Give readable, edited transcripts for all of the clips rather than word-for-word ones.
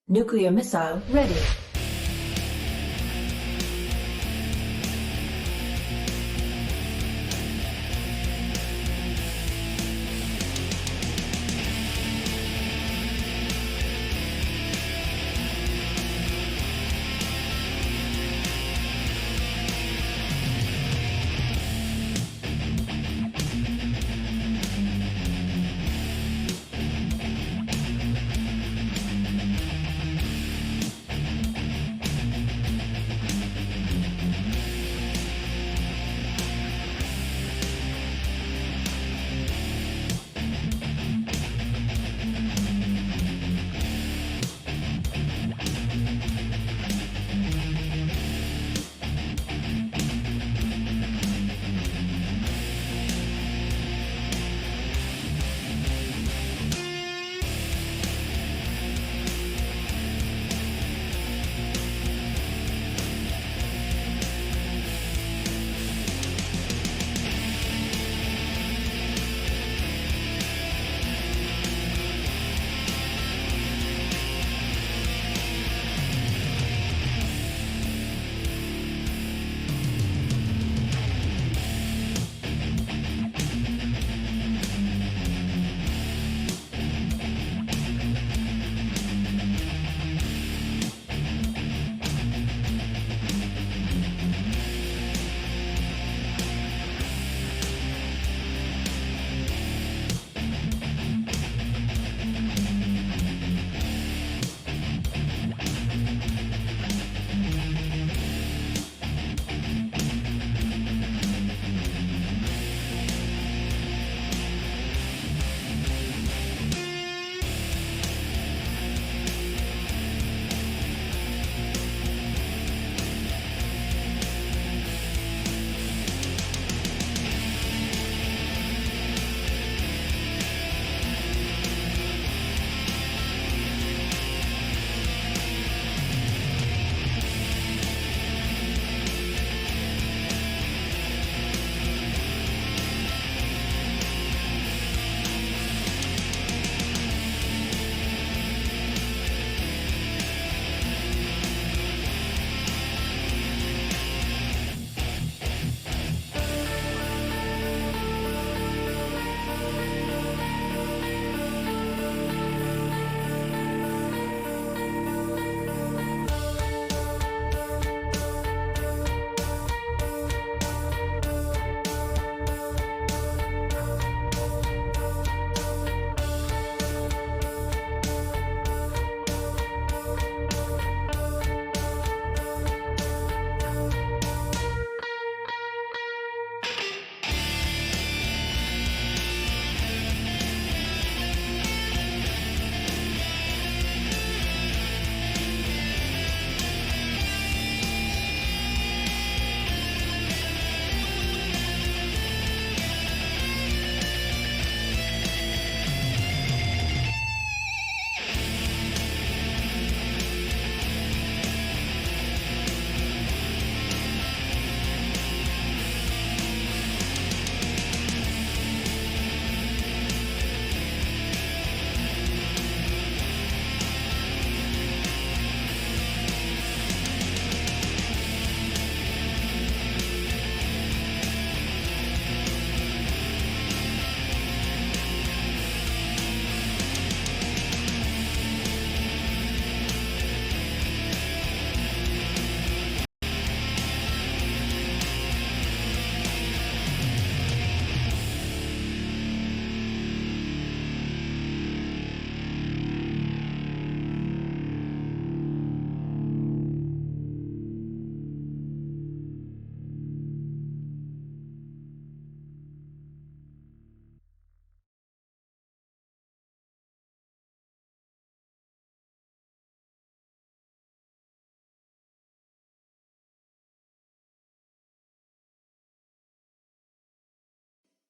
Nuclear missile ready.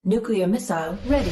Nuclear missile ready.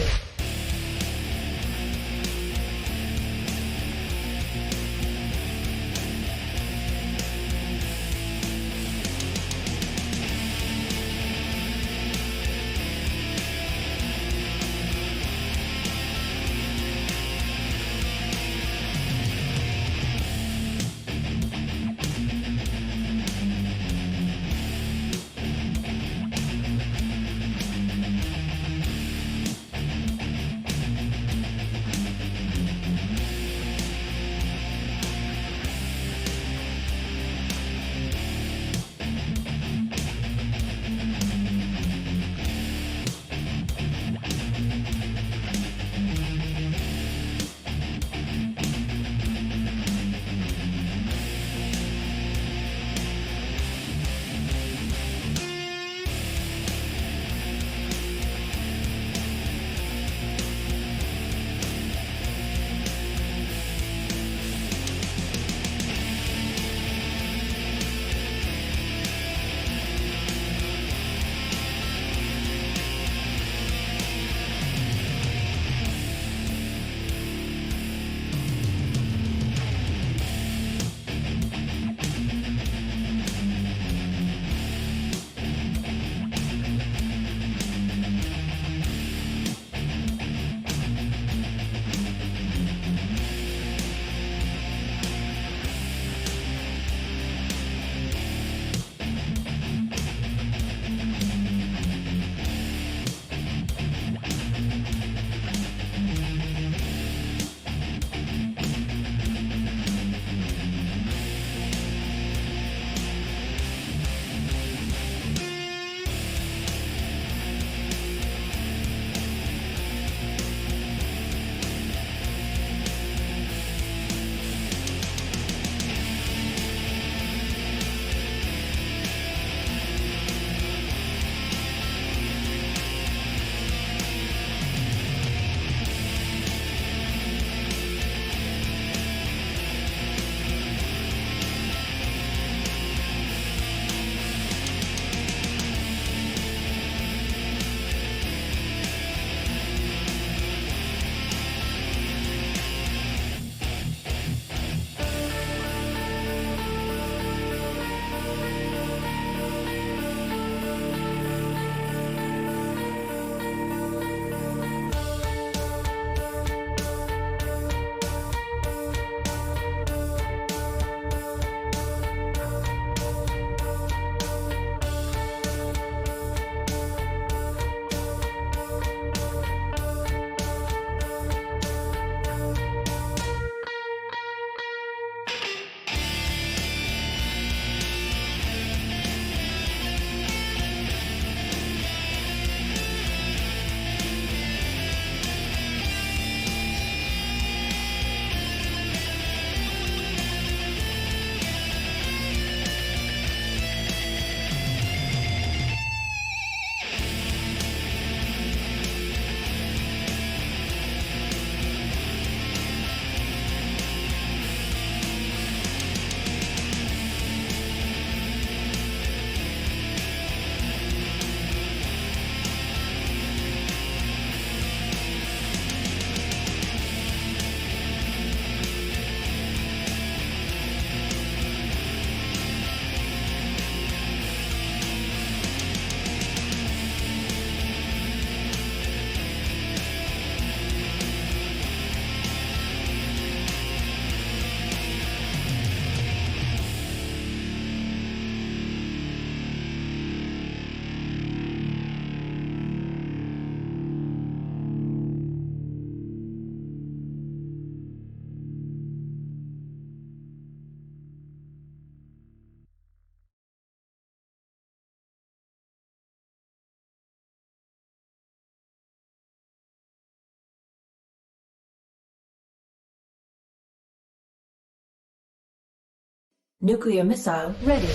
Nuclear missile ready.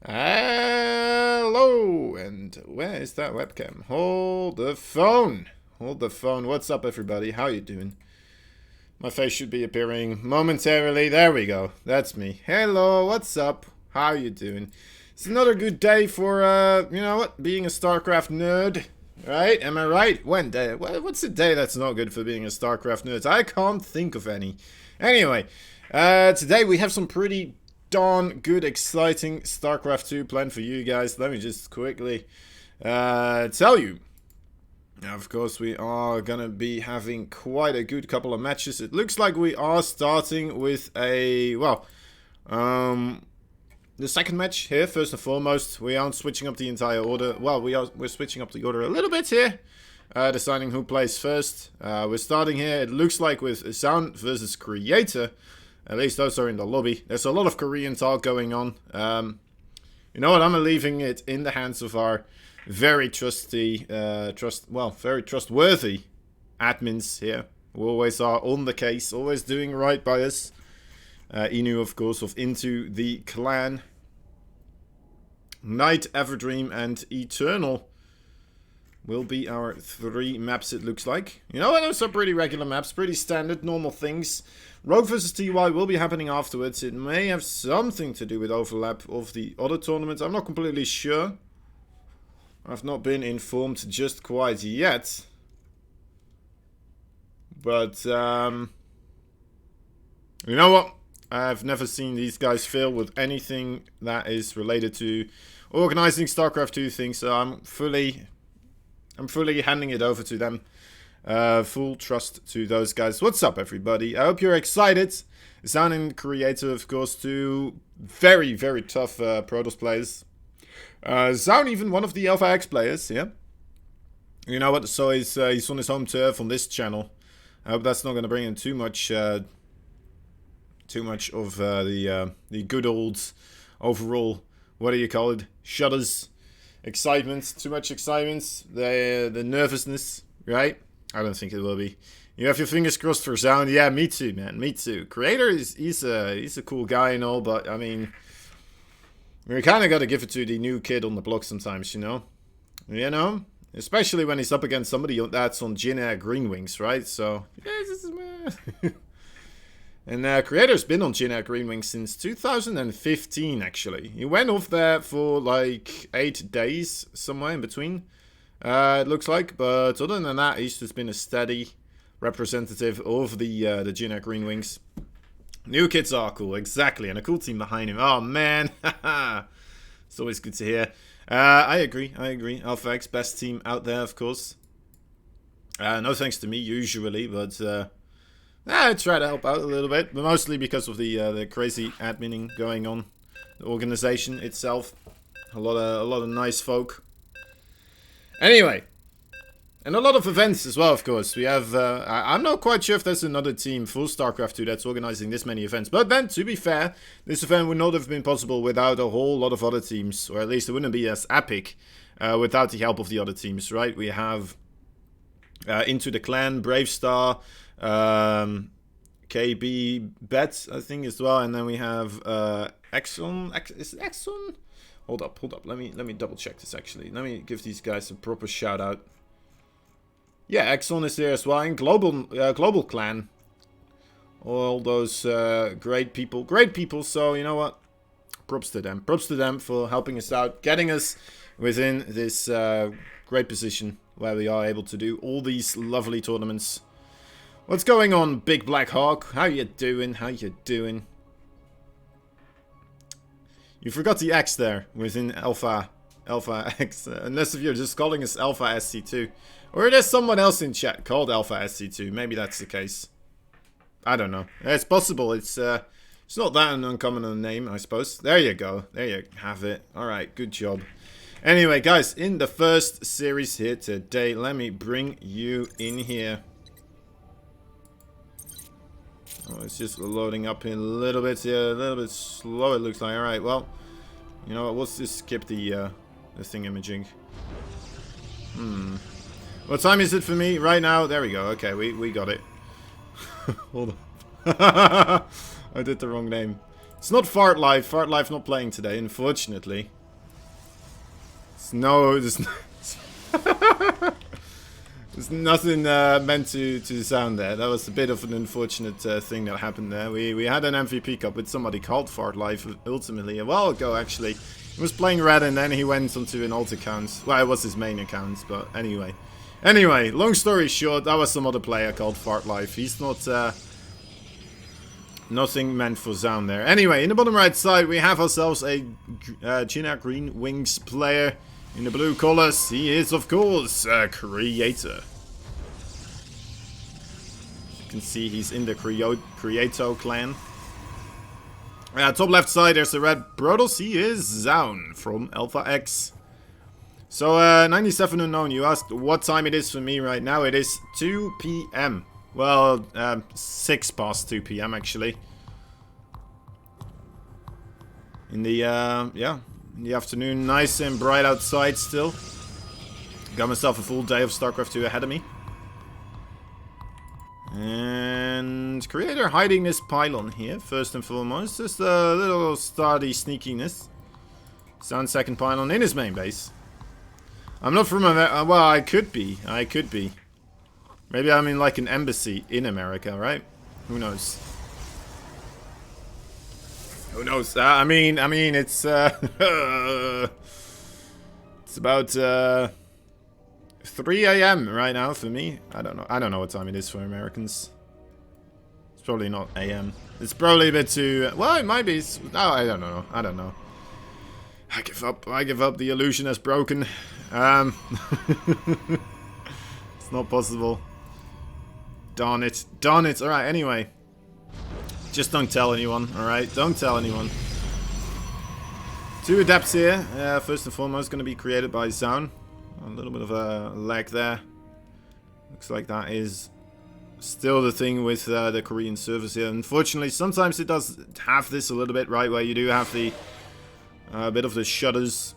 Hello, and where is that webcam? Hold the phone. Hold the phone. What's up, everybody? How you doing? My face should be appearing momentarily. There we go. That's me. Hello, what's up? How you doing? It's another good day for, you know what? Being a StarCraft nerd. Right? Am I right? What's a day that's not good for being a StarCraft nerd? I can't think of any. Anyway, today we have some pretty darn good, exciting StarCraft 2 planned for you guys. Let me just quickly tell you. Now, of course, we are gonna be having quite a good couple of matches. It looks like we are starting with a, well, the second match here. First and foremost, we aren't switching up the entire order. Well, we're switching up the order a little bit here, deciding who plays first. We're starting here. It looks like with Sound versus Creator. At least those are in the lobby. There's a lot of Korean talk going on. You know what? I'm leaving it in the hands of our very very trustworthy admins here, who always are on the case, always doing right by us. Inu, of course, of Into the Clan, Night, Everdream, and Eternal will be our three maps, it looks like. You know, those are pretty regular maps, pretty standard, normal things. Rogue vs TY will be happening afterwards. It may have something to do with overlap of the other tournaments. I'm not completely sure. I've not been informed just quite yet. But, you know what? I've never seen these guys fail with anything that is related to organizing StarCraft 2 things, so I'm fully handing it over to them. Full trust to those guys. What's up, everybody? I hope you're excited. Sound and Creator, of course, two very, very tough Protoss players. Sound even one of the Alpha X players, yeah. You know what? So he's on his home turf on this channel. I hope that's not going to bring in too much of the good old overall, what do you call it? Shudders, excitement, too much excitement, the nervousness, right? I don't think it will be. You have your fingers crossed for Sound. Yeah, me too, man. Me too. Creator he's a cool guy and all, but I mean, we kind of got to give it to the new kid on the block sometimes, you know. Especially when he's up against somebody that's on Jin Air Green Wings, right? So yeah, and Creator's been on Jin Air Green Wings since 2015, actually. He went off there for like 8 days, somewhere in between. It looks like. But other than that, he's just been a steady representative of the GNR Green Wings. New kids are cool, exactly, and a cool team behind him. Oh man, it's always good to hear. I agree. ITaX, best team out there, of course. No thanks to me usually, but I try to help out a little bit, but mostly because of the crazy adminning going on, the organization itself. A lot of nice folk. Anyway, and a lot of events as well, of course. We have, I'm not quite sure if there's another team for StarCraft 2 that's organizing this many events. But then, to be fair, this event would not have been possible without a whole lot of other teams. Or at least it wouldn't be as epic without the help of the other teams, right? We have Into the Clan, Bravestar, KB, Bet, I think, as well. And then we have Exxon. Is it Exxon? Hold up. Let me double check this, actually. Let me give these guys a proper shout out. Yeah, Exxon is there as well, and Global Clan. All those great people, so you know what? Props to them for helping us out, getting us within this great position where we are able to do all these lovely tournaments. What's going on, Big Black Hawk? How you doing? You forgot the X there within Alpha X, unless if you're just calling us Alpha SC2. Or there's someone else in chat called Alpha SC2. Maybe that's the case. I don't know. It's possible. It's not that an uncommon a name, I suppose. There you go. There you have it. Alright, good job. Anyway, guys, in the first series here today, let me bring you in here. Oh, it's just loading up in a little bit here. A little bit slow, it looks like. Alright, well, you know what? Let's just skip the thing imaging. What time is it for me right now? There we go. Okay, we got it. Hold on. I did the wrong name. It's not Fart Life. Fart Life not playing today, unfortunately. There's nothing meant to sound there. That was a bit of an unfortunate thing that happened there. We had an MVP cup with somebody called Fart Life ultimately a while ago, actually. He was playing red and then he went onto an alt account. Well, it was his main account, but anyway. Anyway, long story short, that was some other player called Fart Life. He's not nothing meant for sound there. Anyway, in the bottom right side, we have ourselves a GNR Green Wings player. In the blue colors, he is, of course, a creator. As you can see, he's in the Creato clan. Top left side, there's the red Brodos. He is Zaun from Alpha X. So, 97 unknown, you asked what time it is for me right now. It is 2 p.m. Well, 6 past 2 p.m. actually. In the, in the afternoon, nice and bright outside still. Got myself a full day of StarCraft 2 ahead of me. And creator hiding this pylon here, first and foremost. Just a little starty sneakiness. Sound second pylon in his main base. I'm not from America. Well, I could be. Maybe I'm in like an embassy in America, right? Who knows? Who knows? I mean, it's it's about 3 a.m. right now for me. I don't know what time it is for Americans. It's probably not a.m. It's probably a bit too. Well, it might be. Oh, I don't know. I give up. The illusion has broken. It's not possible. Darn it. Alright, anyway. Just don't tell anyone, alright? Don't tell anyone. 2 adepts here. First and foremost, going to be created by Zaun. A little bit of a lag there. Looks like that is still the thing with the Korean servers here. Unfortunately, sometimes it does have this a little bit, right? Where you do have the bit of the shutters.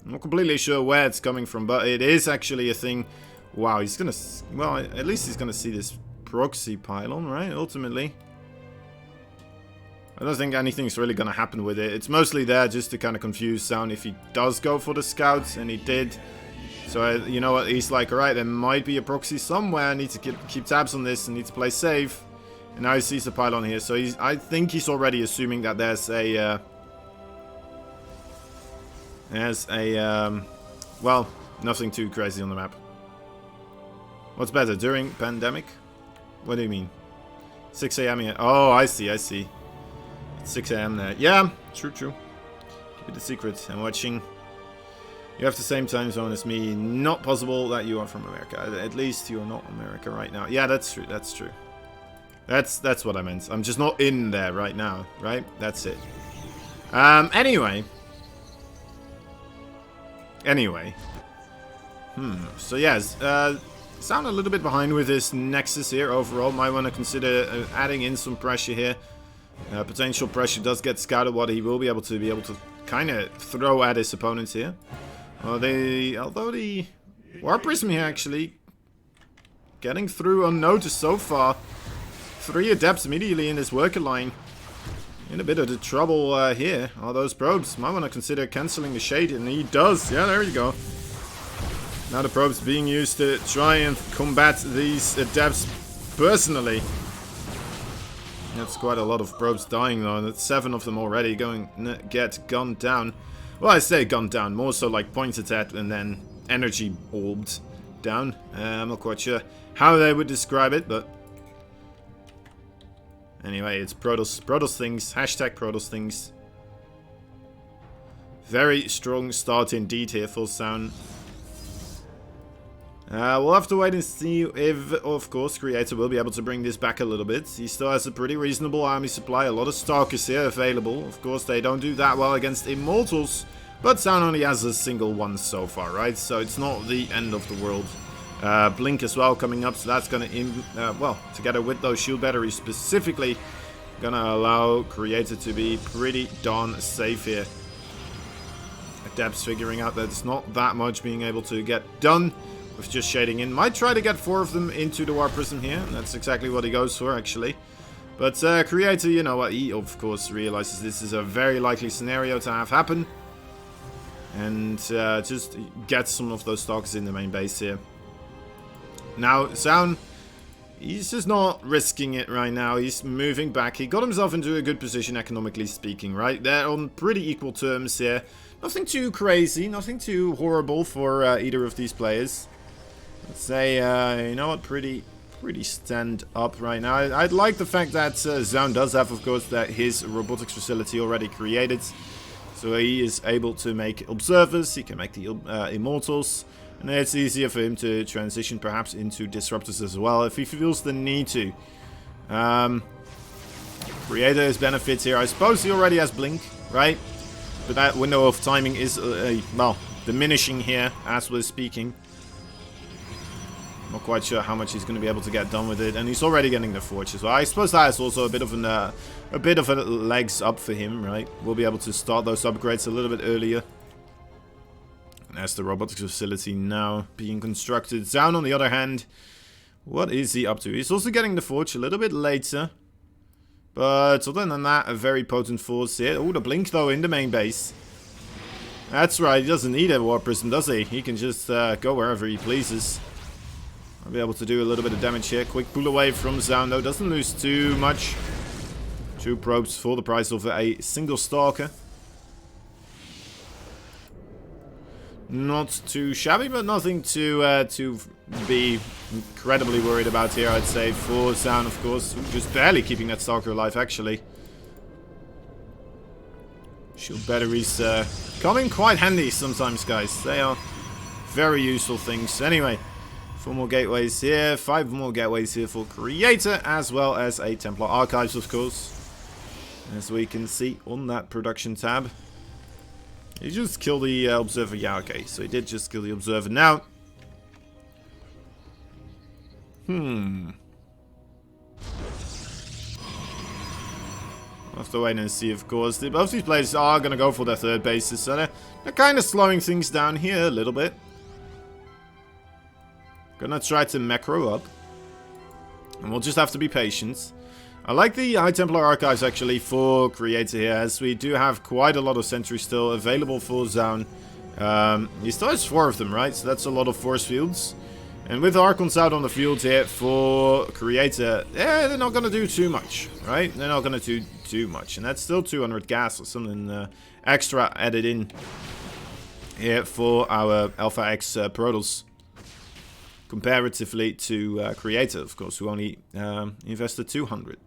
I'm not completely sure where it's coming from, but it is actually a thing. Wow, he's gonna... Well, at least he's gonna see this proxy pylon, right? Ultimately. I don't think anything's really gonna happen with it. It's mostly there just to kind of confuse Zaun if he does go for the scouts, and he did. So, you know what? He's like, alright, there might be a proxy somewhere. I need to keep tabs on this. I need to play safe. And now he sees the pylon here. So, I think he's already assuming that there's a... well, Nothing too crazy on the map. What's better, during pandemic? What do you mean? 6 a.m. here. Oh, I see, I see. It's 6 a.m. there. Yeah, true, true. Keep it a secret. I'm watching. You have the same time zone as me. Not possible that you are from America. At least you're not America right now. Yeah, that's true, that's true. That's what I meant. I'm just not in there right now, right? That's it. Anyway. So yes, sound a little bit behind with this Nexus here overall. Might want to consider adding in some pressure here. Potential pressure does get scouted what he will be able to kind of throw at his opponents here. Although the War Prism here actually getting through unnoticed so far. 3 Adepts immediately in this worker line. In a bit of the trouble here. All those probes. Might want to consider cancelling the shade, and he does. Yeah, there you go. Now the probes being used to try and combat these Adepts personally. That's quite a lot of probes dying though. That's 7 of them already going to get gunned down. Well, I say gunned down. More so like pointed at and then energy orbed down. I'm not quite sure how they would describe it, but... Anyway, it's Protoss things. Hashtag Protoss things. Very strong start indeed here for Sound. We'll have to wait and see if, of course, Creator will be able to bring this back a little bit. He still has a pretty reasonable army supply. A lot of Stalkers here available. Of course, they don't do that well against Immortals. But Sound only has a single one so far, right? So it's not the end of the world. Blink as well coming up, so that's going to, well, together with those shield batteries specifically, going to allow Creator to be pretty darn safe here. Adepts figuring out that it's not that much being able to get done with just shading in. Might try to get 4 of them into the War Prism here, and that's exactly what he goes for, actually. But Creator, you know what, he of course realizes this is a very likely scenario to have happen. And just get some of those Stalkers in the main base here. Now, Sound, he's just not risking it right now. He's moving back. He got himself into a good position, economically speaking, right? They're on pretty equal terms here. Nothing too crazy, nothing too horrible for either of these players. Let's say, you know what, pretty stand up right now. I'd like the fact that Sound does have, of course, that his robotics facility already created. So he is able to make observers, he can make the immortals. And it's easier for him to transition perhaps into disruptors as well if he feels the need to. Creator has benefits here. I suppose he already has Blink, right? But that window of timing is, well, diminishing here as we're speaking. Not quite sure how much he's going to be able to get done with it. And he's already getting the Forge as well. I suppose that is also a bit of a legs up for him, right? We'll be able to start those upgrades a little bit earlier. As the robotics facility now being constructed. Sound, on the other hand, what is he up to? He's also getting the Forge a little bit later. But other than that, a very potent force here. Oh, the Blink, though, in the main base. That's right, he doesn't need a War Prism, does he? He can just go wherever he pleases. I'll be able to do a little bit of damage here. Quick pull away from Sound, though. Doesn't lose too much. 2 probes for the price of a single Stalker. Not too shabby, but nothing to be incredibly worried about here, I'd say, for Sound, of course. Just barely keeping that Stalker alive, actually. Shield batteries come in quite handy sometimes, guys. They are very useful things. Anyway, 4 more gateways here, 5 more gateways here for Creator, as well as a Templar Archives, of course. As we can see on that production tab. He just killed the Observer. Yeah, okay. So he did just kill the Observer. Now. I'll have to wait and see, of course. Both these players are going to go for their 3rd bases. So they're kind of slowing things down here a little bit. Gonna try to macro up. And we'll just have to be patient. I like the High Templar Archives actually for Creator here, as we do have quite a lot of sentries still available for Zaun. He still has 4 of them, right? So that's a lot of force fields. And with Archons out on the field here for Creator, they're not going to do too much, right? They're not going to do too much. And that's still 200 gas or something extra added in. here for our Alpha X Protoss. Comparatively to Creator, of course, who only invested 200.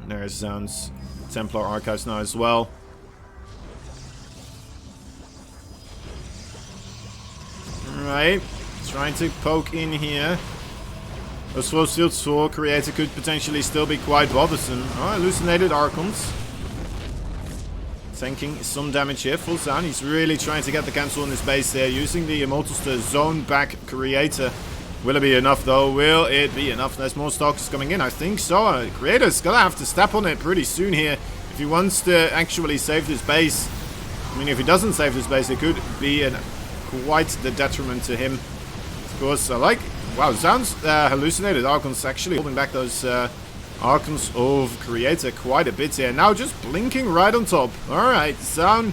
And there's Zaun's Templar Archives now as well. Alright, trying to poke in here. Those force fields for Creator could potentially still be quite bothersome. Oh, hallucinated Archons. Tanking some damage here. Full Zaun. He's really trying to get the cancel on his base there, using the Immortals to zone back Creator. Will it be enough though? Will it be enough? There's more stalkers coming in. I think so. Creator's gonna have to step on it pretty soon here if he wants to actually save this base. I mean, if he doesn't save this base, it could be quite the detriment to him. Of course, I like... Wow, Zaun's hallucinated Archons actually holding back those Archons of Creator quite a bit here. Now just blinking right on top. Alright, Zaun,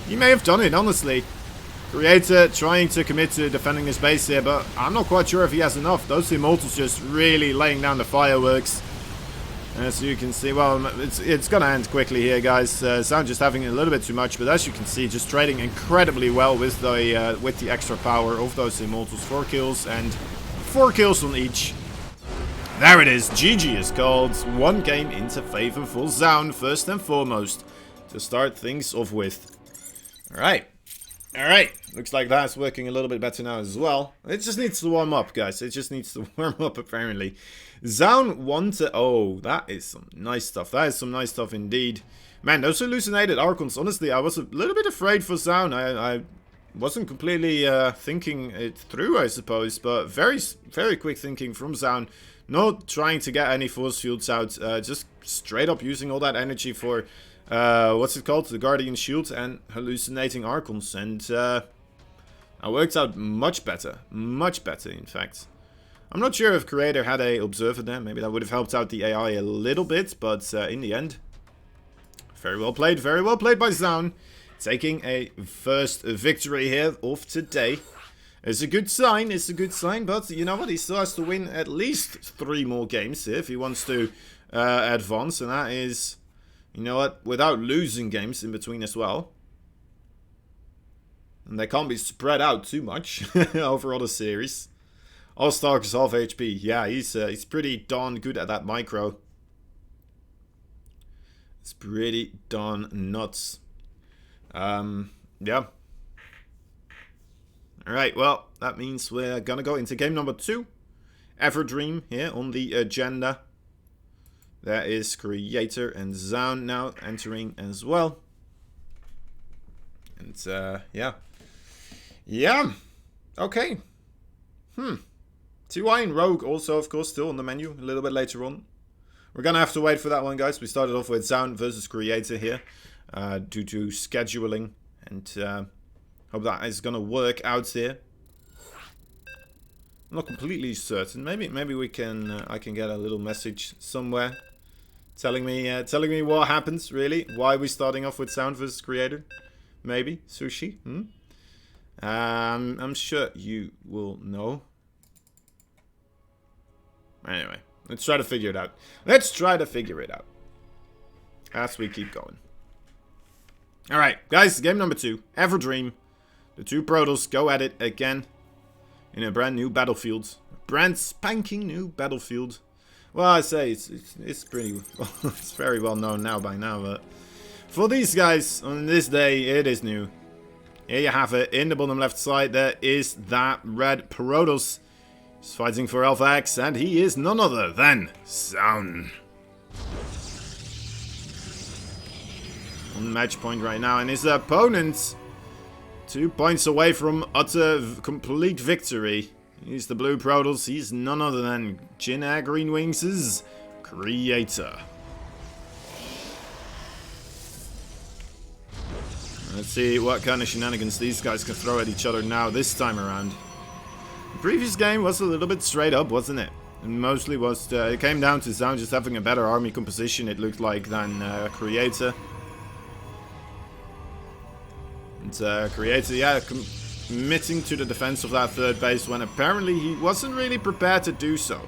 he may have done it, honestly. Creator trying to commit to defending his base here, but I'm not quite sure if he has enough. Those Immortals just really laying down the fireworks. As you can see, well, it's gonna end quickly here, guys. Zaun just having a little bit too much, but as you can see, just trading incredibly well with the extra power of those Immortals. 4 kills and 4 kills on each. There it is. GG is called. 1 game into favor for Zaun, first and foremost, to start things off with. Alright. Alright. Looks like that's working a little bit better now as well. It just needs to warm up, guys. It just needs to warm up, apparently. Zaun 1 to... Oh, that is some nice stuff. That is some nice stuff indeed. Man, those hallucinated Archons, honestly, I was a little bit afraid for Zaun. I wasn't completely thinking it through, I suppose, but very quick thinking from Zaun. Not trying to get any force fields out, just straight up using all that energy for, what's it called? The Guardian Shield and hallucinating Archons. And that worked out much better. Much better, in fact. I'm not sure if Creator had a Observer there. Maybe that would have helped out the AI a little bit, but in the end, very well played by Zaun. Taking a first victory here of today. It's a good sign, but you know what? He still has to win at least 3 more games if he wants to advance, and that is, you know what, without losing games in between as well. And they can't be spread out too much over all the series. All Stalkers half HP. Yeah, he's pretty darn good at that micro. It's pretty darn nuts. Yeah. Alright, well, that means we're gonna go into game number 2. Everdream here on the agenda. There is Creator and Zaun now entering as well. And, yeah. Yeah. Okay. 2i and Rogue also, of course, still on the menu a little bit later on. We're gonna have to wait for that one, guys. We started off with Zaun versus Creator here. Due to scheduling, and hope that is gonna work out here. I'm not completely certain. Maybe we can I can get a little message somewhere telling me what happens, really. Why we're starting off with Zaun versus Creator. Maybe Sushi. I'm sure you will know. Anyway, let's try to figure it out. As we keep going. Alright, guys, game number 2, Everdream. The 2 Protoss go at it again in a brand new battlefield. Brand spanking new battlefield. Well, I say it's pretty well, it's very well known now by now, but for these guys on this day it is new. Here you have it. In the bottom left side there is that red Protoss. He's fighting for Alpha X, and he is none other than Zaun. On match point right now, and his opponent 2 points away from utter complete victory. He's the blue Protoss. He's none other than Jin Green Wings' Creator. Let's see what kind of shenanigans these guys can throw at each other now this time around. The previous game was a little bit straight up, wasn't it? And mostly was it came down to Zaun just having a better army composition, it looked like, than Creator. And Creator, yeah, committing to the defense of that 3rd base when apparently he wasn't really prepared to do so.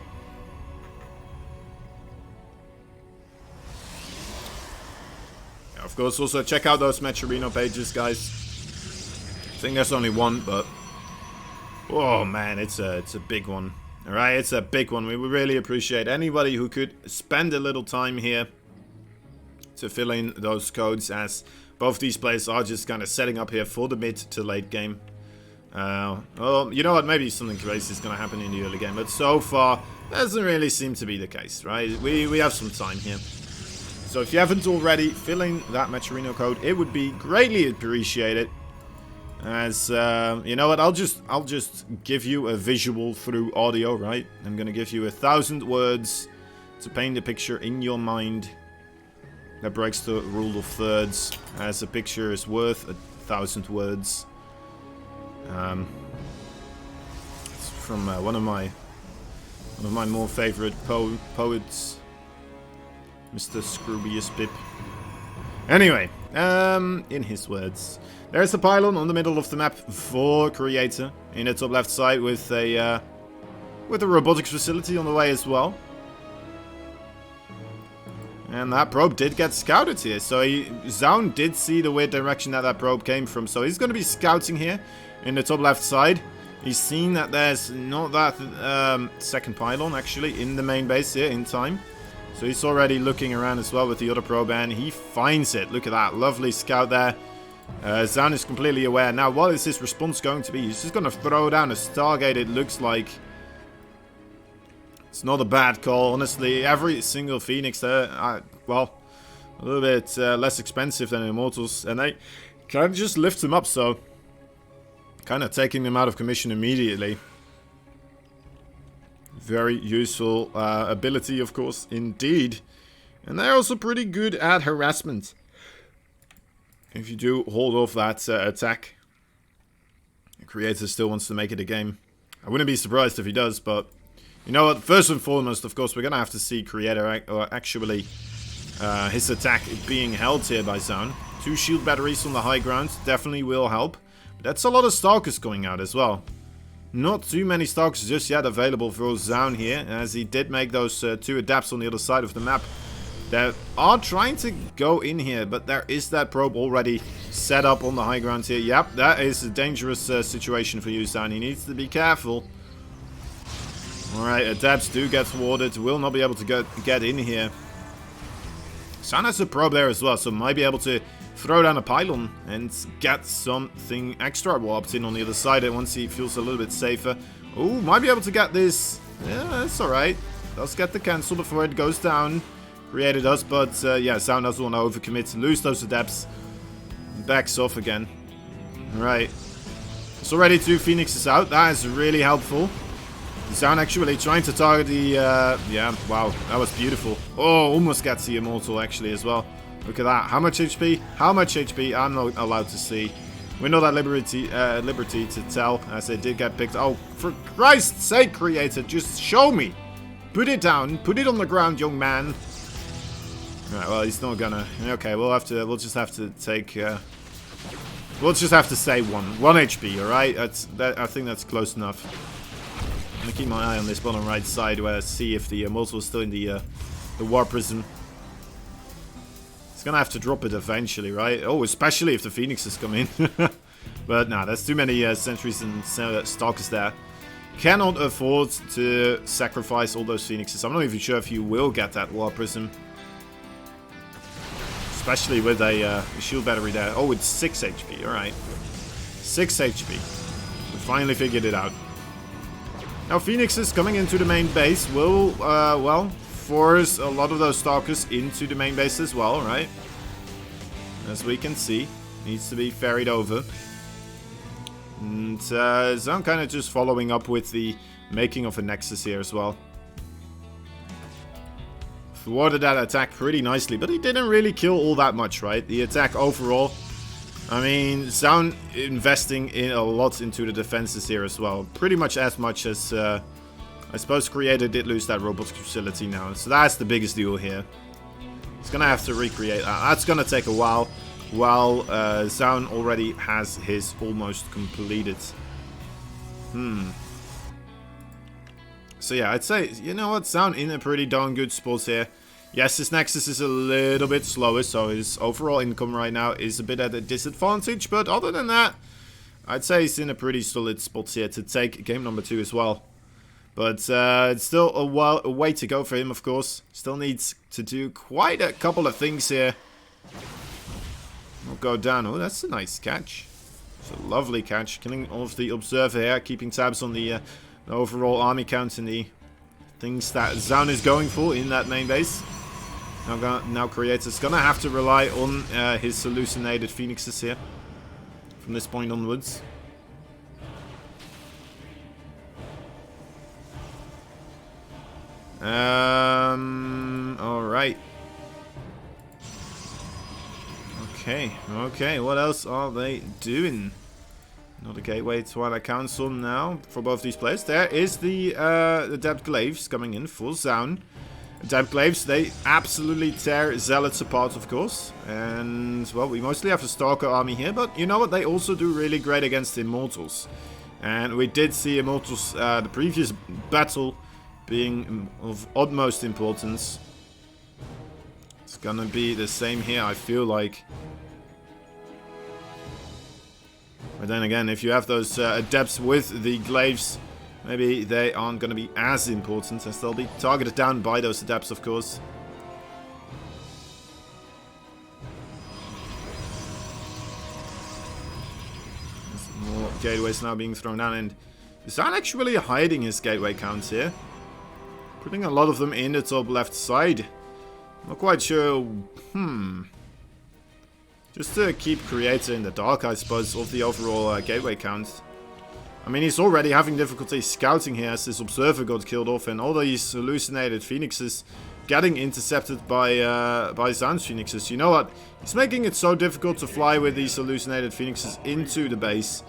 Yeah, Of course, also check out those Matcherino pages, guys. I think there's only one, but... Oh, man, it's a big one. Alright, it's a big one. We would really appreciate anybody who could spend a little time here to fill in those codes, as both these players are just kind of setting up here for the mid to late game. Well, you know what? Maybe something crazy is going to happen in the early game, but so far, doesn't really seem to be the case, right? We have some time here. So if you haven't already, fill in that Matcherino code. It would be greatly appreciated. As, you know what, I'll just give you a visual through audio, right? I'm gonna give you 1,000 words to paint a picture in your mind that breaks the rule of thirds, as a picture is worth 1,000 words. It's from one of my more favorite poets, Mr. Scroobius Pip. Anyway, in his words, there's a pylon on the middle of the map for Creator in the top left side with a robotics facility on the way as well. And that probe did get scouted here, so Zaun did see the weird direction that probe came from, so he's going to be scouting here in the top left side. He's seen that there's not that second pylon actually in the main base here in time. So he's already looking around as well with the other probe, and he finds it. Look at that, lovely scout there. Zaun is completely aware. Now, what is his response going to be? He's just going to throw down a Stargate, it looks like. It's not a bad call, honestly. Every single Phoenix there, well, a little bit less expensive than Immortals, and they kind of just lift them up, so kind of taking them out of commission immediately. Very useful ability, of course, indeed. And they're also pretty good at harassment. If you do hold off that attack, the Creator still wants to make it a game. I wouldn't be surprised if he does, but you know what? First and foremost, of course, we're going to have to see Creator actually his attack being held here by Zaun. 2 shield batteries on the high ground definitely will help. But that's a lot of Stalkers going out as well. Not too many Stalkers just yet available for Zaun here, as he did make those 2 adapts on the other side of the map that are trying to go in here, but there is that probe already set up on the high ground here. Yep, that is a dangerous situation for you, Zaun. He needs to be careful. Alright, adapts do get thwarted, will not be able to get in here. Zaun has a probe there as well, so might be able to throw down a pylon and get something extra warped in on the other side once he feels a little bit safer. Oh, might be able to get this. Yeah, that's alright. Does get the cancel before it goes down. Created us, but yeah, Zaun doesn't want to overcommit, lose those adapts. Backs off again. Alright. It's already 2 Phoenixes out. That is really helpful. Zaun actually trying to target the... yeah, wow, that was beautiful. Oh, almost gets the Immortal actually as well. Look at that. How much HP? How much HP? I'm not allowed to see. We're not at liberty to tell, as they did get picked. Oh, for Christ's sake, Creator, just show me. Put it down. Put it on the ground, young man. Right, well, he's not gonna... Okay, we'll just have to take... we'll just have to say 1 HP, alright? I think that's close enough. I'm gonna keep my eye on this bottom right side where I see if the Immortal is still in the War Prism. He's gonna have to drop it eventually, right? Oh, especially if the Phoenixes come in. But nah, there's too many sentries and Stalkers there. Cannot afford to sacrifice all those Phoenixes. I'm not even sure if you will get that War Prism. Especially with a shield battery there. Oh, it's 6 HP, alright. 6 HP. We finally figured it out. Now, Phoenixes coming into the main base will, well, force a lot of those Stalkers into the main base as well, right? As we can see, needs to be ferried over. And Zaun kind of just following up with the making of a Nexus here as well. Thwarted that attack pretty nicely, but he didn't really kill all that much, right? The attack overall, I mean, Zaun investing in a lot into the defenses here as well. Pretty much as as, I suppose Creator did lose that robotics facility now. So that's the biggest deal here. He's gonna have to recreate that. That's gonna take a while. While Zaun already has his almost completed. So yeah, I'd say, you know what, Zaun in a pretty darn good spot here. Yes, his Nexus is a little bit slower, so his overall income right now is a bit at a disadvantage. But other than that, I'd say he's in a pretty solid spot here to take game number 2 as well. But it's still a way to go for him, of course. Still needs to do quite a couple of things here. We'll go down. Oh, that's a nice catch. It's a lovely catch. Killing off the Observer here, keeping tabs on the overall army count and the things that Zaun is going for in that main base. Now Creator's gonna have to rely on his hallucinated phoenixes here from this point onwards. Alright. Okay, what else are they doing? Another gateway Twilight Council now for both these players. There is the Adept Glaives coming in, full Zaun. Adept Glaives, they absolutely tear Zealots apart, of course. And, well, we mostly have a Stalker army here, but you know what? They also do really great against Immortals. And we did see Immortals, the previous battle, being of utmost importance. It's gonna be the same here, I feel like. But then again, if you have those Adepts with the Glaives, maybe they aren't going to be as important, as they'll be targeted down by those Adepts, of course. There's more gateways now being thrown down, and is that actually hiding his gateway counts here? Putting a lot of them in the top left side. Not quite sure. Just to keep Creator in the dark, I suppose, of the overall gateway count. I mean, he's already having difficulty scouting here as this Observer got killed off, and all these hallucinated Phoenixes getting intercepted by Zaun's Phoenixes. You know what? It's making it so difficult to fly with these hallucinated Phoenixes into the base.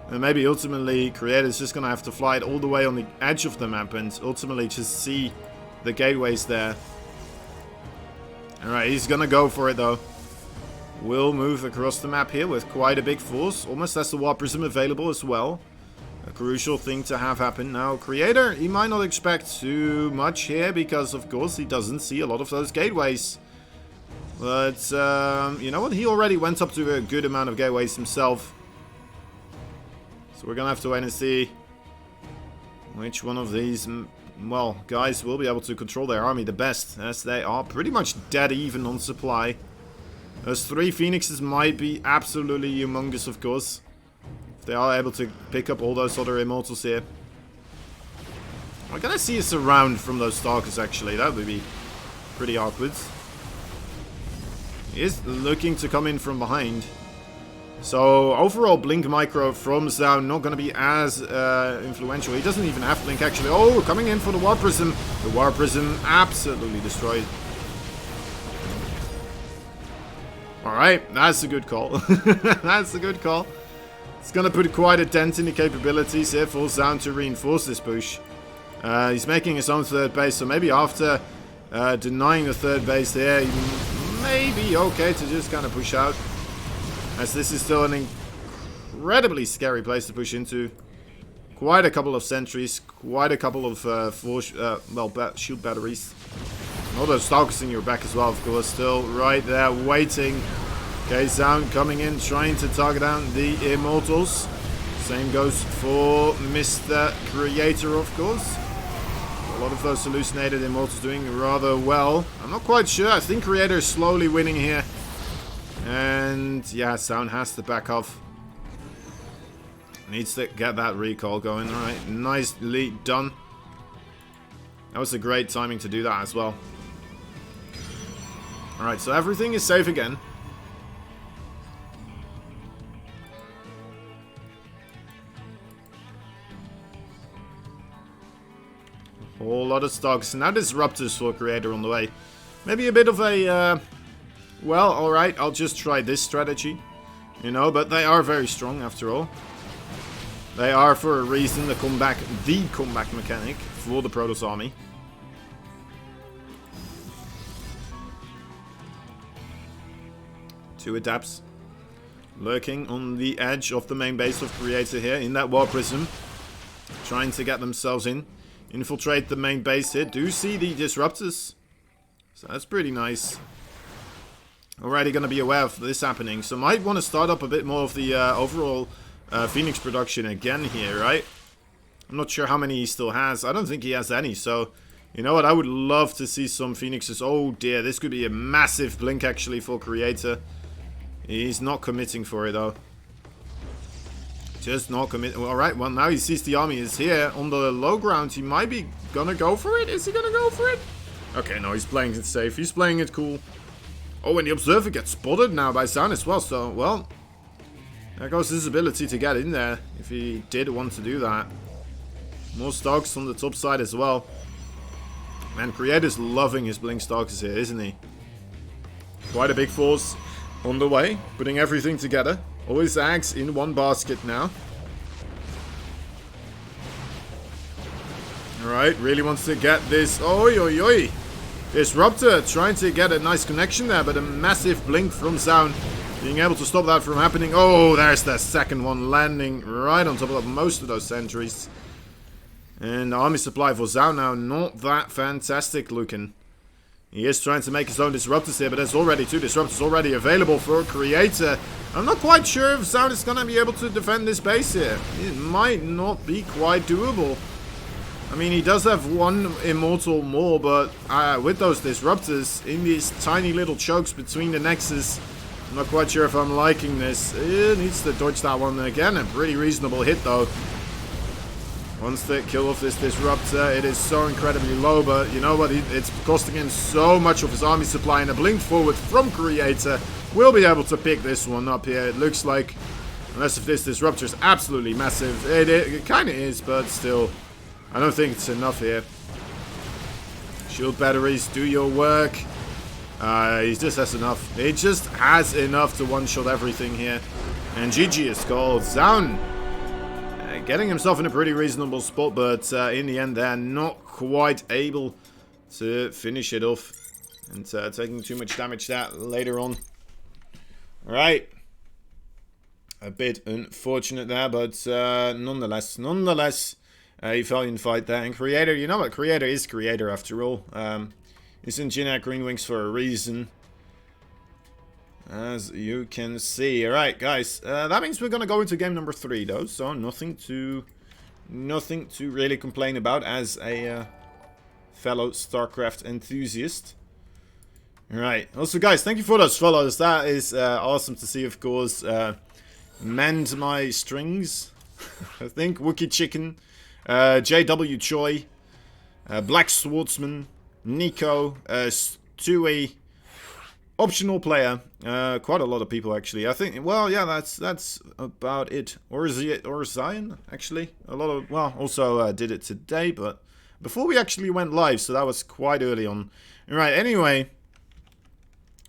And maybe ultimately Creator's just gonna have to fly it all the way on the edge of the map and ultimately just see the gateways there. Alright, he's gonna go for it though. Will move across the map here with quite a big force. Almost has the Warp Prism available as well. A crucial thing to have happen. Now, Creator, he might not expect too much here because, of course, he doesn't see a lot of those gateways. But, you know what? He already went up to a good amount of gateways himself. So we're gonna have to wait and see which one of these, well, guys will be able to control their army the best, as they are pretty much dead even on supply. Those 3 Phoenixes might be absolutely humongous, of course. If they are able to pick up all those other Immortals here. We're gonna see a surround from those Stalkers, actually. That would be pretty awkward. He is looking to come in from behind. So, overall, Blink Micro from Zaun not going to be as influential. He doesn't even have Blink, actually. Oh, coming in for the Warp Prism. The Warp Prism absolutely destroyed. Alright, that's a good call. That's a good call. It's going to put quite a dent in the capabilities here for Zaun to reinforce this push. He's making his own third base, so maybe after denying the third base there, he may be okay to just kind of push out. As this is still an incredibly scary place to push into. Quite a couple of sentries, quite a couple of shield batteries. All those Stalkers in your back as well, of course. Still right there waiting. Okay, Zaun coming in, trying to target down the Immortals. Same goes for Mr. Creator, of course. A lot of those hallucinated Immortals doing rather well. I'm not quite sure. I think Creator is slowly winning here. And yeah, Zaun has to back off. Needs to get that recall going. Alright, nicely done. That was a great timing to do that as well. Alright, so everything is safe again. A whole lot of stocks. Now Disruptors for Creator on the way. Maybe a bit of a... well, alright, I'll just try this strategy. You know, but they are very strong after all. They are, for a reason, the comeback mechanic for the Protoss army. Two Adepts lurking on the edge of the main base of Creator here in that Warp Prism. Trying to get themselves in. Infiltrate the main base here. Do see the Disruptors. So that's pretty nice. Already going to be aware of this happening. So might want to start up a bit more of the overall Phoenix production again here, right? I'm not sure how many he still has. I don't think he has any. So, you know what? I would love to see some Phoenixes. Oh dear, this could be a massive blink actually for Creator. He's not committing for it though. Just not committing. Alright, well now he sees the army is here on the low ground. He might be gonna go for it. Is he gonna go for it? Okay, no, he's playing it safe. He's playing it cool. Oh, and the Observer gets spotted now by Sound as well. So, well, there goes his ability to get in there if he did want to do that. More stocks on the top side as well. Man, Creator's loving his blink stocks here, isn't he? Quite a big force on the way, putting everything together. All his eggs in one basket now. Alright, really wants to get this. Oi, oi, oi. Disruptor trying to get a nice connection there, but a massive blink from Sound. Being able to stop that from happening. Oh, there's the second one landing right on top of most of those sentries. And army supply for Zhao now, not that fantastic looking. He is trying to make his own disruptors here, but there's already 2 disruptors already available for Creator. I'm not quite sure if Zhao is going to be able to defend this base here. It might not be quite doable. I mean, he does have 1 immortal more, but with those disruptors in these tiny little chokes between the nexus, I'm not quite sure if I'm liking this. It needs to dodge that one again. A pretty reasonable hit though. Wants to kill off this disruptor. It is so incredibly low, but you know what? It's costing him so much of his army supply, and a blink forward from Creator will be able to pick this one up here. It looks like, unless if this disruptor is absolutely massive. It kind of is, but still, I don't think it's enough here. Shield batteries, do your work. He just has enough. He just has enough to one-shot everything here. And GG is called. Sound getting himself in a pretty reasonable spot, but in the end they're not quite able to finish it off. And taking too much damage that later on. Alright. A bit unfortunate there, but nonetheless, a valiant fight there. And Creator, you know what? Creator is Creator after all. He's in Generic Green Wings for a reason. As you can see. Alright, guys. That means we're going to go into game number 3, though. So, nothing to really complain about as a fellow StarCraft enthusiast. Alright. Also, guys, thank you for those follows. That is awesome to see, of course. Mend My Strings. I think. Wookie Chicken. JW Choi. Black Swordsman. Nico. Stewie. Optional player, quite a lot of people actually. I think, well, yeah, that's about it. Or is it, or Zion actually? A lot of, well, also did it today, but before we actually went live, so that was quite early on. Alright, anyway,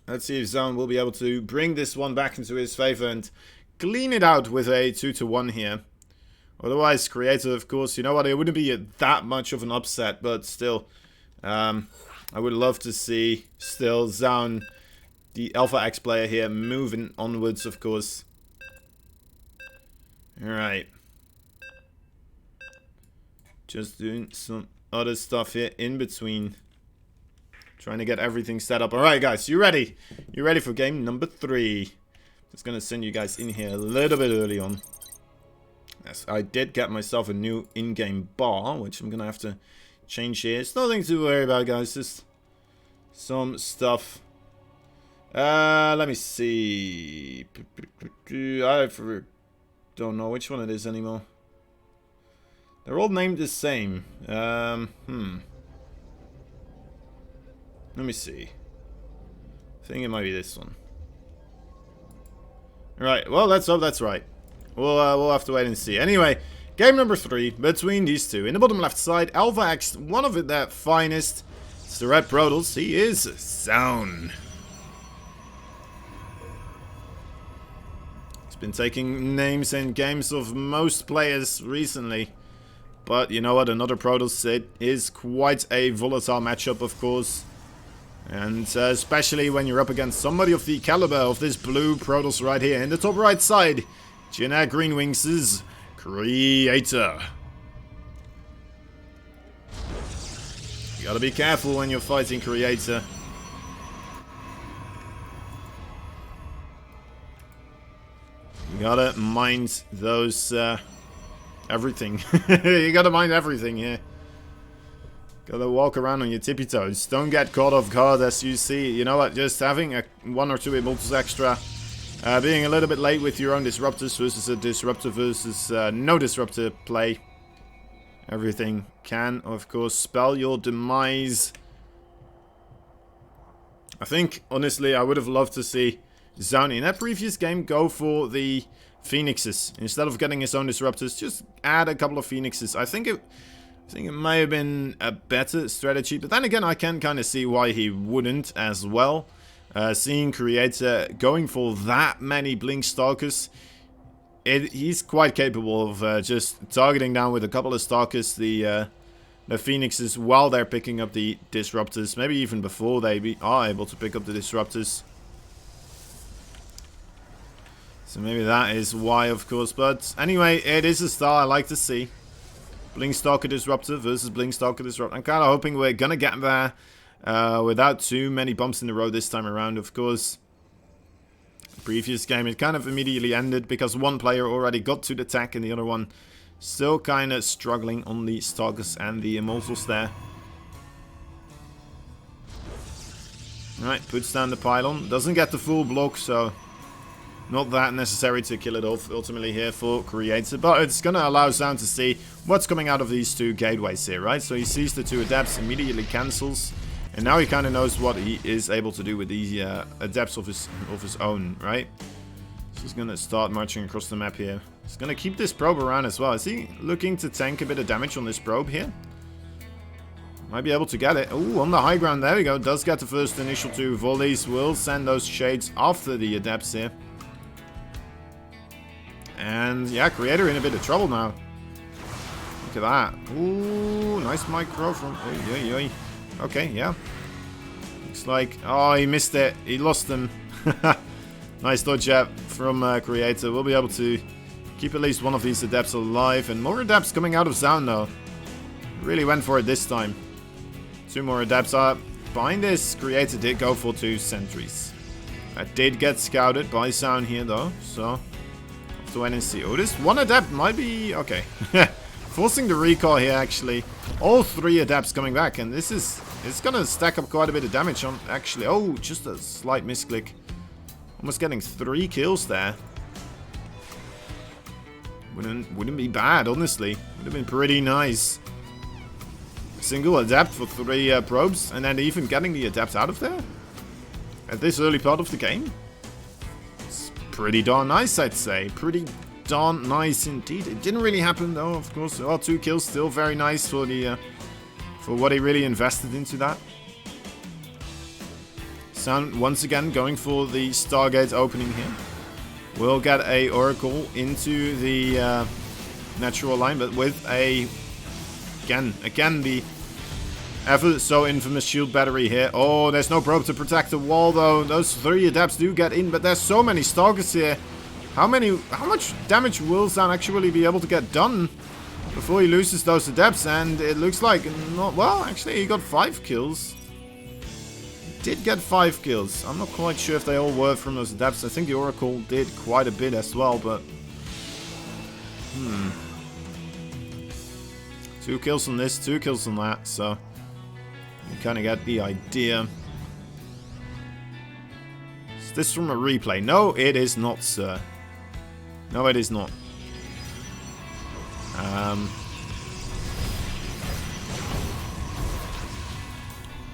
let's see if Zion will be able to bring this one back into his favor and clean it out with a 2-to-1 here. Otherwise, Creator, of course, you know what, it wouldn't be that much of an upset, but still, I would love to see still Zion, the Alpha X player here, moving onwards, of course. Alright. Just doing some other stuff here in between. Trying to get everything set up. Alright, guys, you ready? You ready for game number 3? Just gonna send you guys in here a little bit early on. Yes, I did get myself a new in-game bar, which I'm gonna have to change here. It's nothing to worry about, guys. Just some stuff. Let me see. I don't know which one it is anymore. They're all named the same. Let me see. I think it might be this one. Right. Well, let's hope that's right. We'll have to wait and see. Anyway, game number 3 between these two. In the bottom left side, Alpha X, one of their finest. It's the Red Protoss. He is Sound. Been taking names in games of most players recently, but you know what, another Protoss, it is quite a volatile matchup, of course, and especially when you're up against somebody of the caliber of this blue Protoss right here in the top right side. Generic Green Wings' Creator. You gotta be careful when you're fighting Creator. You gotta mind those, everything. You gotta mind everything here. Gotta walk around on your tippy toes. Don't get caught off guard as you see. You know what, just having a 1 or 2 immortals extra. Being a little bit late with your own disruptors versus a disruptor versus no disruptor play. Everything can, of course, spell your demise. I think, honestly, I would have loved to see Zown in that previous game go for the Phoenixes. Instead of getting his own disruptors, just add a couple of Phoenixes. I think it may have been a better strategy. But then again, I can kind of see why he wouldn't as well. Seeing Creator going for that many Blink Stalkers, he's quite capable of just targeting down with a couple of Stalkers the Phoenixes while they're picking up the Disruptors. Maybe even before they are able to pick up the Disruptors. So maybe that is why, of course. But anyway, it is a style I like to see. Blink Stalker Disruptor versus Blink Stalker Disruptor. I'm kind of hoping we're going to get there without too many bumps in the road this time around, of course. Previous game, it kind of immediately ended because one player already got to the attack and the other one still kind of struggling on the Stalkers and the Immortals there. Alright, puts down the pylon. Doesn't get the full block, so not that necessary to kill it off ultimately here for Creator. But it's going to allow Zown to see what's coming out of these 2 gateways here, right? So he sees the 2 adepts, immediately cancels. And now he kind of knows what he is able to do with the adepts of his own, right? So he's going to start marching across the map here. He's going to keep this probe around as well. Is he looking to tank a bit of damage on this probe here? Might be able to get it. Ooh, on the high ground, there we go. Does get the first initial 2 volleys. Will send those shades after the adepts here. And yeah, Creator in a bit of trouble now. Look at that. Ooh, nice micro from... Oy, oy, oy. Okay, yeah. Looks like... Oh, he missed it. He lost them. Nice dodge from Creator. We'll be able to keep at least one of these adepts alive. And more adepts coming out of Zown, though. Really went for it this time. 2 more adepts are behind this. Creator did go for 2 sentries. That did get scouted by Zown here, though. So, have to wait and see. Oh, this 1 adept might be... Okay. Forcing the recall here, actually. All 3 adepts coming back. And this is... It's going to stack up quite a bit of damage on... Actually, oh, just a slight misclick. Almost getting 3 kills there. Wouldn't be bad, honestly. Would have been pretty nice. Single adept for 3 probes. And then even getting the adept out of there. At this early part of the game. It's pretty darn nice, I'd say. Pretty darn nice indeed. It didn't really happen though, of course. Oh, 2 kills, still very nice for the for what he really invested into that. Zown once again going for the Stargate opening here. We'll get a Oracle into the natural line, but with a again the ever so infamous shield battery here. Oh, there's no probe to protect the wall though. Those 3 adepts do get in, but there's so many Stalkers here. How much damage will Zown actually be able to get done before he loses those adepts? And it looks like not well. Actually, he got 5 kills. He did get 5 kills. I'm not quite sure if they all were from those adepts. I think the Oracle did quite a bit as well, but 2 kills on this, 2 kills on that. So you kind of get the idea. Is this from a replay? No, it is not, sir. No, it is not.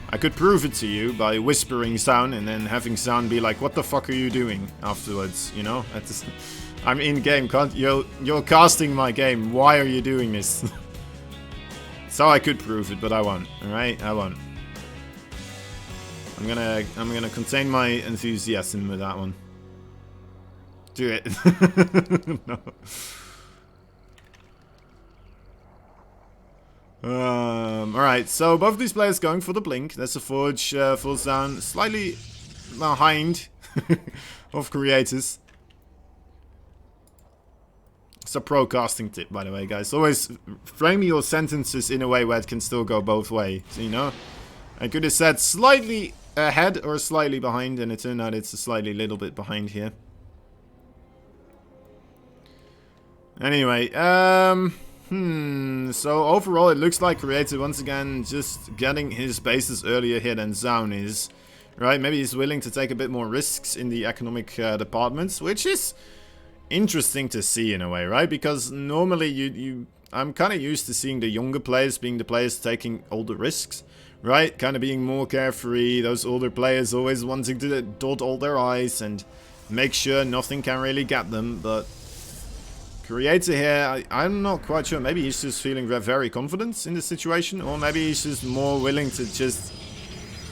I could prove it to you by whispering Zown and then having Zown be like, "What the fuck are you doing?" afterwards, you know? I'm in game, you're casting my game. Why are you doing this? So I could prove it, but I won't. All right, I won't. I'm gonna contain my enthusiasm with that one. Do it. No. Alright, so both of these players going for the blink. That's a Forge full down, slightly behind of Creators. It's a pro casting tip, by the way, guys. Always frame your sentences in a way where it can still go both ways. So, you know, I could have said slightly ahead or slightly behind, and it turned out it's a slightly little bit behind here. Anyway, so overall it looks like Creator once again just getting his bases earlier here than Zaun is. Right, maybe he's willing to take a bit more risks in the economic departments, which is interesting to see in a way, right? Because normally I'm kind of used to seeing the younger players being the players taking all the risks, right? Kind of being more carefree, those older players always wanting to dot all their I's and make sure nothing can really get them, but Creator here, I'm not quite sure. Maybe he's just feeling very confident in the situation, or maybe he's just more willing to just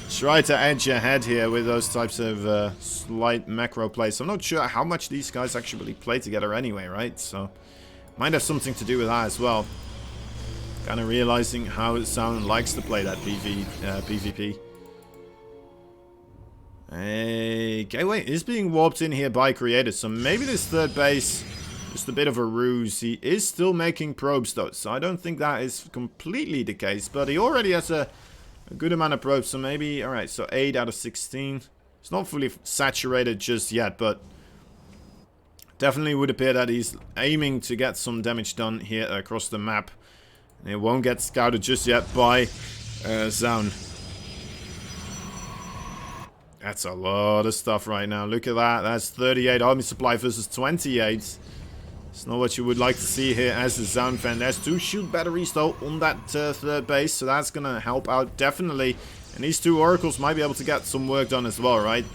try to edge ahead here with those types of slight macro plays. I'm not sure how much these guys actually play together anyway, right? So, might have something to do with that as well. Kind of realizing how Zaun likes to play that PvP. Hey, Gateway is being warped in here by Creator, so maybe this third base just a bit of a ruse. He is still making probes though, so I don't think that is completely the case, but he already has a good amount of probes, so maybe, alright, so 8 out of 16. It's not fully saturated just yet, but definitely would appear that he's aiming to get some damage done here across the map. And it won't get scouted just yet by Zaun. That's a lot of stuff right now. Look at that. That's 38 army supply versus 28. It's not what you would like to see here as a Zaun fan. There's 2 shield batteries though on that third base, so that's gonna help out definitely. And these 2 oracles might be able to get some work done as well, right?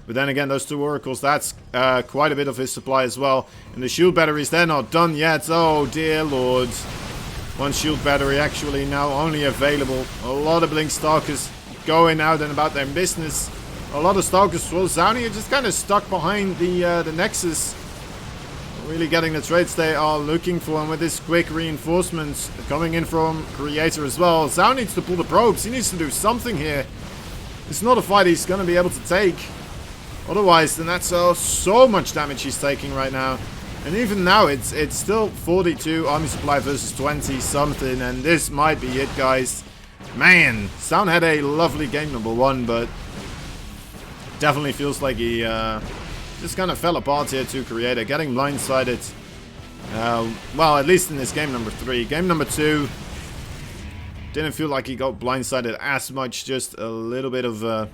But then again, those 2 oracles, that's quite a bit of his supply as well. And the shield batteries, they're not done yet. Oh dear lord. 1 shield battery actually now only available. A lot of Blink Stalkers going out and about their business. A lot of Stalkers. Well, Zaun are just kind of stuck behind the Nexus. Really getting the trades they are looking for, and with this quick reinforcements coming in from Creator as well. Zaun needs to pull the probes. He needs to do something here. It's not a fight he's going to be able to take. Otherwise, then that's so much damage he's taking right now. And even now, it's still 42 army supply versus 20 something, and this might be it, guys. Man, Zaun had a lovely game number 1, but definitely feels like he just kind of fell apart here to Creator, getting blindsided. Well, at least in this game number 3. Game number 2 didn't feel like he got blindsided as much, just a little bit of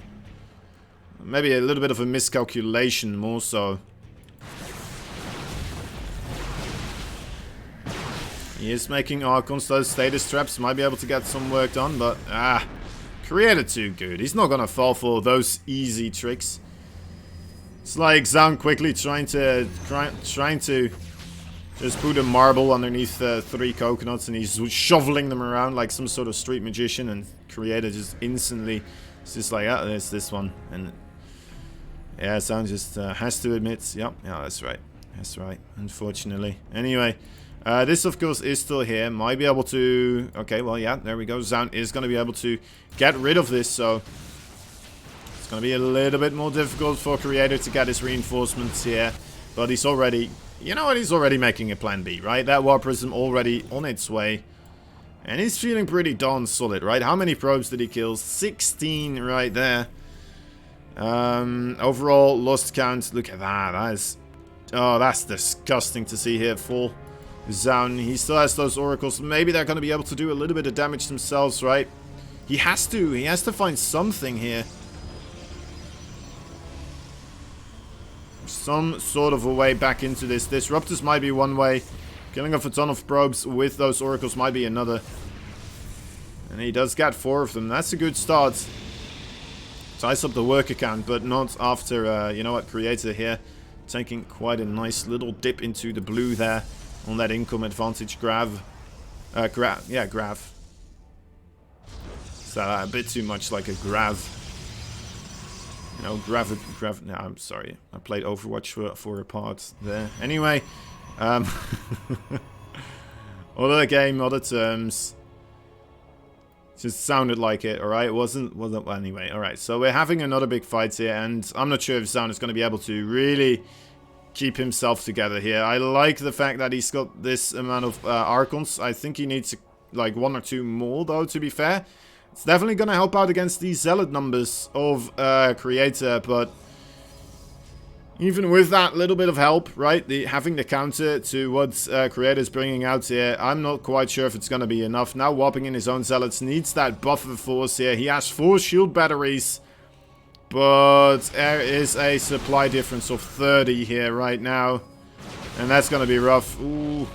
maybe a little bit of a miscalculation more so. He is making Archons, those status traps might be able to get some work done, but Creator too good. He's not gonna fall for those easy tricks. It's like Zaun quickly trying to just put a marble underneath 3 coconuts, and he's shoveling them around like some sort of street magician, and Creator just instantly is just like, oh, there's this one. And yeah, Zaun just has to admit, yep, yeah, that's right. That's right, unfortunately. Anyway, this of course is still here. Might be able to, okay, well, yeah, there we go. Zaun is going to be able to get rid of this, so it's going to be a little bit more difficult for Creator to get his reinforcements here. But he's already, you know what, he's already making a plan B, right? That War Prism already on its way. And he's feeling pretty darn solid, right? How many probes did he kill? 16 right there. Overall lost count, look at that. That is, oh, that's disgusting to see here for Zaun. He still has those oracles. Maybe they're going to be able to do a little bit of damage themselves, right? He has to find something here. Some sort of a way back into this. Disruptors might be one way. Killing off a ton of probes with those oracles might be another. And he does get 4 of them. That's a good start. Ties up the work account, but not after, you know what, Creator here. Taking quite a nice little dip into the blue there on that income advantage grav. Yeah, grav. So a bit too much like a grav. You know, grav. No, I'm sorry. I played Overwatch for a part there. Anyway, other game, other terms. Just sounded like it, alright? It wasn't well, anyway, alright. So we're having another big fight here, and I'm not sure if Zaun is going to be able to really keep himself together here. I like the fact that he's got this amount of Archons. I think he needs like 1 or 2 more, though, to be fair. It's definitely going to help out against these Zealot numbers of Creator, but Even with that little bit of help, right? Having the counter to what Creator's bringing out here, I'm not quite sure if it's going to be enough. Now warping in his own zealots needs that buffer force here. He has 4 shield batteries, but there is a supply difference of 30 here right now. And that's going to be rough. Ooh.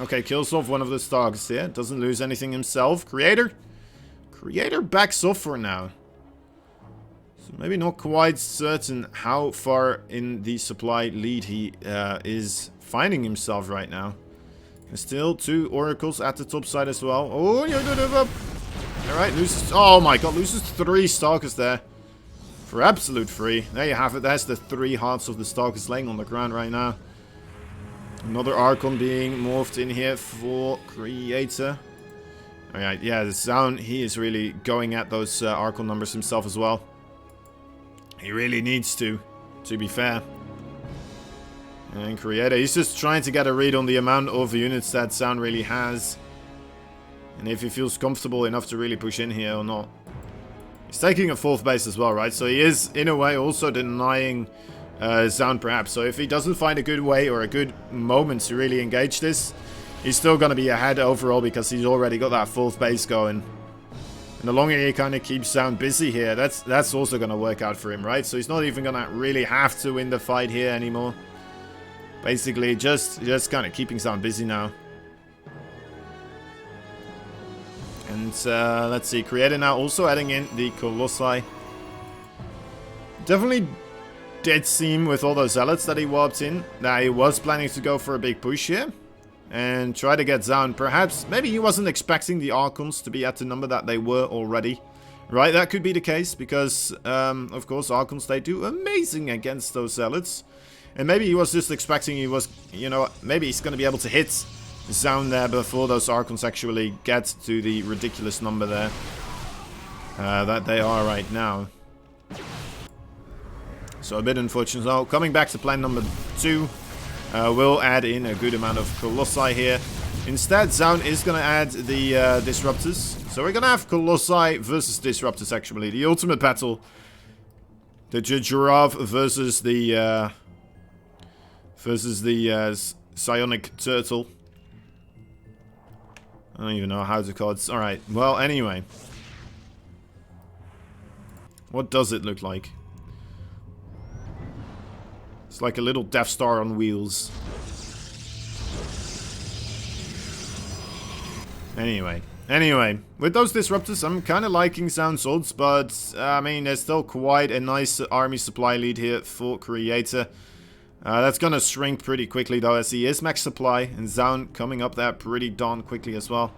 Okay, kills off one of the stars here. Doesn't lose anything himself. Creator backs off for now. So maybe not quite certain how far in the supply lead he is finding himself right now. There's still 2 oracles at the top side as well. Oh, you're good up. Alright, loses... Oh my god, loses 3 stalkers there. For absolute free. There you have it. There's the 3 hearts of the stalkers laying on the ground right now. Another Archon being morphed in here for Creator. Alright, yeah, the Sound, he is really going at those Archon numbers himself as well. He really needs to be fair. And Creator, he's just trying to get a read on the amount of units that Sound really has. And if he feels comfortable enough to really push in here or not. He's taking a 4th base as well, right? So he is, in a way, also denying Sound perhaps. So if he doesn't find a good way or a good moment to really engage this, he's still going to be ahead overall because he's already got that 4th base going. And the longer he kind of keeps Sound busy here, that's also going to work out for him, right? So he's not even going to really have to win the fight here anymore. Basically, just kind of keeping Sound busy now. And let's see, Creator now also adding in the Colossi. Definitely did seem with all those zealots that he warped in that he was planning to go for a big push here. And try to get down. Perhaps, maybe he wasn't expecting the Archons to be at the number that they were already. Right, that could be the case because, of course, Archons, they do amazing against those zealots. And maybe he was just expecting he was, you know, maybe he's going to be able to hit Sound there before those Archons actually get to the ridiculous number there that they are right now. So a bit unfortunate. So coming back to plan number 2, we'll add in a good amount of Colossi here. Instead, Sound is going to add the Disruptors. So we're going to have Colossi versus Disruptors actually. The ultimate battle. The Giraffe versus the Psionic Turtle. I don't even know how to call it. Alright, well, anyway. What does it look like? It's like a little Death Star on wheels. Anyway, with those Disruptors, I'm kind of liking Sound Swords, but, I mean, there's still quite a nice army supply lead here for Creator. That's gonna shrink pretty quickly though, as he is max supply, and Sound coming up there pretty darn quickly as well.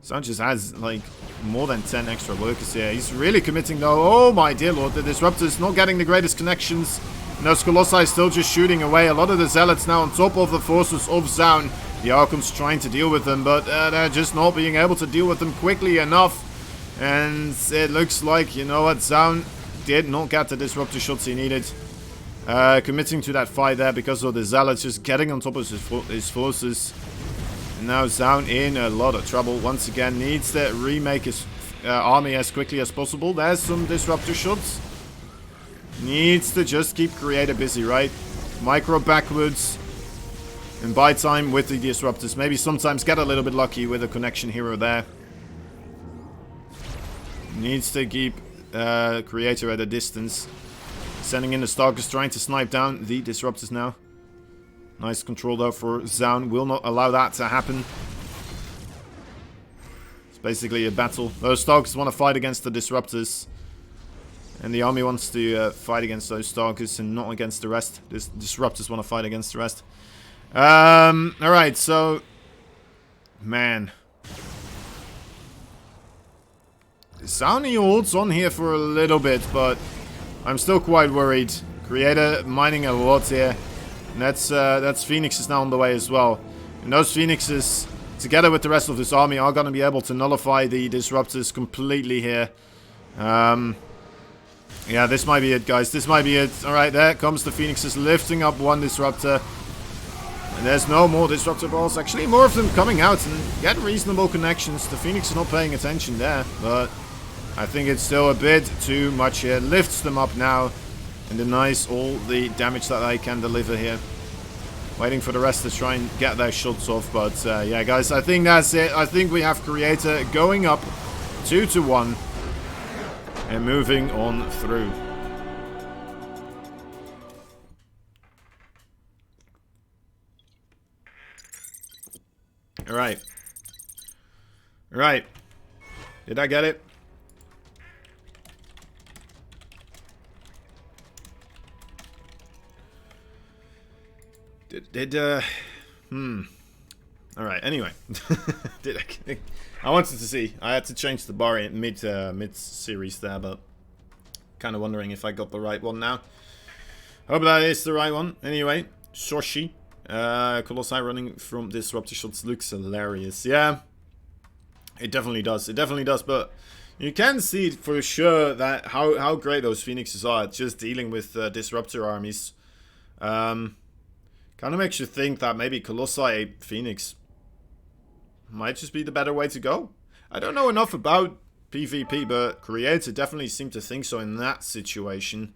Sound just has like more than 10 extra workers here. He's really committing though. Oh my dear lord, the Disruptors not getting the greatest connections. And those Colossi still just shooting away. A lot of the Zealots now on top of the forces of Sound. The Archons trying to deal with them, but they're just not being able to deal with them quickly enough. And it looks like, you know what, Sound did not get the Disruptor shots he needed. Committing to that fight there because of the Zealots just getting on top of his forces. And now Sound in a lot of trouble. Once again, needs to remake his army as quickly as possible. There's some Disruptor shots. Needs to just keep Creator busy, right? Micro backwards. And buy time with the Disruptors. Maybe sometimes get a little bit lucky with a connection here or there. Needs to keep Creator at a distance. Sending in the Stalkers, trying to snipe down the Disruptors now. Nice control though for Sound. Will not allow that to happen. It's basically a battle. Those Stalkers want to fight against the Disruptors. And the army wants to fight against those Stalkers and not against the rest. The Disruptors want to fight against the rest. Alright, so... Man. Sound he holds on here for a little bit, but... I'm still quite worried. Creator mining a lot here. And that's Phoenixes now on the way as well. And those Phoenixes, together with the rest of this army, are going to be able to nullify the Disruptors completely here. Yeah, this might be it, guys. This might be it. Alright, there comes the Phoenixes lifting up one Disruptor. And there's no more Disruptor balls. Actually, more of them coming out and get reasonable connections. The Phoenix is not paying attention there, but... I think it's still a bit too much here. Lifts them up now. and denies all the damage that they can deliver here. Waiting for the rest to try and get their shots off, but yeah, guys, I think that's it. I think we have Creator going up 2-1 and moving on through. All right. Right. Did I get it? Alright, anyway. I wanted to see. I had to change the bar in mid-series there, but kind of wondering if I got the right one now. Hope that is the right one. Anyway, Shoshi. Colossi running from disruptor shots looks hilarious. Yeah, it definitely does. It definitely does, but you can see for sure that how great those Phoenixes are at just dealing with disruptor armies. Kind of makes you think that maybe Colossi Phoenix might just be the better way to go. I don't know enough about PvP, but Creator definitely seemed to think so in that situation.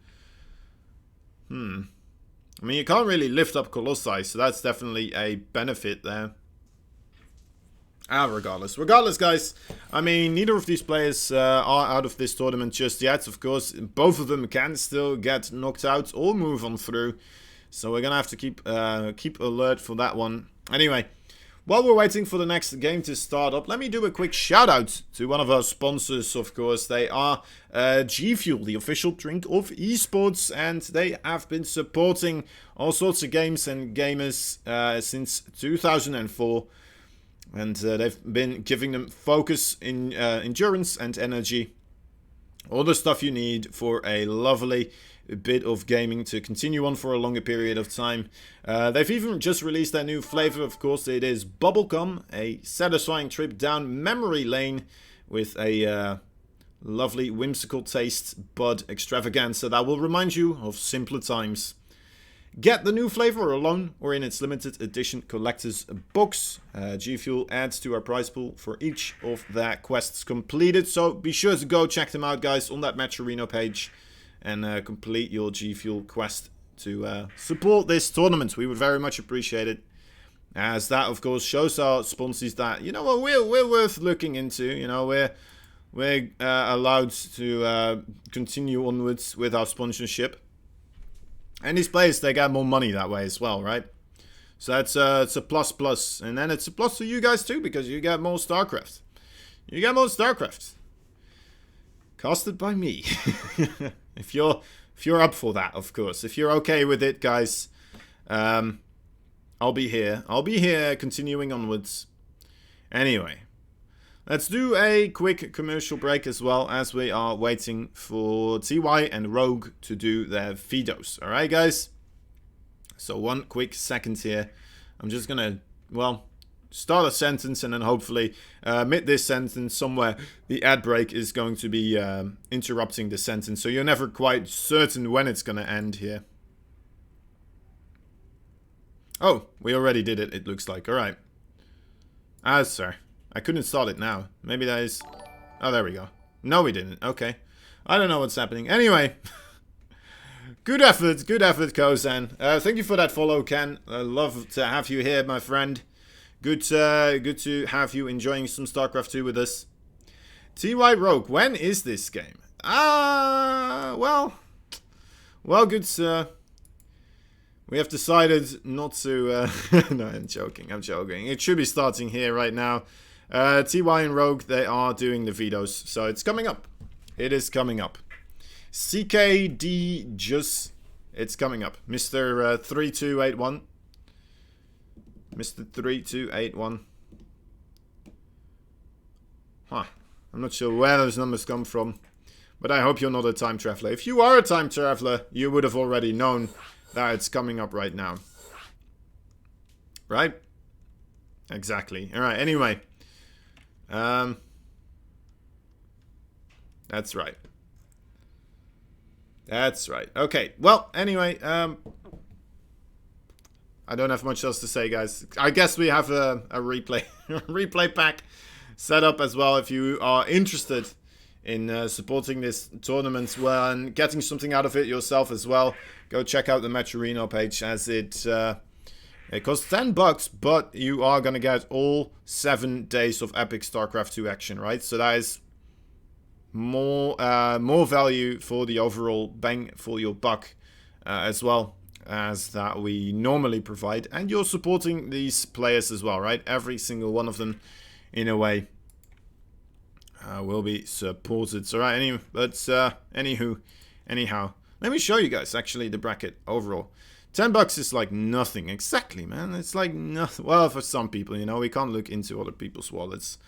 I mean, you can't really lift up Colossi, so that's definitely a benefit there. Regardless. Regardless, guys, I mean, neither of these players are out of this tournament just yet. Of course, both of them can still get knocked out or move on through. So we're gonna have to keep alert for that one. Anyway, while we're waiting for the next game to start up, let me do a quick shout out to one of our sponsors. Of course, they are G Fuel, the official drink of esports, and they have been supporting all sorts of games and gamers since 2004, and they've been giving them focus, in endurance, and energy. All the stuff you need for a lovely bit of gaming to continue on for a longer period of time. They've even just released their new flavor, of course. It is Bubblegum, a satisfying trip down memory lane with a lovely whimsical taste bud extravaganza that will remind you of simpler times. Get the new flavor alone or in its limited edition collector's box. G Fuel adds to our prize pool for each of their quests completed, so be sure to go check them out, guys, on that Matcherino page, and complete your G Fuel quest to support this tournament. We would very much appreciate it, as that, of course, shows our sponsors that, you know what, we're worth looking into. You know, we're allowed to continue onwards with our sponsorship, and these players, they get more money that way as well, right? So that's it's a plus, and then it's a plus for you guys too, because you get more StarCraft. You get more StarCraft. Casted by me. If you're up for that, of course. If you're okay with it, guys, I'll be here. I'll be here continuing onwards. Anyway, let's do a quick commercial break as well, as we are waiting for TY and Rogue to do their Fidos. Alright, guys? So one quick second here. I'm just gonna, well, start a sentence, and then hopefully mid this sentence somewhere the ad break is going to be interrupting the sentence, so you're never quite certain when it's going to end here. Oh, we already did it, it looks like. Alright. Sir. I couldn't start it now. Maybe that is... Oh, there we go. No, we didn't. Okay. I don't know what's happening. Anyway. Good effort, Kozan. Thank you for that follow, Ken. Love to have you here, my friend. Good to have you enjoying some StarCraft 2 with us. TY Rogue, when is this game? Well, good sir. We have decided not to... no, I'm joking. It should be starting here right now. TY and Rogue, they are doing the Vidos, so it's coming up. It is coming up. CKD Just, it's coming up. Mr. 3281. Mr. 3281. Huh. I'm not sure where those numbers come from, but I hope you're not a time traveler. If you are a time traveler, you would have already known that it's coming up right now. Right? Exactly. Alright, anyway. That's right. That's right. Okay, well, anyway, I don't have much else to say, guys. I guess we have a replay replay pack set up as well if you are interested in supporting this tournament and getting something out of it yourself as well, go check out the Metrorino page, as it costs $10, but you are going to get all 7 days of epic StarCraft 2 action, right? So that is more value for the overall bang for your buck as well as that we normally provide. And you're supporting these players as well, right? Every single one of them, in a way, will be supported. So right, anyhow, let me show you guys actually the bracket overall. $10 is like nothing. Exactly, man. It's like nothing. Well, for some people, you know, we can't look into other people's wallets.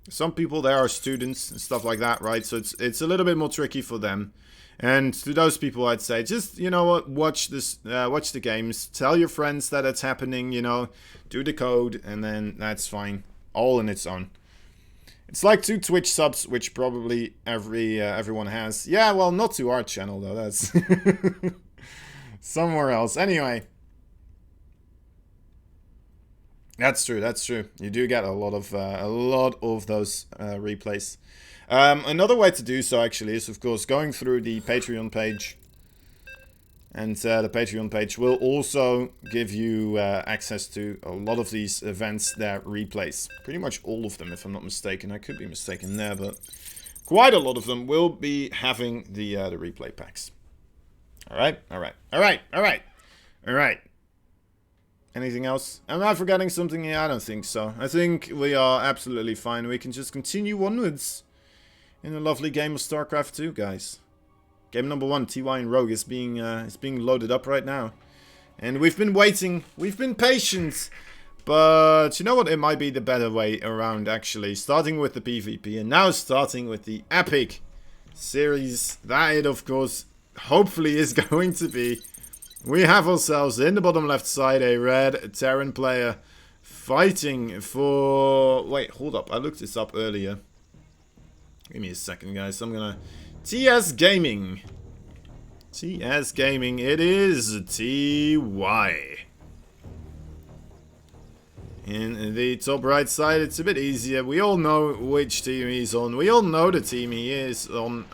Some people, they are students and stuff like that, right? So it's a little bit more tricky for them. And to those people, I'd say, just, you know what, watch the games. Tell your friends that it's happening, you know. Do the code, and then that's fine. All in its own. It's like 2 Twitch subs, which probably everyone has. Yeah, well, not to our channel, though. That's somewhere else. Anyway. That's true, that's true. You do get a lot of those replays. Another way to do so, actually, is, of course, going through the Patreon page. And the Patreon page will also give you access to a lot of these events that replays. Pretty much all of them, if I'm not mistaken. I could be mistaken there, but quite a lot of them will be having the replay packs. Alright. Anything else? Am I forgetting something here? I don't think so. I think we are absolutely fine. We can just continue onwards in a lovely game of StarCraft 2, guys. Game number 1, TY and Rogue, is being loaded up right now. And we've been waiting. We've been patient. But you know what? It might be the better way around, actually. Starting with the PvP and now starting with the Epic series. That it, of course, hopefully is going to be. We have ourselves, in the bottom left side, a red Terran player fighting for... Wait, hold up. I looked this up earlier. Give me a second, guys. I'm gonna... TS Gaming. TS Gaming. It is TY. In the top right side, it's a bit easier. We all know which team he's on. We all know the team he is on.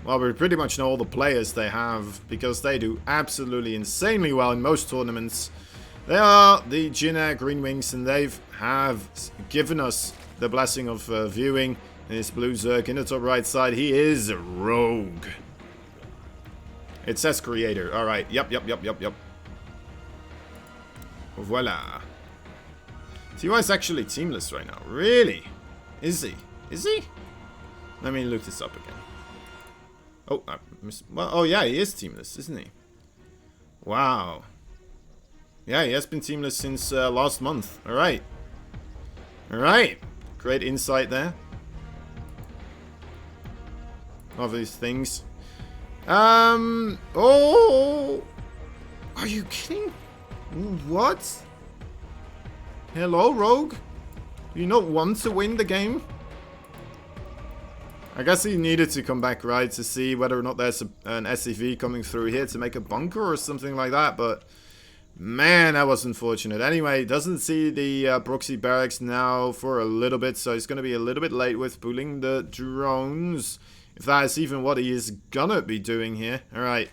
Well, we pretty much know all the players they have, because they do absolutely insanely well in most tournaments. They are the Jin Green Wings, and they have given us the blessing of viewing this blue Zerg in the top right side. He is Rogue. It says creator. Alright, yep. Voila. TY is actually teamless right now. Really? Is he? Is he? Let me look this up again. Oh, I missed. Well, oh yeah, he is teamless, isn't he? Wow. Yeah, he has been teamless since last month. Alright. Alright. Great insight there. Of these things. Oh! Are you kidding? What? Hello, Rogue? Do you not want to win the game? I guess he needed to come back, right, to see whether or not there's an SCV coming through here to make a bunker or something like that, but man, that was unfortunate. Anyway, doesn't see the proxy barracks now for a little bit, so he's going to be a little bit late with pulling the drones, if that is even what he is gonna be doing here. Alright,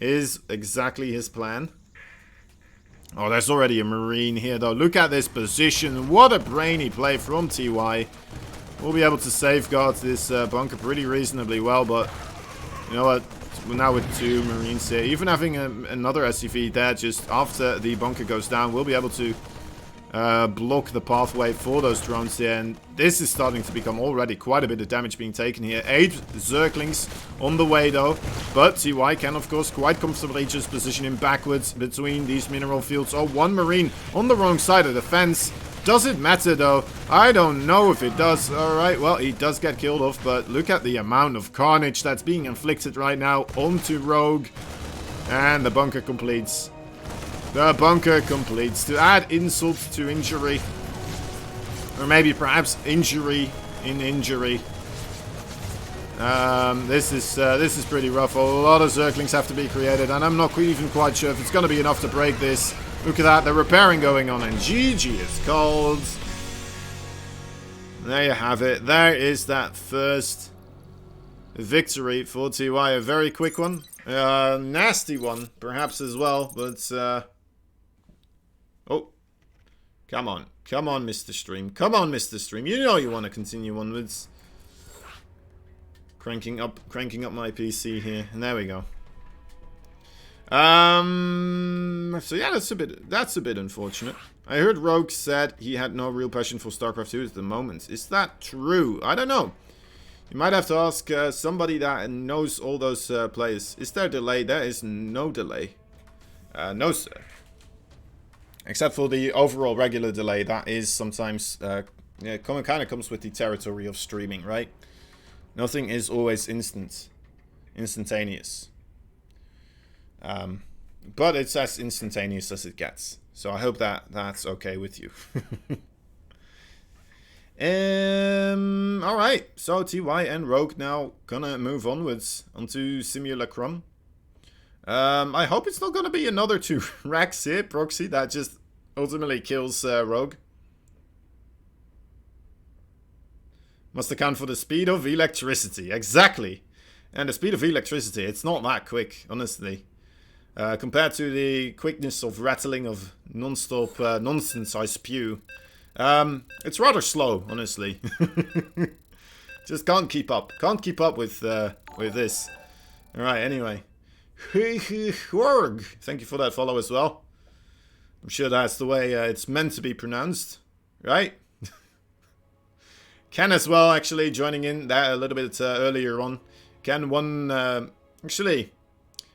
is exactly his plan. Oh, there's already a Marine here, though. Look at this position. What a brainy play from TY. We'll be able to safeguard this bunker pretty reasonably well, but you know what? Now with 2 Marines here, even having another SCV there just after the bunker goes down, we'll be able to block the pathway for those drones here. And this is starting to become already quite a bit of damage being taken here. 8 Zerglings on the way, though. But TY can, of course, quite comfortably just position him backwards between these mineral fields. Oh, 1 Marine on the wrong side of the fence. Does it matter, though? I don't know if it does. Alright, well, he does get killed off, but look at the amount of carnage that's being inflicted right now onto Rogue. And the bunker completes. The bunker completes. To add insult to injury. Or maybe perhaps injury in injury. This is pretty rough. A lot of Zerglings have to be created, and I'm not even quite sure if it's going to be enough to break this. Look at that, the repairing going on, and GG is called. There you have it. There is that first victory for TY. A very quick one. Nasty one, perhaps, as well. But, oh. Come on. Come on, Mr. Stream. Come on, Mr. Stream. You know you want to continue onwards. Cranking up my PC here. And there we go. So yeah, that's a bit unfortunate. I heard Rogue said he had no real passion for StarCraft 2 at the moment. Is that true? I don't know. You might have to ask somebody that knows all those players. Is there a delay? There is no delay. No, sir. Except for the overall regular delay. That is sometimes yeah, kind of comes with the territory of streaming, right? Nothing is always instantaneous. But it's as instantaneous as it gets. So I hope that that's okay with you. Alright, so TY and Rogue now gonna move onwards onto Simulacrum. I hope it's not gonna be another 2 racks here, proxy, that just ultimately kills Rogue. Must account for the speed of electricity, exactly. And the speed of electricity, it's not that quick, honestly. Compared to the quickness of rattling of non-stop nonsense I spew. It's rather slow, honestly. Just can't keep up. Can't keep up with this. Alright, anyway. Thank you for that follow as well. I'm sure that's the way it's meant to be pronounced. Right? Ken as well, actually, joining in that a little bit earlier on. Ken won... actually...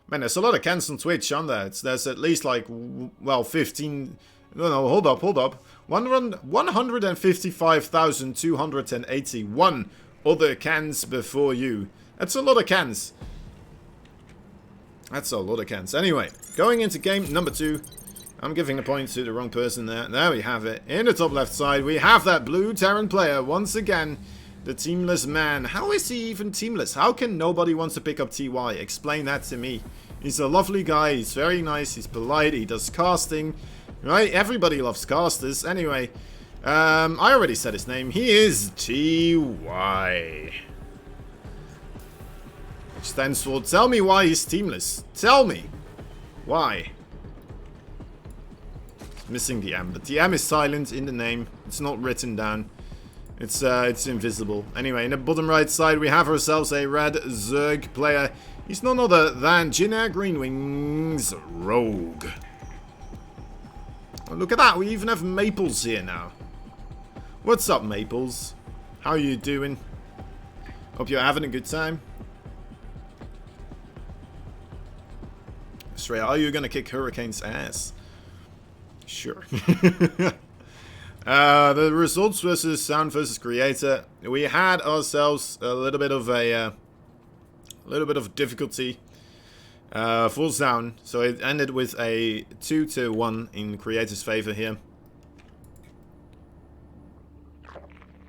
Man, there's a lot of Kens on Twitch, aren't there? There's at least like, well, 15... No, hold up. 155,281 other cans before you. That's a lot of cans. That's a lot of cans. Anyway, going into game number 2. I'm giving the point to the wrong person there. There we have it. In the top left side, we have that blue Terran player. Once again, the teamless man. How is he even teamless? How can nobody want to pick up TY? Explain that to me. He's a lovely guy. He's very nice. He's polite. He does casting. Right? Everybody loves casters. Anyway, I already said his name. He is TY. Which stands for tell me why he's teamless. Tell me. Why? It's missing the M. But the M is silent in the name. It's not written down. It's invisible. Anyway, in the bottom right side, we have ourselves a red Zerg player. He's none other than Jinna Greenwing's Rogue. Oh, look at that, we even have Maples here now. What's up, Maples? How are you doing? Hope you're having a good time. Australia, are you gonna kick Hurricane's ass? Sure. The results versus Sound versus Creator. We had ourselves a little bit of difficulty for Sound, so it ended with a 2-1 in Creator's favor here.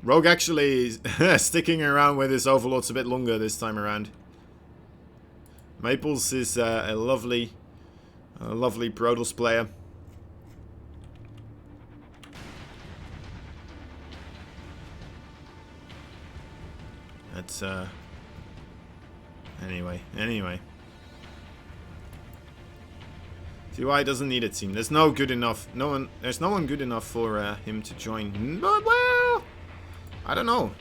Rogue actually sticking around with his overlords a bit longer this time around. Maples is a lovely Protoss player. That's anyway. TY doesn't need a team. There's no good enough. There's no one good enough for him to join. But, well, I don't know.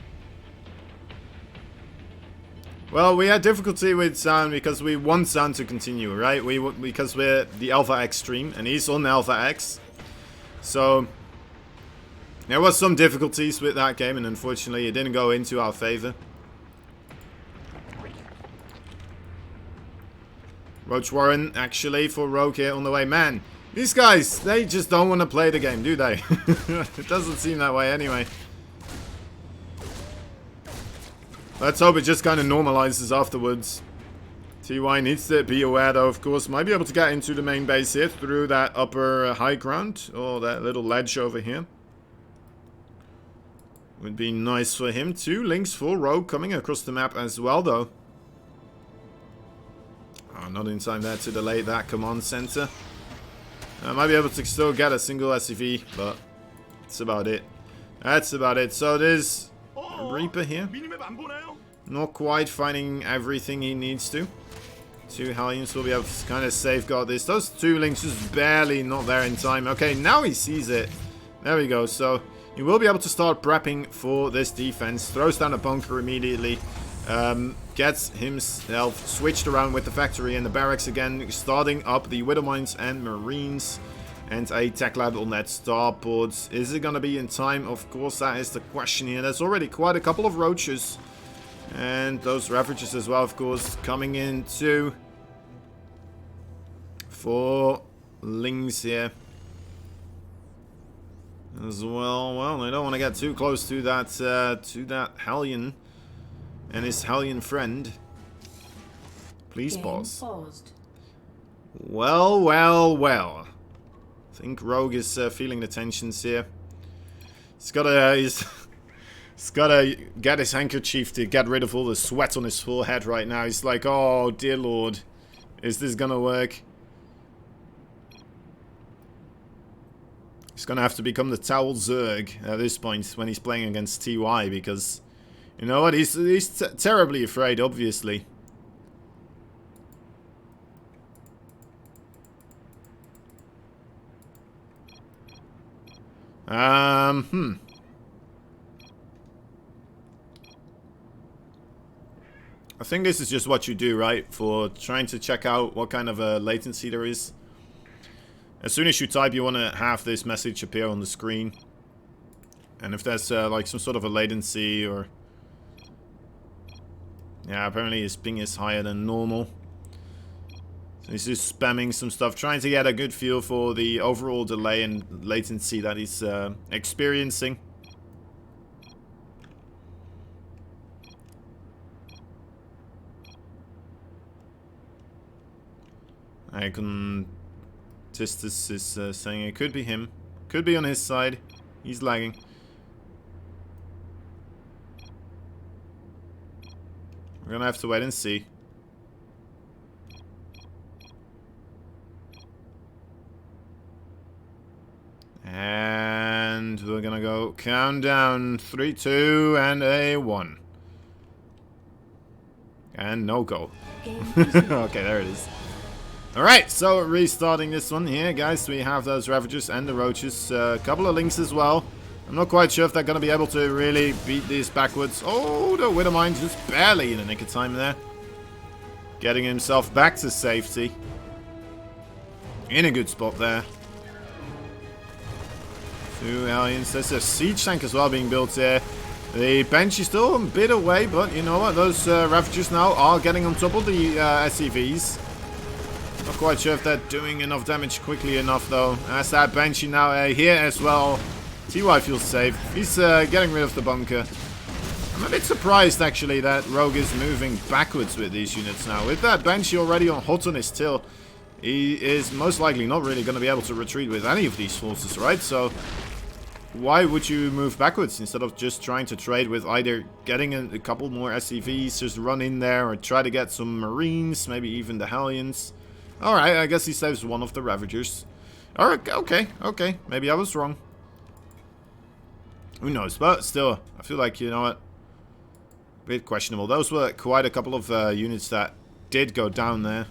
Well, we had difficulty with Sound because we want Sound to continue, right? Because we're the Alpha X stream and he's on Alpha X. So there was some difficulties with that game and unfortunately it didn't go into our favor. Roach Warren, actually, for Rogue here on the way. Man, these guys, they just don't want to play the game, do they? It doesn't seem that way anyway. Let's hope it just kind of normalizes afterwards. TY needs to be aware, though, of course. Might be able to get into the main base here through that upper high ground. Or that little ledge over here. Would be nice for him. 2 links for Rogue coming across the map as well, though. Oh, not in time there to delay that command center. I might be able to still get a single SCV, but that's about it. That's about it. So there's Reaper here. Not quite finding everything he needs to. 2 Hellions will be able to kind of safeguard this. Those 2 Lynx just barely not there in time. Okay, now he sees it. There we go. So he will be able to start prepping for this defense. Throws down a bunker immediately. Gets himself switched around with the factory and the barracks again. Starting up the Widow Mines and Marines. And a tech lab on that starport. Is it going to be in time? Of course, that is the question here. There's already quite a couple of roaches. And those Ravagers as well, of course, coming in too. 4 Lings here. As well. Well, they don't want to get too close to that Hellion. And his Hellion friend. Please pause. Paused. Well, well, well. I think Rogue is feeling the tensions here. He's gotta get his handkerchief to get rid of all the sweat on his forehead right now. He's like, oh dear lord, is this gonna work? He's gonna have to become the Towel Zerg at this point when he's playing against TY, because you know what, he's terribly afraid, obviously. I think this is just what you do, right? For trying to check out what kind of a latency there is. As soon as you type, you want to have this message appear on the screen. And if there's like some sort of a latency or... Yeah, apparently his ping is higher than normal. So he's just spamming some stuff, trying to get a good feel for the overall delay and latency that he's experiencing. Tistis is saying it could be him. Could be on his side. He's lagging. We're gonna have to wait and see. And we're gonna go countdown 3, 2, and a 1. And no go. Okay, there it is. Alright, so restarting this one here, guys. We have those Ravagers and the Roaches. A couple of Lynx as well. I'm not quite sure if they're going to be able to really beat these backwards. Oh, the Widowmine just barely in the nick of time there. Getting himself back to safety. In a good spot there. 2 Hellions. There's a siege tank as well being built here. The bench is still a bit away, but you know what? Those Ravagers now are getting on top of the SCVs. Not quite sure if they're doing enough damage quickly enough, though. As that Banshee now here as well. TY feels safe. He's getting rid of the bunker. I'm a bit surprised, actually, that Rogue is moving backwards with these units now. With that Banshee already hot on his tail, he is most likely not really going to be able to retreat with any of these forces, right? So, why would you move backwards instead of just trying to trade with either getting a couple more SCVs, just run in there, or try to get some Marines, maybe even the Hellions? Alright, I guess he saves one of the Ravagers. Alright, okay. Maybe I was wrong. Who knows? But still, I feel like, you know what? A bit questionable. Those were quite a couple of units that did go down there.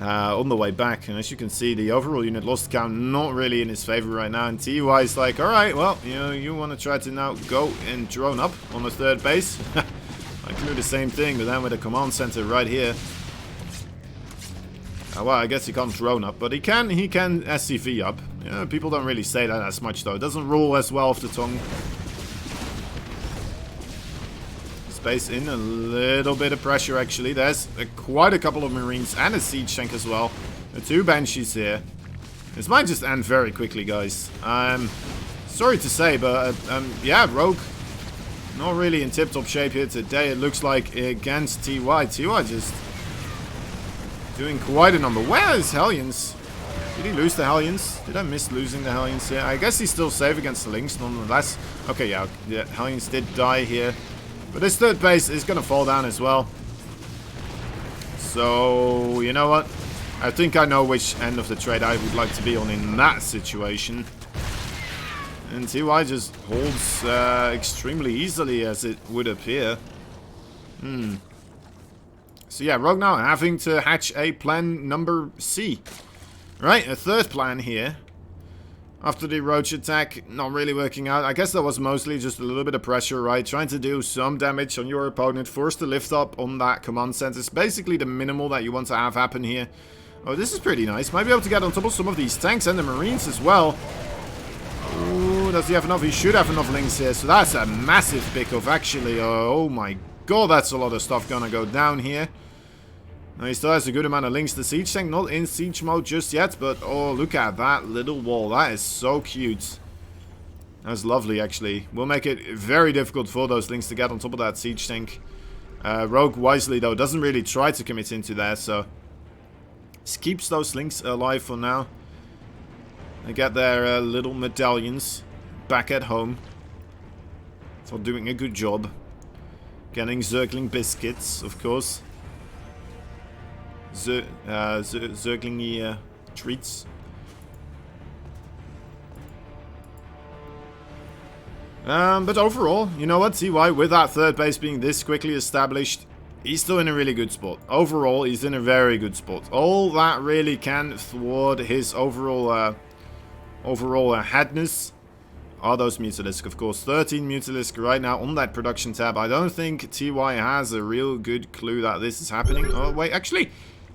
On the way back. And as you can see, the overall unit loss count not really in his favor right now. And TY is like, alright, well, you know, you want to try to now go and drone up on the 3rd base? I can do the same thing, but then with a command center right here. Well, I guess he can't drone up, but he can SCV up. Yeah, people don't really say that as much, though. It doesn't roll as well off the tongue. Space in a little bit of pressure, actually. There's quite a couple of Marines and a siege tank as well. The 2 Banshees here. This might just end very quickly, guys. Sorry to say, but yeah, Rogue not really in tip-top shape here today. It looks like against TY. TY just doing quite a number. Where is Hellions? Did he lose the Hellions? Did I miss losing the Hellions here? I guess he's still safe against the Lynx nonetheless. Okay, yeah, Hellions did die here. But this 3rd base is going to fall down as well. So, you know what? I think I know which end of the trade I would like to be on in that situation. And TY just holds extremely easily, as it would appear. So yeah, Rogue now having to hatch a plan number C. Right, a third plan here. After the roach attack, not really working out. I guess that was mostly just a little bit of pressure, right? Trying to do some damage on your opponent. Force the lift up on that command center. It's basically the minimal that you want to have happen here. Oh, this is pretty nice. Might be able to get on top of some of these tanks and the marines as well. Ooh, does he have enough? He should have enough links here. So that's a massive pick-off, actually. Oh my god, that's a lot of stuff gonna go down here. Now he still has a good amount of links. The siege tank not in siege mode just yet, but oh, look at that little wall. That is so cute. That's lovely, actually. Will make it very difficult for those links to get on top of that siege tank. Rogue wisely, though, doesn't really try to commit into that, so just keeps those links alive for now. They get their little medallions back at home for doing a good job. Getting Zergling biscuits, of course. Zergling treats. But overall, you know what, TY, with that third base being this quickly established, he's still in a really good spot. Overall, he's in a very good spot. All that really can thwart his overall hadness are those Mutalisk, of course. 13 Mutalisk right now on that production tab. I don't think TY has a real good clue that this is happening. Oh, wait, actually,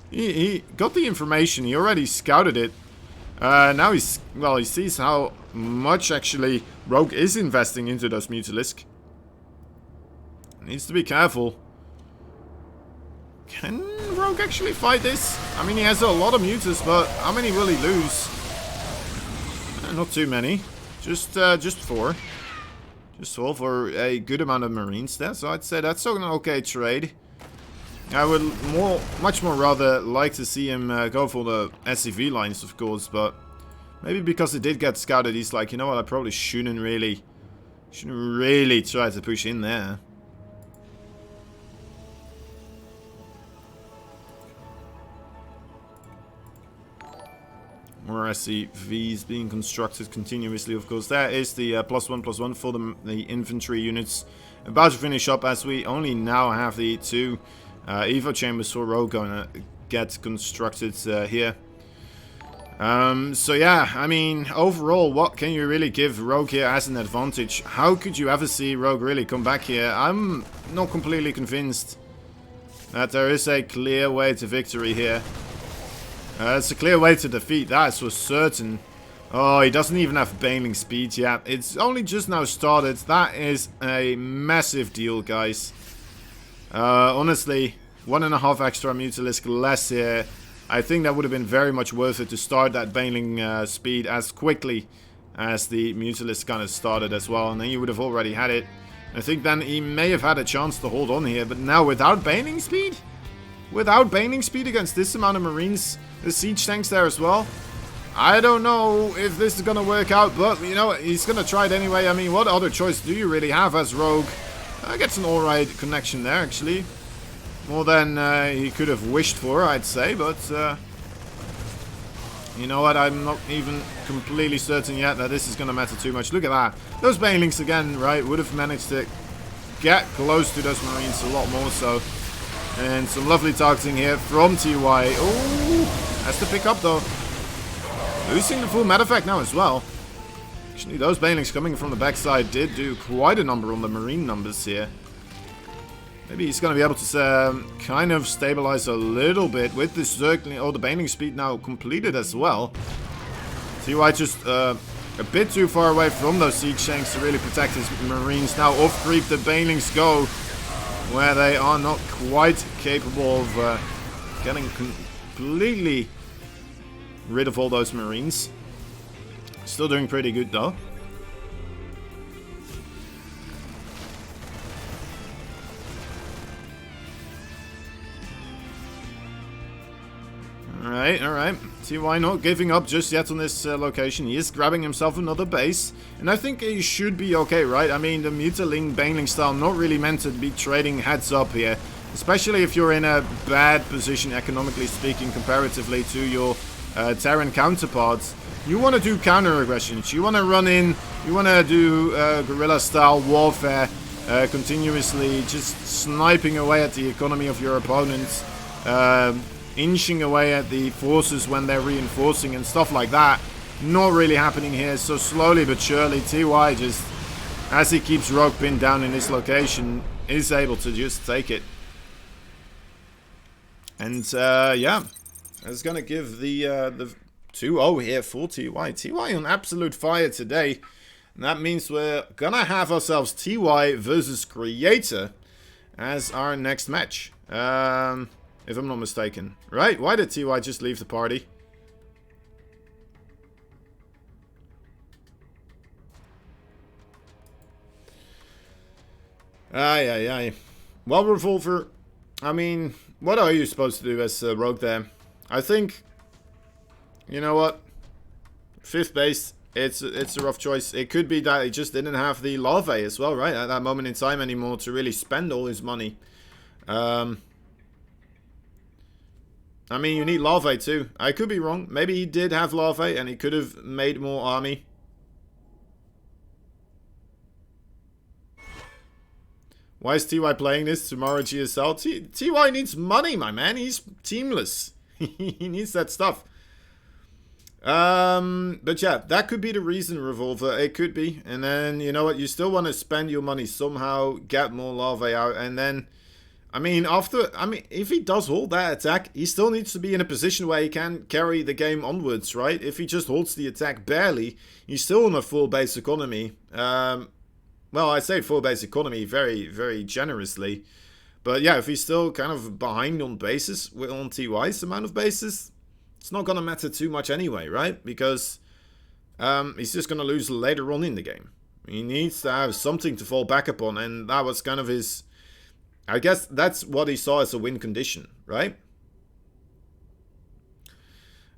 he got the information. He already scouted it. Now he sees how much, actually, Rogue is investing into those Mutalisk. Needs to be careful. Can Rogue actually fight this? I mean, he has a lot of Mutas, but how many will he lose? Not too many. Just 4. Just 4 for a good amount of Marines there. So I'd say that's an okay trade. I would much more rather like to see him go for the SCV lines, of course, but maybe because it did get scouted, he's like, you know what, I probably shouldn't really try to push in there. More SCVs being constructed continuously, of course. There is the +1/+1 for the infantry units. About to finish up, as we only now have the 2 Evo chambers for Rogue gonna get constructed here. So yeah, I mean, overall, what can you really give Rogue here as an advantage? How could you ever see Rogue really come back here? I'm not completely convinced that there is a clear way to victory here. It's a clear way to defeat, that's for certain. Oh, he doesn't even have Baneling speed yet. It's only just now started. That is a massive deal, guys. Honestly, 1.5 extra Mutalisk less here. I think that would have been very much worth it to start that Baneling speed as quickly as the Mutalisk kind of started as well. And then you would have already had it. I think then he may have had a chance to hold on here. But now without Baneling speed? Without Baneling speed against this amount of Marines, the siege tanks there as well. I don't know if this is going to work out, but you know, he's going to try it anyway. I mean, what other choice do you really have as Rogue? Gets an alright connection there, actually. More than he could have wished for, I'd say, but you know what, I'm not even completely certain yet that this is going to matter too much. Look at that. Those Banelings again, right, would have managed to get close to those Marines a lot more so. And some lovely targeting here from TY. Oh, has to pick up though. Losing the full meta effect now as well. Actually, those Banelings coming from the backside did do quite a number on the Marine numbers here. Maybe he's going to be able to kind of stabilize a little bit with this Zergling. Oh, the Baneling speed now completed as well. TY just a bit too far away from those siege tanks to really protect his Marines. Now off creep the Banelings go, where they are not quite capable of getting completely rid of all those Marines. Still doing pretty good though. Alright. TY not giving up just yet on this location. He is grabbing himself another base. And I think he should be okay, right? I mean, the Mutaling Baneling style not really meant to be trading heads up here. Especially if you're in a bad position, economically speaking, comparatively to your Terran counterparts. You want to do counter aggressions. You want to run in. You want to do guerrilla style warfare, continuously just sniping away at the economy of your opponents, inching away at the forces when they're reinforcing and stuff like that. Not really happening here. So slowly but surely, TY just, as he keeps Rogue pinned down in this location, is able to just take it. And yeah, it's gonna give the 2-0 here for TY. TY on absolute fire today. And that means we're gonna have ourselves TY versus Creator as our next match. If I'm not mistaken. Right? Why did TY just leave the party? Aye. Well, Revolver, I mean, what are you supposed to do as Rogue there? I think, you know what? 5th base, it's a rough choice. It could be that he just didn't have the larvae as well, right? At that moment in time anymore to really spend all his money. I mean, you need larvae too. I could be wrong. Maybe he did have larvae and he could have made more army. Why is TY playing this tomorrow GSL? TY needs money, my man. He's teamless. He needs that stuff. But yeah, that could be the reason, Revolver. It could be. And then, you know what? You still want to spend your money somehow, get more larvae out, and then, I mean, if he does hold that attack, he still needs to be in a position where he can carry the game onwards, right? If he just holds the attack barely, he's still on a full base economy. Well, I say full base economy very, very generously. But yeah, if he's still kind of behind on bases, on TY's amount of bases, it's not going to matter too much anyway, right? Because he's just going to lose later on in the game. He needs to have something to fall back upon, and that was kind of his... I guess that's what he saw as a win condition, right?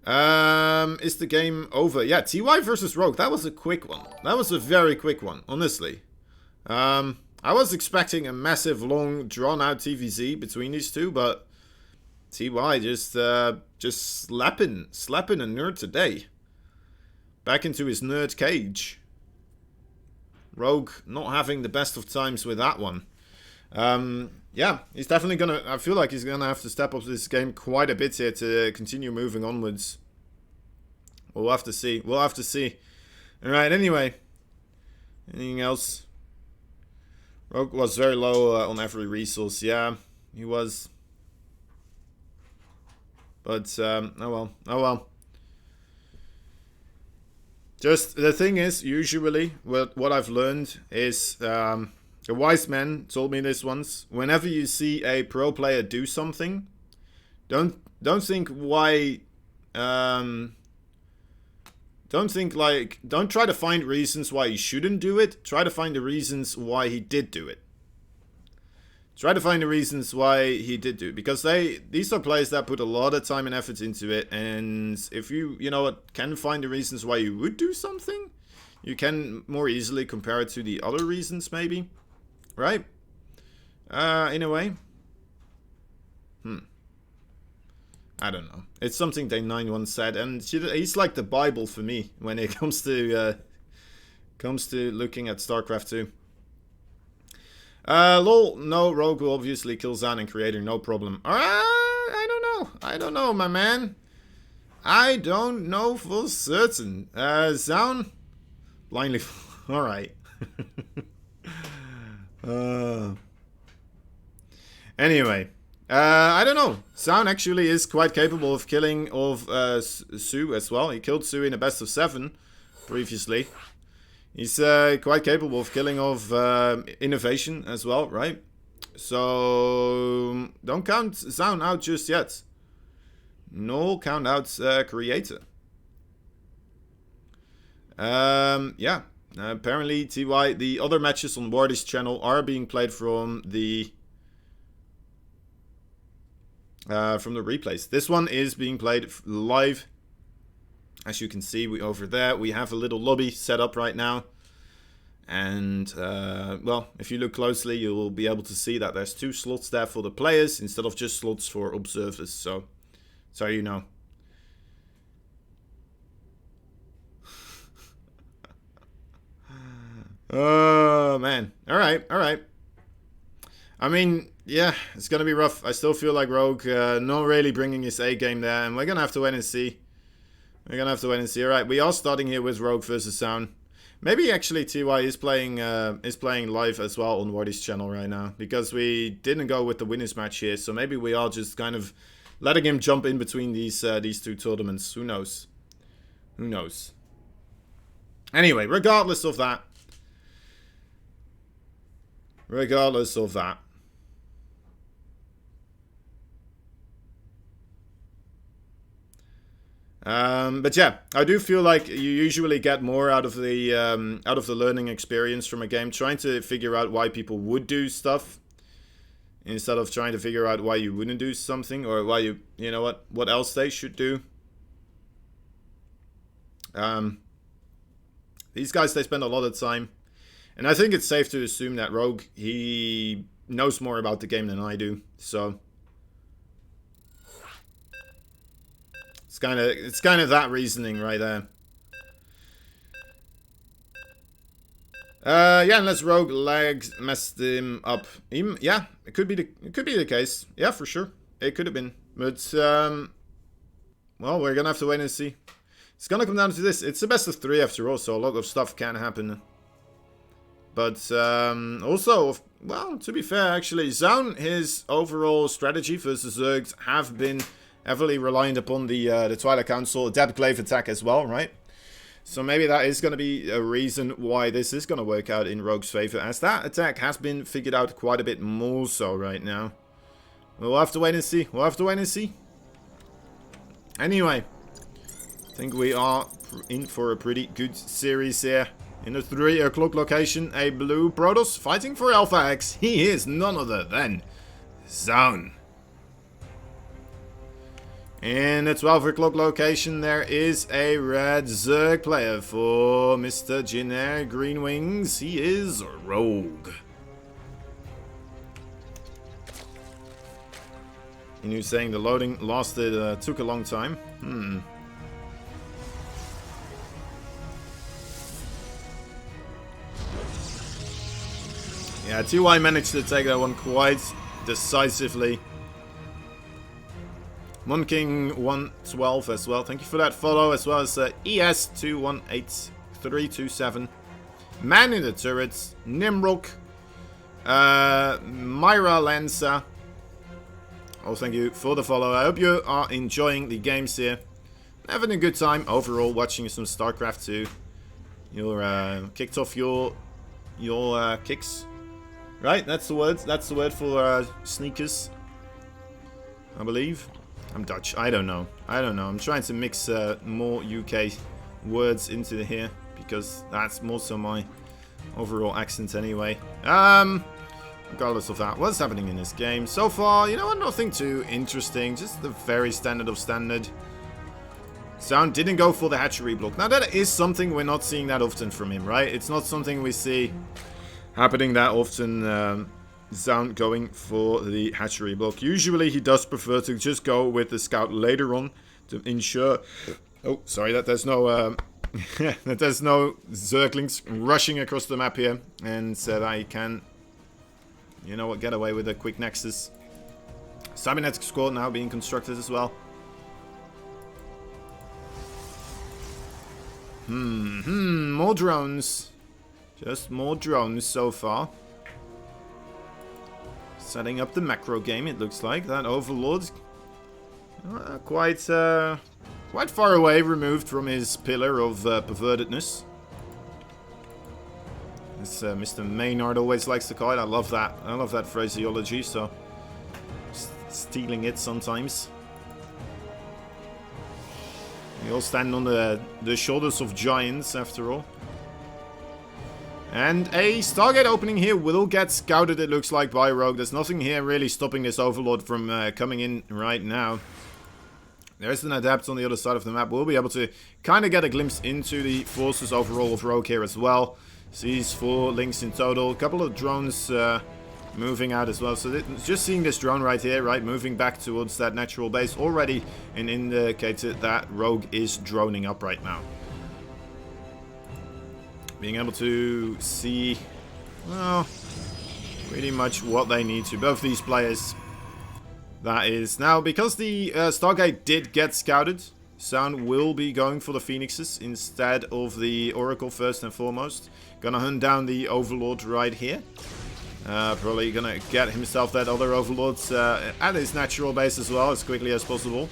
Is the game over? Yeah, TY versus Rogue. That was a quick one. That was a very quick one, honestly. I was expecting a massive, long, drawn-out TVZ between these two, but TY just slapping a nerd today. Back into his nerd cage. Rogue not having the best of times with that one. Yeah, he's definitely gonna... I feel like he's gonna have to step up this game quite a bit here to continue moving onwards. We'll have to see. We'll have to see. Alright, anyway. Anything else? Rogue was very low on every resource. Yeah, he was. But, oh well. Oh well. Just, the thing is, usually, what I've learned is... a wise man told me this once. Whenever you see a pro player do something, don't think why... don't try to find reasons why he shouldn't do it. Try to find the reasons why he did do it. Try to find the reasons why he did do it. Because these are players that put a lot of time and effort into it. And if you know what, can find the reasons why you would do something, you can more easily compare it to the other reasons, maybe. Right? In a way. I don't know. It's something Day 9 once said, and he's like the Bible for me when it comes to looking at StarCraft 2. Lol, no, Rogue will obviously kill Zan and Creator, no problem. I don't know. I don't know, my man. I don't know for certain. Zan? Blindly. Alright. Anyway. I don't know. Sound actually is quite capable of killing Sue as well. He killed Sue in a best of 7 previously. He's quite capable of killing Innovation as well, right? So don't count Sound out just yet. No count out Creator. Yeah. Apparently TY, the other matches on Wardy's channel are being played from the replays. This one is being played live. As you can see, over there we have a little lobby set up right now, and well, if you look closely, you will be able to see that there's 2 slots there for the players instead of just slots for observers. So you know. Oh, man. Alright, alright. I mean, yeah, it's going to be rough. I still feel like Rogue not really bringing his A game there, and we're going to have to wait and see. We're going to have to wait and see. Alright, we are starting here with Rogue versus Sound. Maybe actually TY is playing live as well on Wardy's channel right now, because we didn't go with the winners match here, so maybe we are just kind of letting him jump in between these two tournaments. Who knows? Who knows? Anyway, regardless of that. Regardless of that. But yeah, I do feel like you usually get more out of the learning experience from a game, trying to figure out why people would do stuff instead of trying to figure out why you wouldn't do something, or why you know what else they should do. These guys, they spend a lot of time, and I think it's safe to assume that Rogue, he knows more about the game than I do, so it's kind of that reasoning right there. Yeah, unless Rogue legs messed him up. Yeah, it could be the case. Yeah, for sure, it could have been. But well, we're gonna have to wait and see. It's gonna come down to this. It's the best of 3 after all, so a lot of stuff can happen. But also, well, to be fair, actually, Zaun, his overall strategy versus Zergs have been heavily reliant upon the Twilight Council Adept Glaive attack as well, right? So maybe that is going to be a reason why this is going to work out in Rogue's favor, as that attack has been figured out quite a bit more so right now. We'll have to wait and see. We'll have to wait and see. Anyway, I think we are in for a pretty good series here. In the 3 o'clock location, a blue Protoss fighting for Alpha X. He is none other than Zaun. In the 12 o'clock location, there is a red Zerg player for Mr. Generic Green Wings. He is Rogue. And you saying the loading took a long time? Yeah, TY managed to take that one quite decisively. Monking112 as well. Thank you for that follow, as well as ES218327. Man in the Turrets. Nimrok. Myra Lanza. Oh, thank you for the follow. I hope you are enjoying the games here. Having a good time overall watching some StarCraft 2. You're kicked off your kicks. Right, that's the word. That's the word for sneakers, I believe. I'm Dutch. I don't know. I'm trying to mix more UK words into here, because that's more so my overall accent anyway. Regardless of that, what's happening in this game so far? You know what? Nothing too interesting. Just the very standard of standard. Sound didn't go for the hatchery block. Now that is something we're not seeing that often from him, right? It's not something we see happening that often. Sound going for the hatchery block. Usually he does prefer to just go with the scout later on to ensure, oh sorry, that there's no that there's no Zerglings rushing across the map here, and so that he can, you know what, get away with a quick nexus. Cybernetic squad now being constructed as well. More drones. Just more drones so far. Setting up the macro game, it looks like. That Overlord's quite far away, removed from his pillar of pervertedness. As Mr. Maynard always likes to call it. I love that. I love that phraseology, so stealing it sometimes. We all stand on the shoulders of giants, after all. And a Stargate opening here will get scouted, it looks like, by Rogue. There's nothing here really stopping this Overlord from coming in right now. There's an Adept on the other side of the map. We'll be able to kind of get a glimpse into the forces overall of Rogue here as well. Sees 4 links in total. A couple of drones moving out as well. So just seeing this drone right here, right, moving back towards that natural base already indicated that Rogue is droning up right now. being able to see, well, pretty much what they need to. Both these players. That is. Now, because the Stargate did get scouted, Sound will be going for the Phoenixes instead of the Oracle first and foremost. Gonna hunt down the Overlord right here. Probably gonna get himself that other Overlord at his natural base as well, as quickly as possible.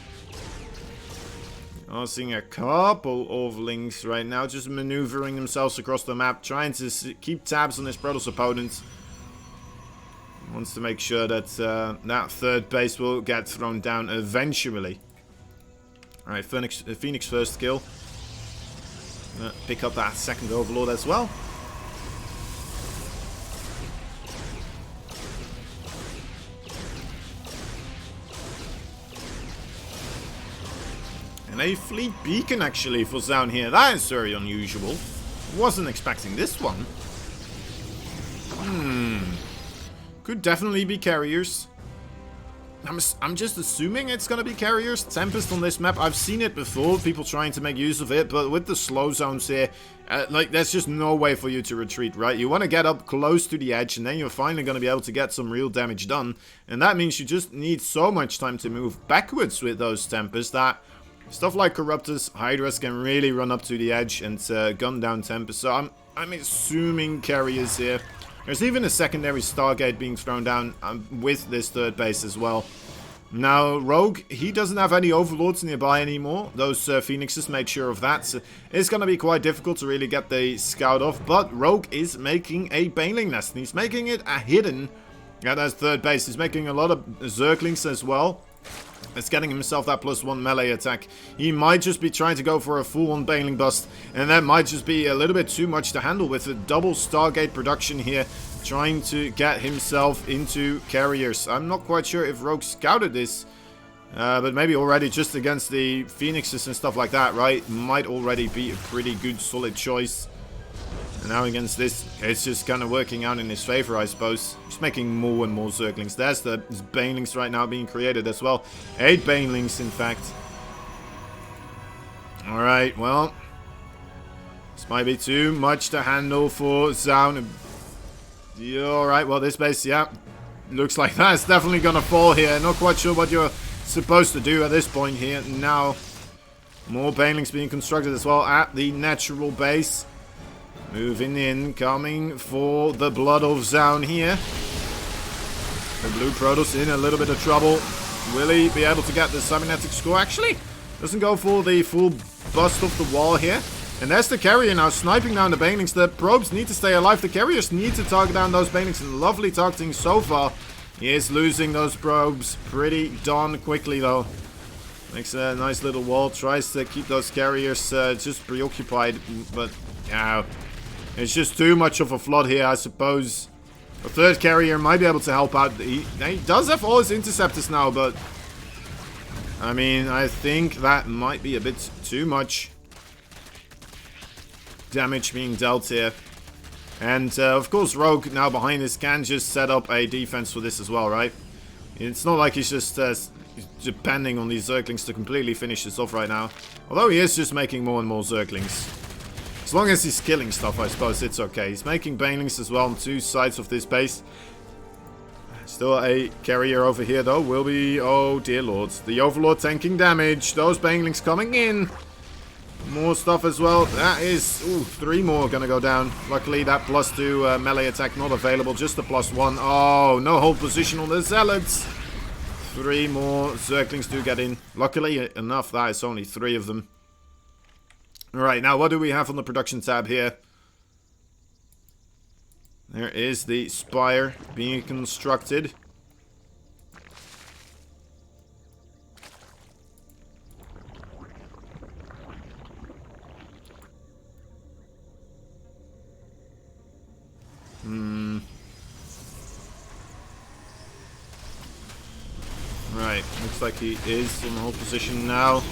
Seeing a couple of links right now, just maneuvering themselves across the map, trying to keep tabs on his Protoss opponents. Wants to make sure that that third base will get thrown down eventually. Alright, Phoenix first kill. Pick up that second Overlord as well. And a fleet beacon actually for Zaun here. That is very unusual. Wasn't expecting this one. Could definitely be carriers. I'm just assuming it's gonna be carriers. Tempest on this map, I've seen it before, people trying to make use of it, but with the slow zones here, like, there's just no way for you to retreat, right? You want to get up close to the edge, and then you're finally going to be able to get some real damage done, and that means you just need so much time to move backwards with those Tempests that stuff like Corruptors, Hydras can really run up to the edge and gun down Tempest, so I'm assuming carriers here. There's even a secondary Stargate being thrown down with this third base as well. Now, Rogue, he doesn't have any Overlords nearby anymore. Those Phoenixes made sure of that. So it's going to be quite difficult to really get the scout off. But Rogue is making a Baneling Nest. And he's making it a hidden at his third base. He's making a lot of Zerglings as well. It's getting himself that +1 melee attack. He might just be trying to go for a full-on Baneling bust, and that might just be a little bit too much to handle with a double Stargate production here, trying to get himself into carriers. I'm not quite sure if Rogue scouted this, but maybe already just against the Phoenixes and stuff like that, right? Might already be a pretty good, solid choice. And now against this, it's just kind of working out in his favor, I suppose. Just making more and more Zerglings. There's the Banelings right now being created as well. 8 Banelings, in fact. Alright, well. This might be too much to handle for Zaun. Alright, well, this base, yeah. Looks like that's definitely going to fall here. Not quite sure what you're supposed to do at this point here. Now, more Banelings being constructed as well at the natural base. Moving in, coming for the blood of Zaun here. The blue Protoss in a little bit of trouble. Will he be able to get the cybernetic score? Actually, doesn't go for the full bust off the wall here. And there's the carrier now, sniping down the Banelings. The probes need to stay alive. The carriers need to target down those Banelings. And lovely targeting so far. He is losing those probes pretty darn quickly, though. Makes a nice little wall. Tries to keep those carriers just preoccupied. But, yeah, it's just too much of a flood here, I suppose. A third carrier might be able to help out. He does have all his interceptors now, but I mean, I think that might be a bit too much damage being dealt here. And, of course, Rogue, now behind this, can just set up a defense for this as well, right? It's not like he's just depending on these Zerglings to completely finish this off right now. Although he is just making more and more Zerglings. As long as he's killing stuff, I suppose it's okay. He's making Banelings as well on 2 sides of this base. Still a carrier over here, though. Will be... Oh, dear lord. The Overlord tanking damage. Those Banelings coming in. More stuff as well. That is... Ooh, 3 more gonna go down. Luckily, that +2 melee attack not available. Just the +1. Oh, no hold position on the Zealots. 3 more Zerglings do get in. Luckily enough, that is only 3 of them. Alright, now what do we have on the production tab here? There is the Spire being constructed. Right, looks like he is in the whole position now.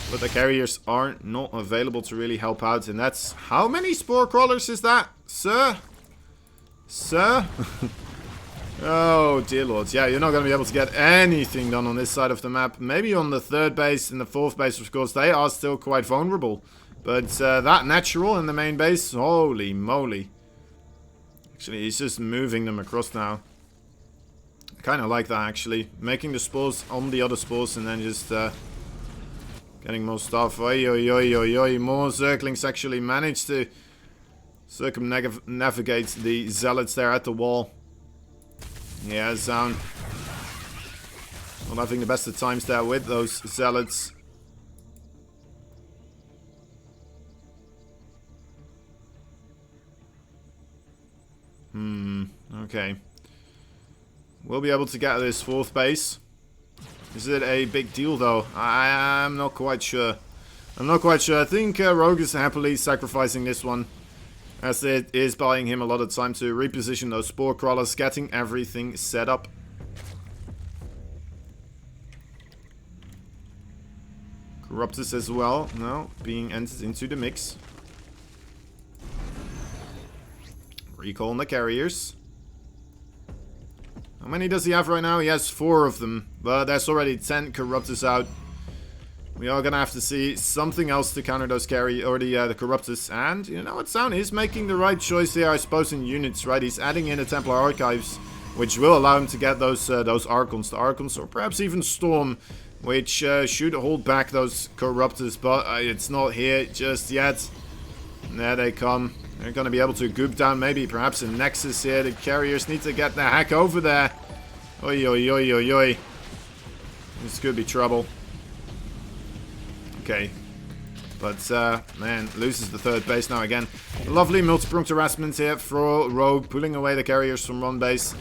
But the carriers are not available to really help out. And that's... How many Spore Crawlers is that, sir? Sir? Oh, dear lords. Yeah, you're not going to be able to get anything done on this side of the map. Maybe on the 3rd base and the 4th base, of course, they are still quite vulnerable. But that natural in the main base, holy moly. Actually, he's just moving them across now. I kind of like that, actually. Making the spores on the other spores and then just getting more stuff. Oi, oi, oi, oi, oi. More Zerglings actually managed to circumnavigate the zealots there at the wall. Yeah, Zaun. Not having the best of times there with those zealots. Okay. We'll be able to get this 4th base. Is it a big deal though? I'm not quite sure. I'm not quite sure. I think Rogue is happily sacrificing this one, as it is buying him a lot of time to reposition those spore crawlers, getting everything set up. Corruptus as well, now being entered into the mix. Recalling the carriers. How many does he have right now? He has 4 of them, but there's already 10 Corruptus out. We are gonna have to see something else to counter those the Corruptus. And you know what, Sound is making the right choice here, I suppose, in units, right? He's adding in the Templar Archives, which will allow him to get those Archons, the Archons, or perhaps even Storm, which should hold back those Corruptus, but it's not here just yet. And there they come. They're going to be able to goop down maybe perhaps a Nexus here. The carriers need to get the heck over there. Oi, oi, oi, oi, oi. This could be trouble. Okay. But, man, loses the 3rd base now again. Lovely multi-pronged harassment here for Rogue, pulling away the carriers from 1 base.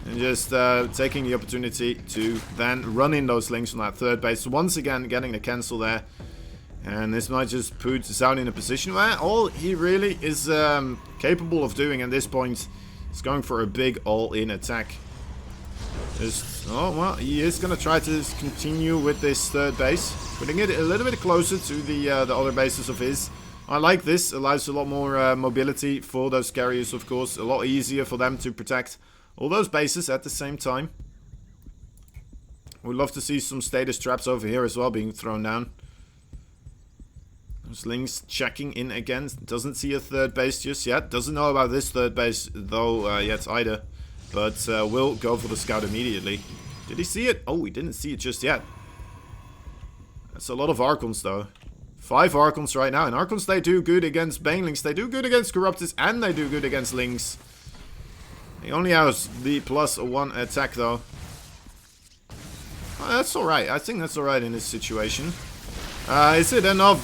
And just taking the opportunity to then run in those links on that 3rd base. Once again, getting the cancel there. And this might just put Zaun in a position where all he really is capable of doing at this point is going for a big all-in attack. Oh, well, he is going to try to continue with this 3rd base, putting it a little bit closer to the other bases of his. I like this, allows a lot more mobility for those carriers, of course, a lot easier for them to protect all those bases at the same time. Would love to see some status traps over here as well being thrown down. Slings checking in again. Doesn't see a 3rd base just yet. Doesn't know about this 3rd base though yet either. But will go for the scout immediately. Did he see it? Oh, he didn't see it just yet. That's a lot of Archons though. 5 Archons right now. And Archons, they do good against Banelings. They do good against Corruptus. And they do good against Lings. He only has the +1 attack though. Oh, that's alright. I think that's alright in this situation. Is it enough?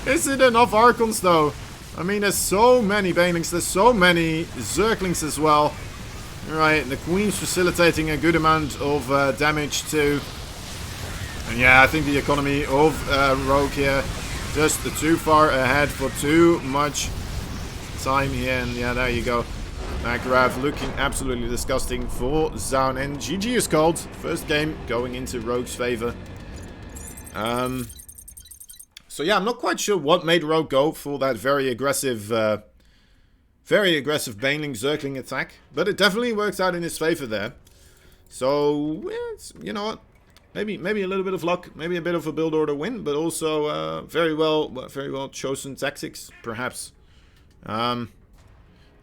Is it enough Archons though? I mean, there's so many Banelings, there's so many Zerglings as well. Right, the Queen's facilitating a good amount of damage too. And yeah, I think the economy of Rogue here just too far ahead for too much time here. And yeah, there you go. That grab looking absolutely disgusting for Zaun. And GG is called. First game going into Rogue's favor. So yeah, I'm not quite sure what made Rogue go for that very aggressive Baneling Zergling attack, but it definitely works out in his favor there. So you know what, maybe a little bit of luck, maybe a bit of a build order win, but also very well chosen tactics, perhaps. I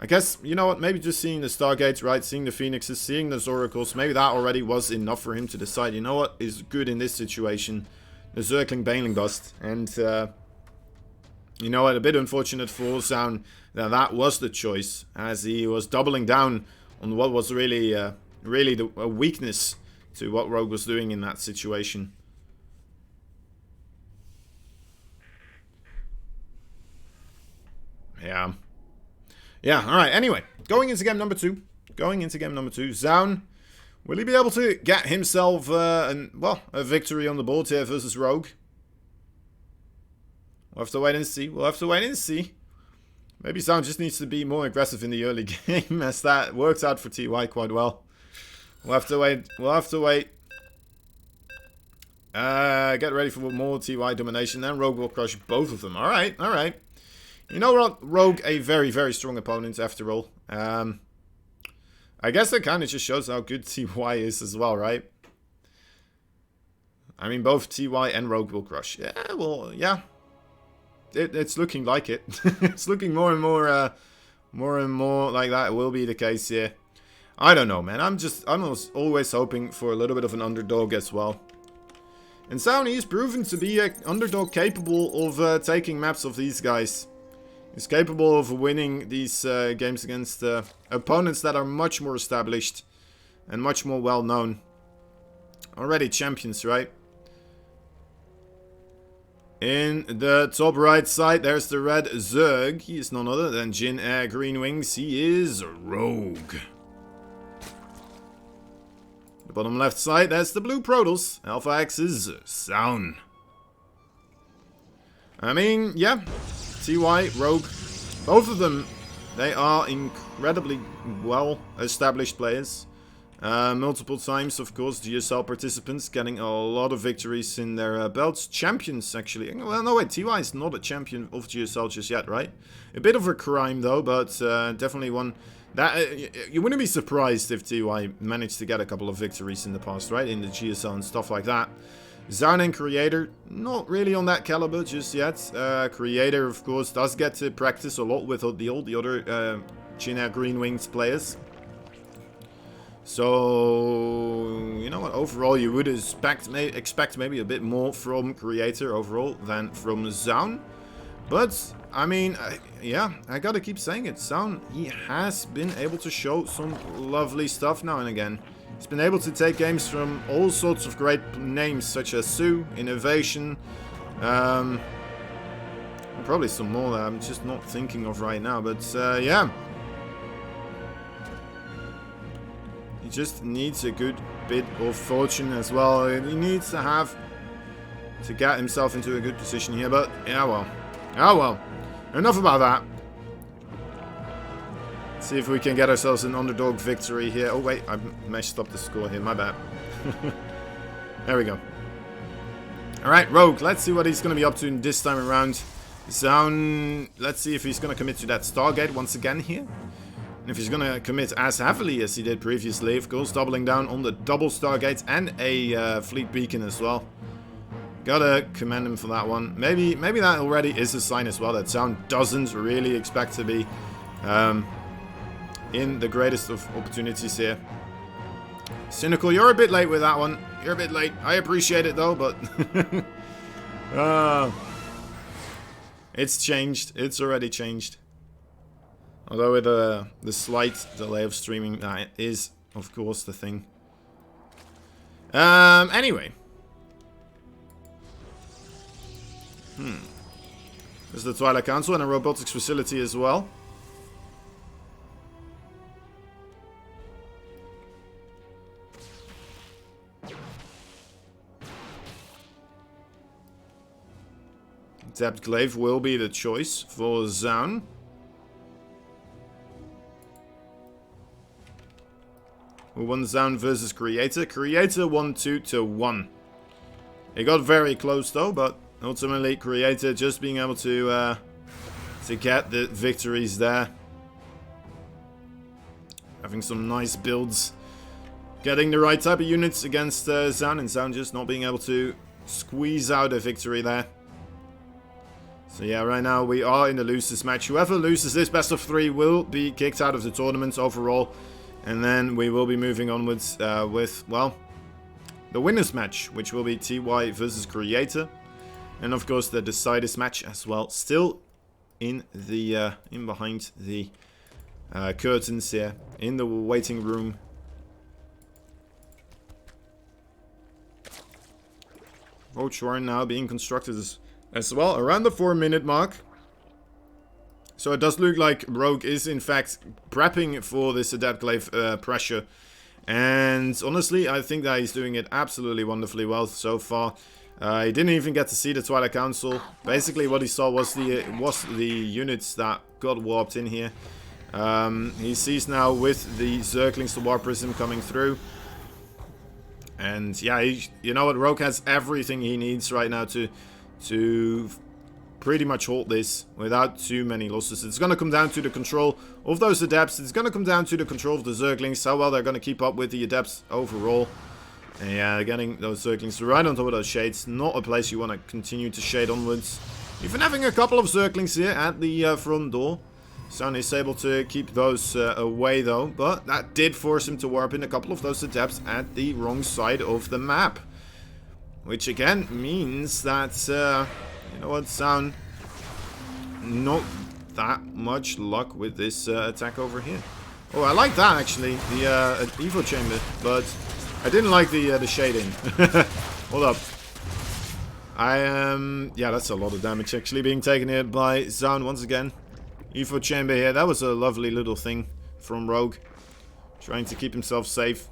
guess, you know what, maybe just seeing the Stargates, right, seeing the Phoenixes, seeing those Oracles, maybe that already was enough for him to decide, you know what is good in this situation. The Zergling Baneling bust, and you know what, a bit unfortunate for Zaun that was the choice, as he was doubling down on what was really a weakness to what Rogue was doing in that situation. Yeah, alright, anyway, going into game number 2, Zaun, will he be able to get himself, a victory on the board here versus Rogue? We'll have to wait and see. Maybe Zaun just needs to be more aggressive in the early game, as that works out for TY quite well. We'll have to wait. Get ready for more TY domination, then Rogue will crush both of them. Alright. You know what, Rogue, a very, very strong opponent after all. I guess that kind of just shows how good TY is as well, right? I mean, both TY and Rogue will crush. Yeah, well, yeah. it's looking like it. It's looking more and more like that will be the case here. I don't know, man. I'm always hoping for a little bit of an underdog as well. And Sauni is proven to be an underdog capable of taking maps of these guys. He's capable of winning these games against opponents that are much more established and much more well known. Already champions, right? In the top right side, there's the red Zerg. He is none other than Jin Air Green Wings. He is Rogue. The bottom left side, there's the blue Protoss. Alpha X is Sound. I mean, yeah. TY, Rogue, both of them, they are incredibly well-established players. Multiple times, of course, GSL participants getting a lot of victories in their belts. Champions, actually. Well, no, wait, TY is not a champion of GSL just yet, right? A bit of a crime, though, but definitely one that... you wouldn't be surprised if TY managed to get a couple of victories in the past, right? In the GSL and stuff like that. Zaun and Creator, not really on that caliber just yet. Creator, of course, does get to practice a lot with the other Jin Air Green Wings players. So, you know what, overall you would expect maybe a bit more from Creator overall than from Zaun. But, I mean, yeah, I gotta keep saying it. Zaun, he has been able to show some lovely stuff now and again. He's been able to take games from all sorts of great names such as Su, Innovation, and probably some more that I'm just not thinking of right now, but yeah. He just needs a good bit of fortune as well. He needs to get himself into a good position here, but yeah, well. Oh well. Enough about that. Let's see if we can get ourselves an underdog victory here. Oh wait, I messed up the score here, my bad. There we go. Alright, Rogue, let's see what he's going to be up to this time around. Zaun, let's see if he's going to commit to that Stargate once again here. And if he's going to commit as heavily as he did previously, of course, doubling down on the double Stargates and a fleet beacon as well. Gotta commend him for that one. Maybe that already is a sign as well that Zaun doesn't really expect to be in the greatest of opportunities here. Cynical, you're a bit late with that one. You're a bit late. I appreciate it though, but it's changed. It's already changed. Although with the slight delay of streaming, that is, of course, the thing. Anyway. There's the Twilight Council and a robotics facility as well. Tapped Glaive will be the choice for Zaun. Who won Zaun versus Creator? Creator won 2-1. It got very close though, but ultimately Creator just being able to get the victories there. Having some nice builds. Getting the right type of units against Zaun, and Zaun just not being able to squeeze out a victory there. So yeah, right now we are in the losers match. Whoever loses this best of 3 will be kicked out of the tournament overall. And then we will be moving onwards with, well, the winners match, which will be TY versus Creator. And of course the deciders match as well. Still in the in behind the curtains here, in the waiting room. Roach Warren now being constructed as well, around the 4-minute mark. So it does look like Rogue is in fact prepping for this Adept Glaive pressure. And honestly, I think that he's doing it absolutely wonderfully well so far. He didn't even get to see the Twilight Council. Basically what he saw was the units that got warped in here. He sees now with the Zerglings, the Warp Prism coming through. And yeah, you know what, Rogue has everything he needs right now to pretty much hold this without too many losses. It's going to come down to the control of those Adepts. It's going to come down to the control of the Zerglings, how well they're going to keep up with the Adepts overall. And yeah, getting those Zerglings right on top of those shades. Not a place you want to continue to shade onwards. Even having a couple of Zerglings here at the front door. Zaun is able to keep those away though, but that did force him to warp in a couple of those Adepts at the wrong side of the map. Which again means that, you know what, Zaun, not that much luck with this attack over here. Oh, I like that actually, the Evo Chamber, but I didn't like the shading. Hold up. Yeah, that's a lot of damage actually being taken here by Zaun once again. Evo Chamber here, that was a lovely little thing from Rogue. Trying to keep himself safe.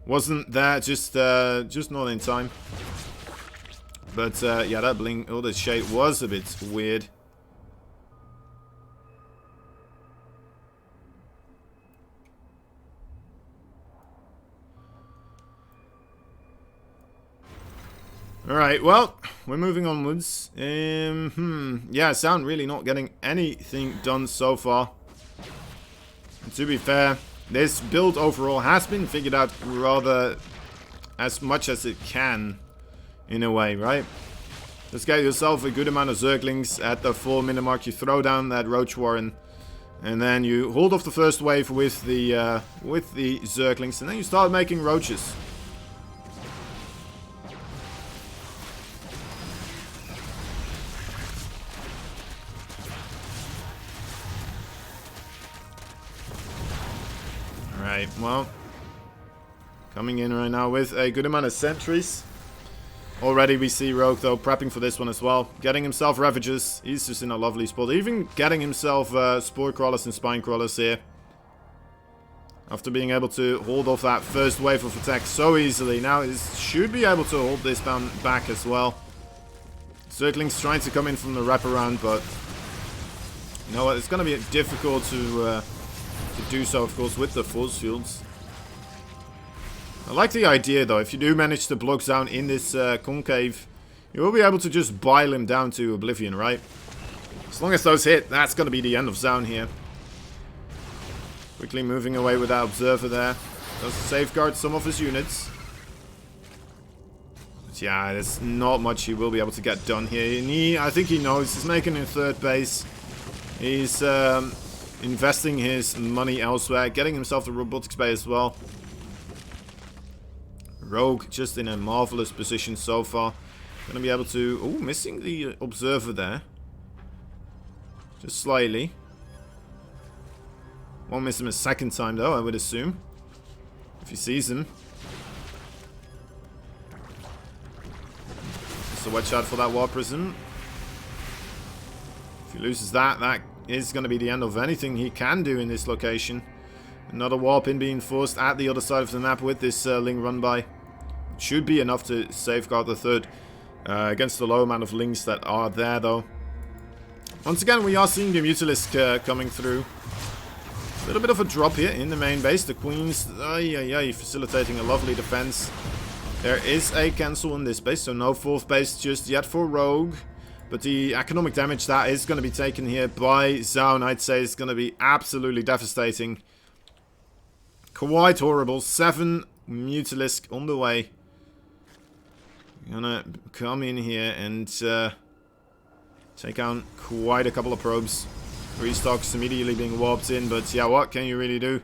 Wasn't there, just not in time. But yeah, that blink, oh, the shade was a bit weird. Alright, well, we're moving onwards. Yeah, Zaun really not getting anything done so far. And to be fair, this build overall has been figured out rather as much as it can, in a way, right? Just get yourself a good amount of Zerglings at the 4 minute mark. You throw down that Roach Warren, and then you hold off the first wave with the Zerglings, and then you start making Roaches. Alright, well, coming in right now with a good amount of sentries. Already we see Rogue, though, prepping for this one as well. Getting himself Ravages. He's just in a lovely spot. Even getting himself Spore Crawlers and Spine Crawlers here. After being able to hold off that first wave of attack so easily. Now he should be able to hold this back as well. Zergling's trying to come in from the wraparound, but you know what? It's going to be difficult to do so, of course, with the force fields. I like the idea, though. If you do manage to block Zaun in this concave, you will be able to just bile him down to oblivion, right? As long as those hit, that's going to be the end of Zaun here. Quickly moving away with that Observer there. Does safeguard some of his units. But yeah, there's not much he will be able to get done here. And I think he knows. He's making a third base. He's investing his money elsewhere. Getting himself the robotics bay as well. Rogue just in a marvelous position so far. Gonna be able to... Oh, missing the Observer there. Just slightly. Won't miss him a second time though, I would assume. If he sees him. So watch out for that War Prism. If he loses that, that is going to be the end of anything he can do in this location. Another warp in being forced at the other side of the map with this Ling run by. Should be enough to safeguard the third against the low amount of Lings that are there, though. Once again, we are seeing the Mutalisk coming through. A little bit of a drop here in the main base. The Queen's facilitating a lovely defense. There is a cancel in this base, so no fourth base just yet for Rogue. But the economic damage that is going to be taken here by Zaun, I'd say, is going to be absolutely devastating. Quite horrible. 7 Mutalisk on the way. Gonna come in here and take out quite a couple of probes. Restocks immediately being warped in, but yeah, what can you really do?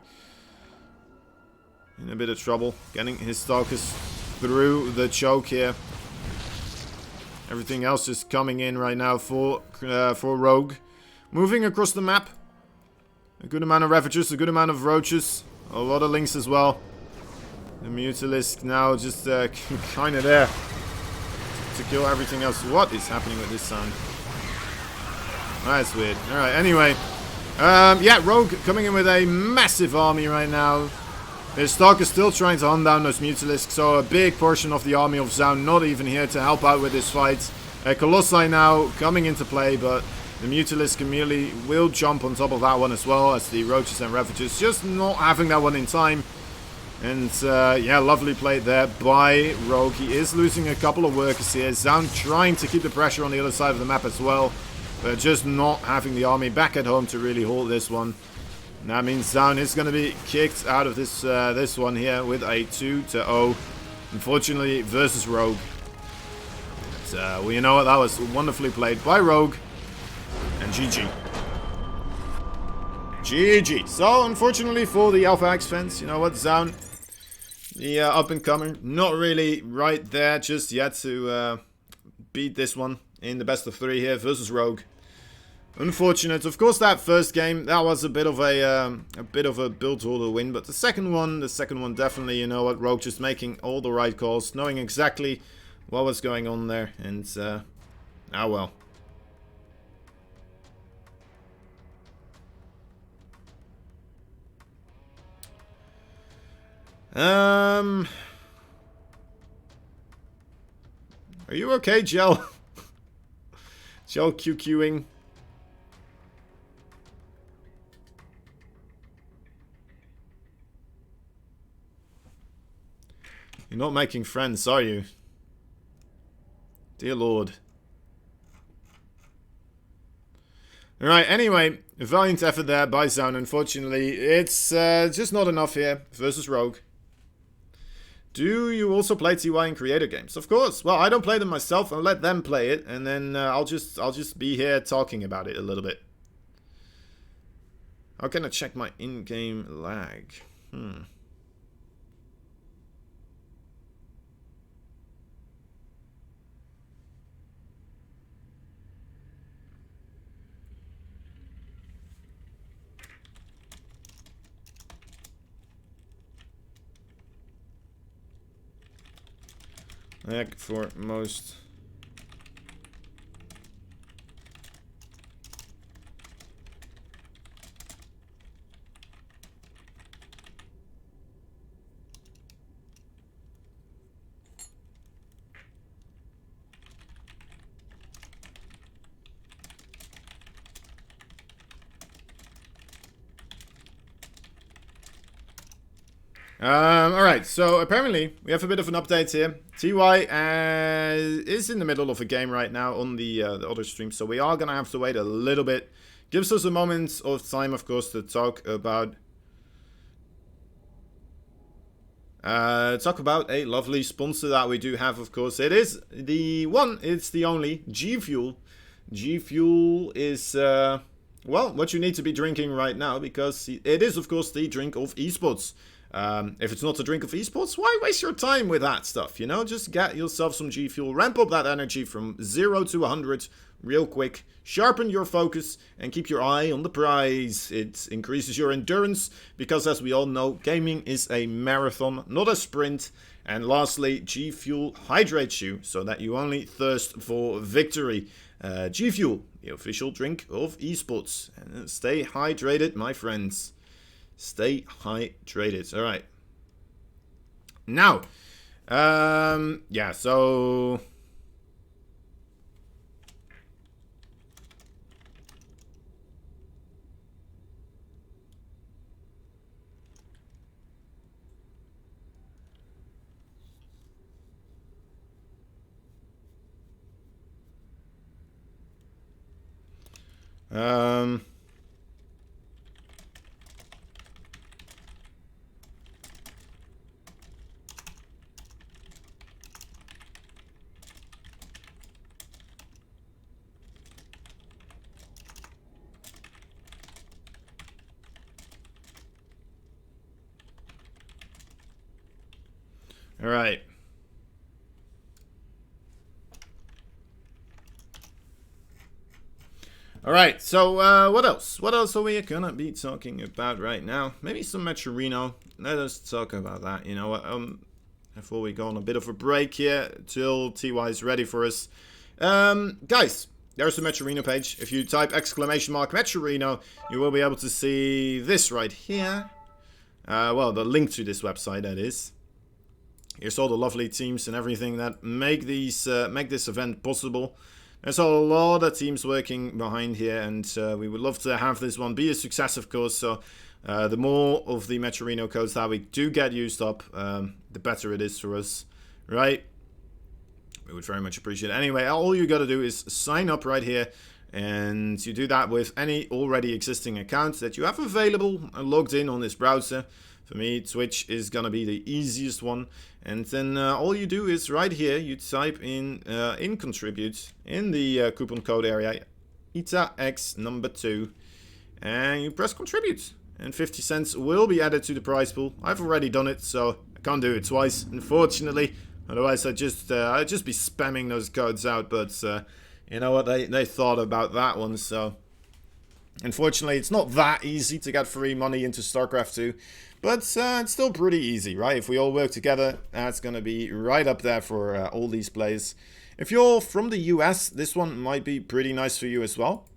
In a bit of trouble. Getting his stalkers through the choke here. Everything else is coming in right now for Rogue. Moving across the map. A good amount of Ravagers, a good amount of Roaches. A lot of Lings as well. The Mutalisk now just kind of there to kill everything else. What is happening with this sound? That's weird. Alright, anyway. Yeah, Rogue coming in with a massive army right now. His Stalker is still trying to hunt down those Mutalisks, so a big portion of the army of Zaun not even here to help out with this fight. Colossi now coming into play, but the Mutalisk immediately will jump on top of that one as well as the Roaches and Ravagers, just not having that one in time. And yeah, lovely play there by Rogue. He is losing a couple of workers here. Zaun trying to keep the pressure on the other side of the map as well, but just not having the army back at home to really hold this one. And that means Zaun is going to be kicked out of this this one here with a 2-0. Unfortunately, versus Rogue. But, well, you know what? That was wonderfully played by Rogue. And GG. GG. So, unfortunately for the ITaX fans, you know what? Zaun, the up-and-comer, not really right there just yet to beat this one in the best of 3 here versus Rogue. Unfortunate. Of course, that first game, that was a bit of a build order win, but the second one definitely, you know what, Rogue just making all the right calls, knowing exactly what was going on there, and ah well. Are you okay, Gel? Gel QQing. You're not making friends, are you? Dear Lord. Alright, anyway, a valiant effort there by Zaun. Unfortunately, it's just not enough here versus Rogue. Do you also play TY in creator games? Of course. Well, I don't play them myself. I'll let them play it, and then I'll just be here talking about it a little bit. How can I check my in-game lag? Lag for most. Alright, so apparently we have a bit of an update here. TY is in the middle of a game right now on the other stream, so we are gonna have to wait a little bit. Gives us a moment of time, of course, to talk about a lovely sponsor that we do have, of course. It is the one, it's the only, G Fuel. G Fuel is well, what you need to be drinking right now, because it is, of course, the drink of esports. If it's not a drink of esports, why waste your time with that stuff, you know? Just get yourself some G Fuel, ramp up that energy from 0 to 100 real quick, sharpen your focus, and keep your eye on the prize. It increases your endurance, because as we all know, gaming is a marathon, not a sprint. And lastly, G Fuel hydrates you, so that you only thirst for victory. G Fuel, the official drink of esports. And stay hydrated, my friends. Stay hydrated. All right. Now, yeah, so all right. Alright, so what else? What else are we gonna be talking about right now? Maybe some Metrorino. Let us talk about that, you know what? Before we go on a bit of a break here till TY is ready for us. Guys, there's the Metrorino page. If you type !Metrorino, you will be able to see this right here. Well, the link to this website, that is. Here's all the lovely teams and everything that make these make this event possible. There's a lot of teams working behind here, and we would love to have this one be a success, of course. So the more of the Metrorino codes that we do get used up, the better it is for us, right? We would very much appreciate it. Anyway, all you got to do is sign up right here, and you do that with any already existing account that you have available and logged in on this browser. For me, Twitch is gonna be the easiest one. And then all you do is right here, you type in contribute in the coupon code area, ITaX number 2, and you press contribute. And 50 cents will be added to the prize pool. I've already done it, so I can't do it twice, unfortunately. Otherwise, I'd just be spamming those codes out. But you know what? They thought about that one, so unfortunately, it's not that easy to get free money into StarCraft 2. But it's still pretty easy, right? If we all work together, that's going to be right up there for all these plays. If you're from the US, this one might be pretty nice for you as well.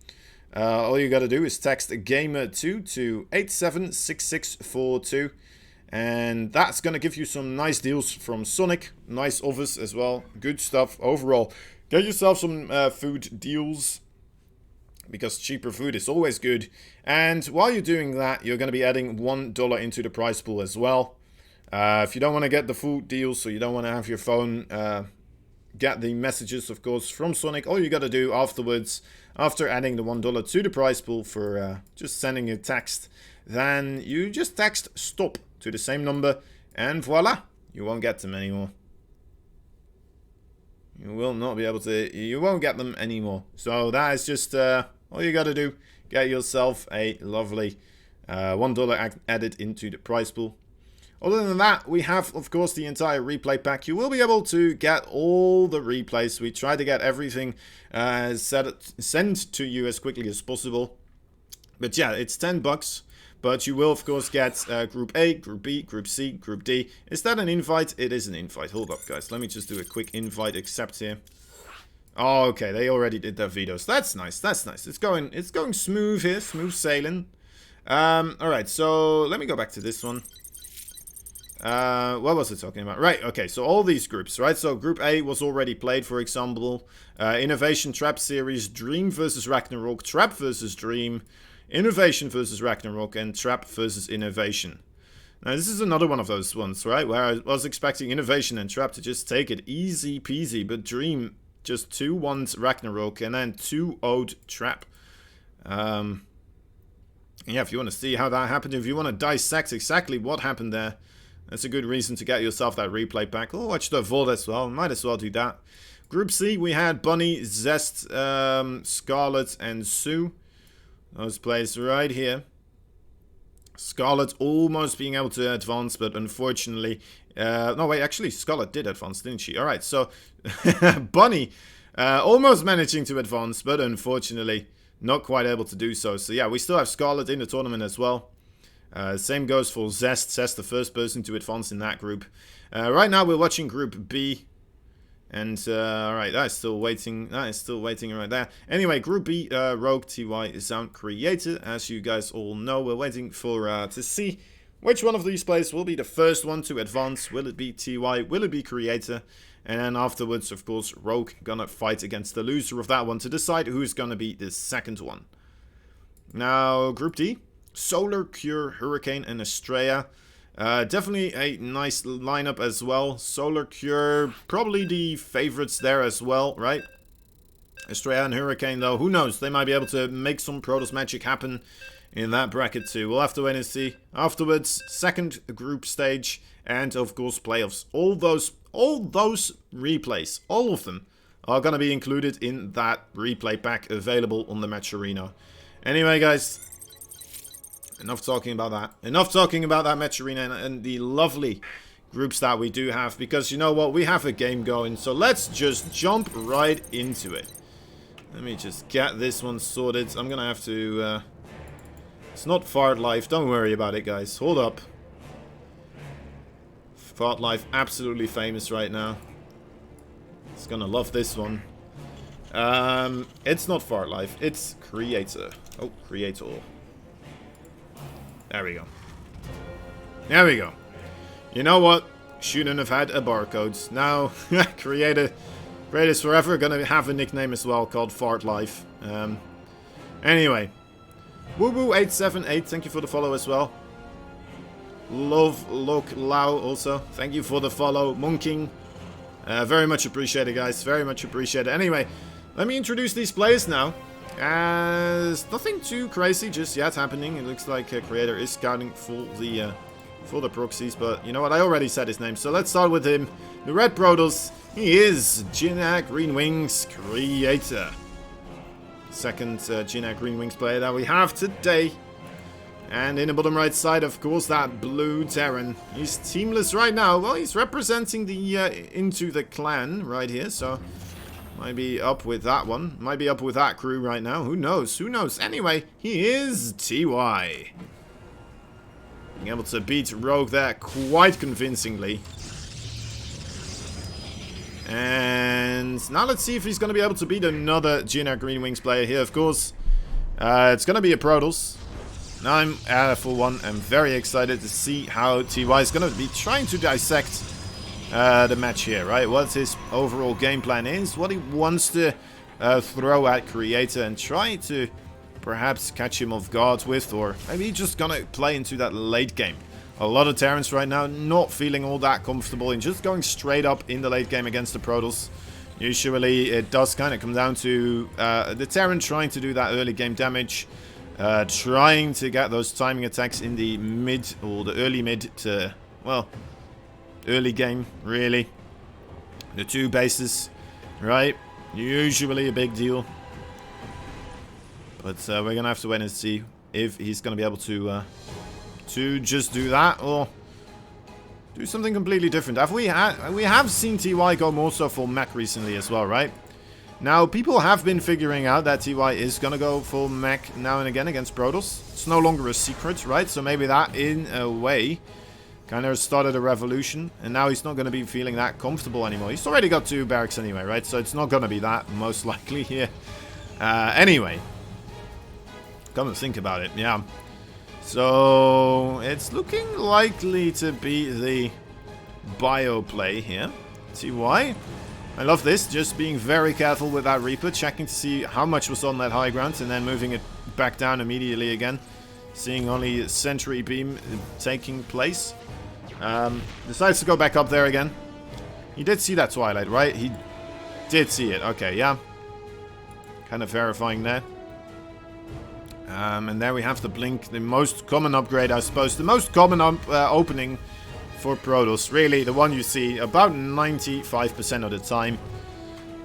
All you got to do is text gamer2 to 876642. And that's going to give you some nice deals from Sonic. Nice offers as well. Good stuff overall. Get yourself some food deals, because cheaper food is always good. And while you're doing that, you're going to be adding $1 into the prize pool as well. If you don't want to get the food deals, so you don't want to have your phone get the messages, of course, from Sonic, all you got to do afterwards, after adding the $1 to the prize pool for just sending a text, then you just text stop to the same number, and voila, you won't get them anymore. You will not be able to, you won't get them anymore. So that is just all you got to do. Get yourself a lovely $1 added into the prize pool. Other than that, we have, of course, the entire replay pack. You will be able to get all the replays. We try to get everything sent to you as quickly as possible. But yeah, it's $10. But you will, of course, get Group A, Group B, Group C, Group D. Is that an invite? It is an invite. Hold up, guys. Let me just do a quick invite accept here. Oh, okay. They already did their vetoes. That's nice. That's nice. It's going smooth here. Smooth sailing. Alright, so let me go back to this one. What was it talking about? Right, okay, so all these groups, right? So Group A was already played, for example. Innovation Trap Series, Dream versus Ragnarok, Trap versus Dream, Innovation versus Ragnarok, and Trap versus Innovation. Now, this is another one of those ones, right? Where I was expecting Innovation and Trap to just take it easy peasy, but Dream just 2-1'd Ragnarok and then 2-0'd Trap. Yeah, if you want to see how that happened, if you want to dissect exactly what happened there, that's a good reason to get yourself that replay pack. Oh, watch the VOD as well. Might as well do that. Group C, we had Bunny, Zest, Scarlet, and Sue. Those plays right here. Scarlet almost being able to advance, but unfortunately... no, wait, actually, Scarlet did advance, didn't she? Alright, so Bunny almost managing to advance, but unfortunately not quite able to do so. So yeah, we still have Scarlet in the tournament as well. Same goes for Zest. Zest, the first person to advance in that group. Right now we're watching Group B. And, alright, that is still waiting. That is still waiting right there. Anyway, Group B, Rogue, TY, Sound Creator. As you guys all know, we're waiting for, to see which one of these players will be the first one to advance. Will it be TY? Will it be Creator? And then afterwards, of course, Rogue gonna fight against the loser of that one to decide who's gonna be the second one. Now, Group D. Solar, Cure, Hurricane, and Estrella. Definitely a nice lineup as well. Solar, Cure, probably the favorites there as well, right? Estrella and Hurricane, though, who knows? They might be able to make some Protoss magic happen in that bracket too. We'll have to wait and see. Afterwards, second group stage, and of course playoffs. All those replays, all of them, are going to be included in that replay pack available on the Match Arena. Anyway, guys... enough talking about that. Enough talking about that Match Arena and the lovely groups that we do have. Because you know what? We have a game going. So let's just jump right into it. Let me just get this one sorted. I'm going to have to... it's not Fart Life. Don't worry about it, guys. Hold up. Fart Life, absolutely famous right now. It's going to love this one. It's not Fart Life. It's Creator. Oh, Creator. There we go. There we go. You know what? Shouldn't have had a barcode. Now, Creator's forever gonna have a nickname as well called Fart Life. Anyway. WooWoo878, thank you for the follow as well. Love Look Lau also, thank you for the follow. Monking. Very much appreciated, guys. Very much appreciated. Anyway, let me introduce these players now. As nothing too crazy just yet happening. It looks like Creator is scouting for the for the proxies, but you know what? I already said his name, so let's start with him. The Red Protoss, he is Jinak Green Wings creator. Second Jinak Green Wings player that we have today. And in the bottom right side, of course, that blue Terran. He's teamless right now. Well, he's representing the Into the Clan right here, so might be up with that one. Might be up with that crew right now. Who knows? Who knows? Anyway, he is TY. Being able to beat Rogue there quite convincingly. And now let's see if he's going to be able to beat another Jinak Green Wings player here, of course. It's going to be a Protoss. Now I'm, for one, I'm very excited to see how TY is going to be trying to dissect the match here, right? What his overall game plan is, what he wants to throw at Creator and try to perhaps catch him off guard with, or maybe he's just going to play into that late game. A lot of Terrans right now not feeling all that comfortable in just going straight up in the late game against the Protoss. Usually it does kind of come down to the Terran trying to do that early game damage, trying to get those timing attacks in the mid, or the early mid to, well, early game, really. The 2 bases, right? Usually a big deal. But we're going to have to wait and see if he's going to be able to just do that, or do something completely different. We have seen TY go more so for mech recently as well, right? Now, people have been figuring out that TY is going to go for mech now and again against Protoss. It's no longer a secret, right? So maybe that, in a way, kind of started a revolution. And now he's not going to be feeling that comfortable anymore. He's already got 2 barracks anyway, right? So it's not going to be that, most likely, here. Anyway. Come and think about it, yeah. So, it's looking likely to be the bio play here. TY. I love this, just being very careful with that Reaper, checking to see how much was on that high ground, and then moving it back down immediately again. Seeing only Sentry Beam taking place. Decides to go back up there again. He did see that Twilight, right? He did see it, okay, yeah. Kind of verifying there. And there we have the Blink, the most common upgrade, I suppose. The most common opening for Protoss. Really, the one you see about 95% of the time.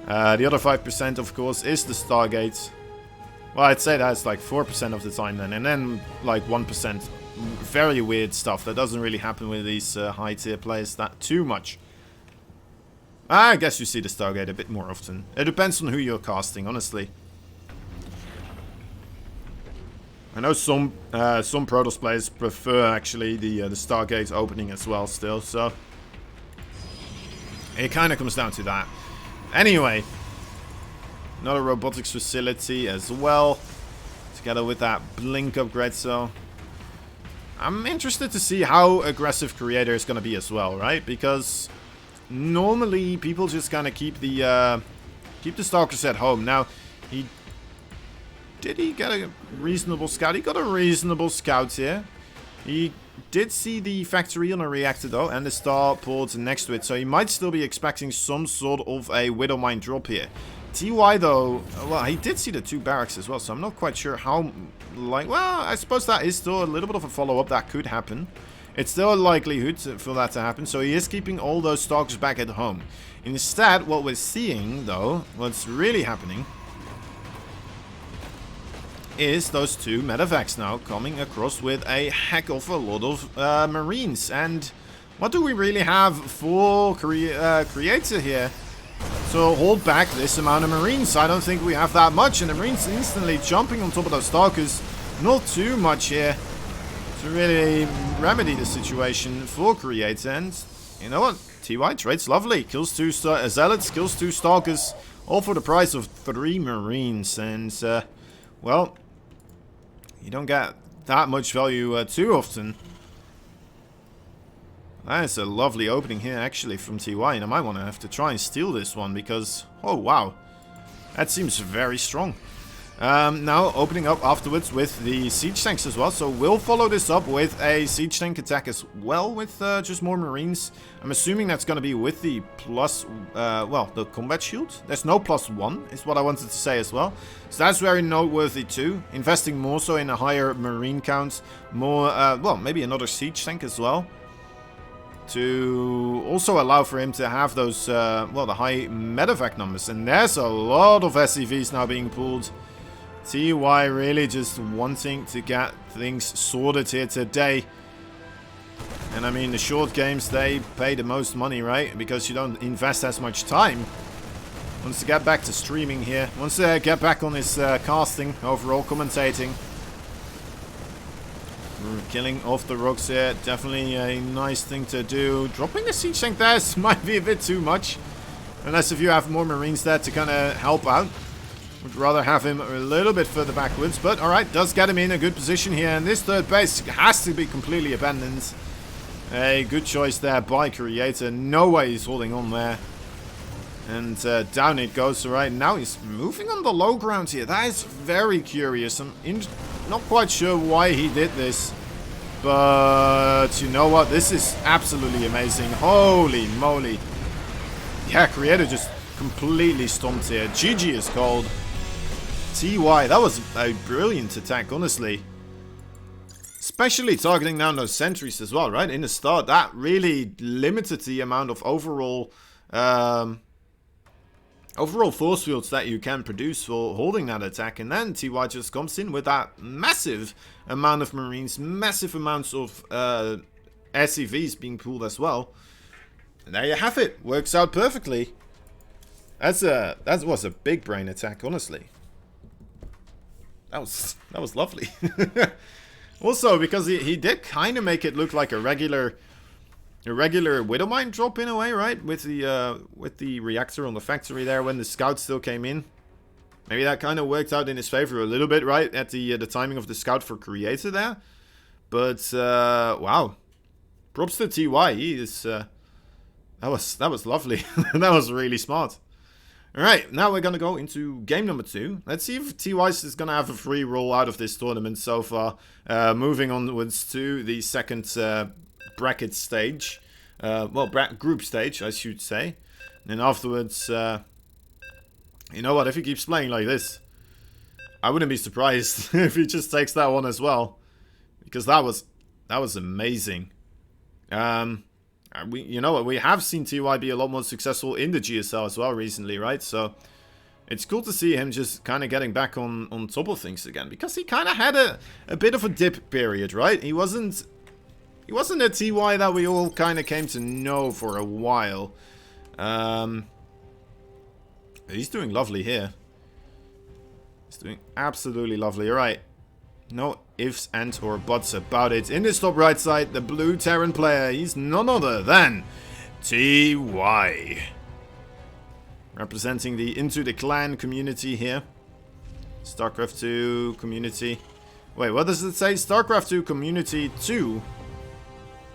The other 5%, of course, is the Stargate. Well, I'd say that's like 4% of the time then. And then, like, 1%. Very weird stuff. That doesn't really happen with these high-tier players that too much. I guess you see the Stargate a bit more often. It depends on who you're casting, honestly. I know some Protoss players prefer actually the Stargate opening as well still, so it kind of comes down to that. Anyway, another robotics facility as well, together with that Blink upgrade, so I'm interested to see how aggressive Creator is going to be as well, right? Because normally people just kind of keep the Stalkers at home. Now, did he get a reasonable scout? He got a reasonable scout here. He did see the factory on a reactor though, and the starport next to it, so he might still be expecting some sort of a Widowmine drop here. TY though, well, he did see the 2 barracks as well, so I'm not quite sure how, like, well, I suppose that is still a little bit of a follow-up that could happen. It's still a likelihood for that to happen, so he is keeping all those Stalkers back at home. Instead, what we're seeing though, what's really happening, is those 2 medevacs now coming across with a heck of a lot of Marines. And what do we really have for Creator here to hold back this amount of Marines? I don't think we have that much, and the Marines instantly jumping on top of those Stalkers. Not too much here to really remedy the situation for Creator. And you know what? TY trades lovely. Kills 2 Zealots, kills 2 Stalkers, all for the price of 3 Marines. And, well, you don't get that much value too often. That is a lovely opening here, actually, from TY. And I might want to have to try and steal this one because, oh, wow. That seems very strong. Now opening up afterwards with the siege tanks as well. So we'll follow this up with a siege tank attack as well with just more marines. I'm assuming that's going to be with the plus, well, the combat shield. There's no +1 is what I wanted to say as well. So that's very noteworthy too. Investing more so in a higher marine count. More, well, maybe another siege tank as well. To also allow for him to have those, well, the high medevac numbers. And there's a lot of SCVs now being pulled. TY really just wanting to get things sorted here today. And I mean, the short games, they pay the most money, right? Because you don't invest as much time. Wants to get back to streaming here. Wants to get back on his casting, overall commentating. Killing off the rocks here, definitely a nice thing to do. Dropping the siege tank there might be a bit too much. Unless if you have more marines there to kind of help out. Would rather have him a little bit further backwards. But alright, does get him in a good position here. And this third base has to be completely abandoned. A good choice there by Creator. No way he's holding on there. And down it goes. Alright, now he's moving on the low ground here. That is very curious. I'm not quite sure why he did this. But you know what? This is absolutely amazing. Holy moly. Yeah, Creator just completely stomped here. GG is called. TY, that was a brilliant attack, honestly. Especially targeting down those sentries as well, right? In the start, that really limited the amount of overall force fields that you can produce for holding that attack. And then TY just comes in with that massive amount of marines, massive amounts of SCVs being pulled as well. And there you have it. Works out perfectly. That was a big brain attack, honestly. That was lovely. Also, because he did kind of make it look like a regular Widowmine drop in a way, right? With the reactor on the factory there when the scout still came in. Maybe that kind of worked out in his favor a little bit, right? At the timing of the scout for Creator there. But wow, props to TY. He is that was lovely. That was really smart. Alright, now we're going to go into game number 2. Let's see if TY is going to have a free roll out of this tournament so far. Moving onwards to the second bracket stage. Well, group stage, I should say. And afterwards, you know what, if he keeps playing like this, I wouldn't be surprised if he just takes that one as well. Because that was amazing. You know what, we have seen TY be a lot more successful in the GSL as well recently, right? So it's cool to see him just kind of getting back on top of things again, because he kind of had a bit of a dip period, right? He wasn't a TY that we all kind of came to know for a while. He's doing lovely here. He's doing absolutely lovely. All right. No ifs, ands, or buts about it. In this top right side, the blue Terran player, he's none other than TY. Representing the Into the Clan community here. StarCraft 2 community. Wait, what does it say? StarCraft 2 community 2?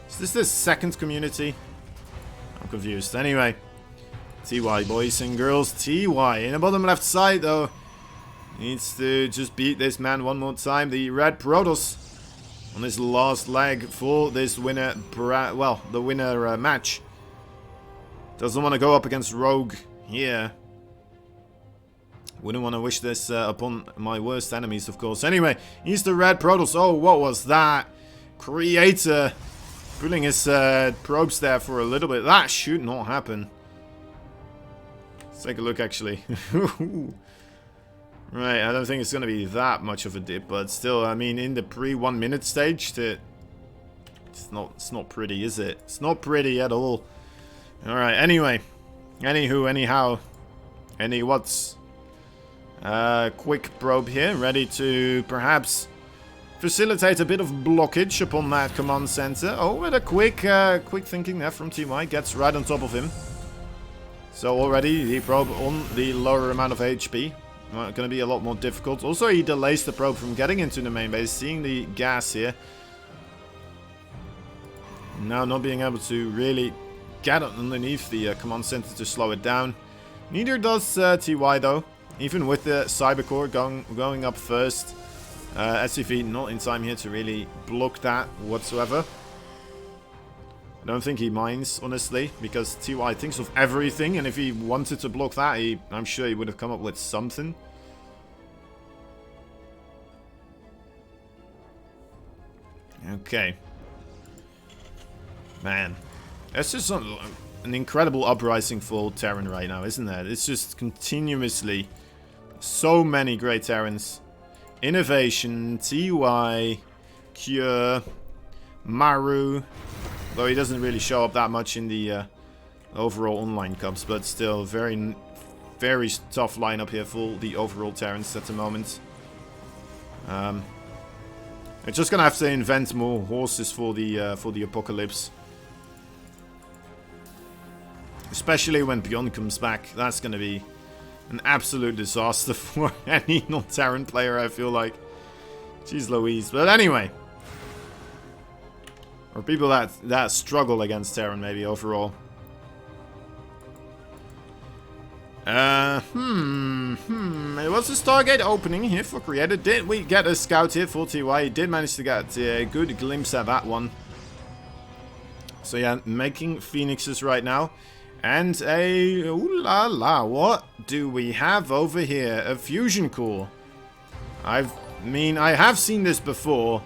Is this the second community? I'm confused. Anyway, TY, boys and girls, TY. In the bottom left side, though, needs to just beat this man one more time. The Red Protoss on his last leg for this winner, the winner match. Doesn't want to go up against Rogue here. Wouldn't want to wish this upon my worst enemies, of course. Anyway, he's the Red Protoss. Oh, what was that? Creator pulling his probes there for a little bit. That should not happen. Let's take a look, actually. Right, I don't think it's going to be that much of a dip, but still, I mean, in the pre-1 minute stage, it's not pretty, is it? It's not pretty at all. Alright, anyway. Anywho, anyhow. What's... quick probe here, ready to perhaps facilitate a bit of blockage upon that command center. Oh, with a quick thinking there from TY, gets right on top of him. So already the probe on the lower amount of HP. Going to be a lot more difficult. Also, he delays the probe from getting into the main base, seeing the gas here. Now not being able to really get underneath the command center to slow it down. Neither does TY, though. Even with the Cybercore going up first, SCV not in time here to really block that whatsoever. I don't think he minds, honestly, because TY thinks of everything, and if he wanted to block that, I'm sure he would have come up with something. Okay. Man. That's just an incredible uprising for Terran right now, isn't there? It's just continuously so many great Terrans. Innovation, TY, Cure, Maru. Though he doesn't really show up that much in the overall online cups, but still very, very tough lineup here for the overall Terrans at the moment. They're just gonna have to invent more horses for the apocalypse, especially when Beyond comes back. That's gonna be an absolute disaster for any non-Terran player, I feel like. Jeez Louise. But anyway. Or people that struggle against Terran, maybe, overall. It was a Stargate opening here for Creator. Did we get a scout here for TY? He did manage to get a good glimpse at that one. So yeah, making Phoenixes right now. And a... ooh la la, what do we have over here? A fusion core. I have seen this before.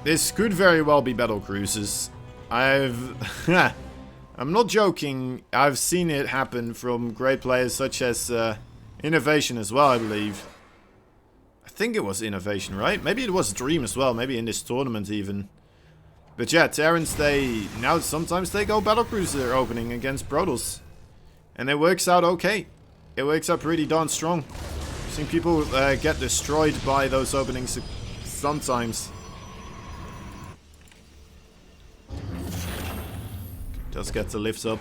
This could very well be battle cruisers. I'm not joking. I've seen it happen from great players such as Innovation as well, I believe. I think it was Innovation, right? Maybe it was Dream as well. Maybe in this tournament even. But yeah, Terrans, sometimes they go battlecruiser opening against Protoss. And it works out okay. It works out pretty darn strong. I've seen people get destroyed by those openings sometimes. Does get the lifts up.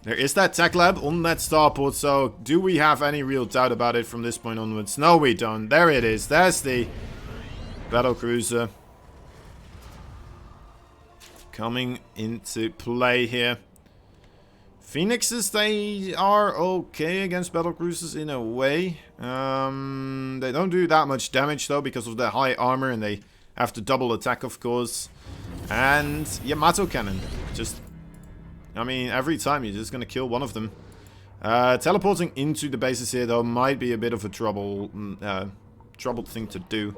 There is that tech lab on that starport, so do we have any real doubt about it from this point onwards? No, we don't. There it is. There's the battlecruiser coming into play here. Phoenixes, they are okay against battlecruisers in a way. They don't do that much damage though because of their high armor, and they have to double attack, of course. And Yamato cannon. Just, I mean, every time you're just gonna kill one of them. Teleporting into the bases here though might be a bit of a troubled thing to do.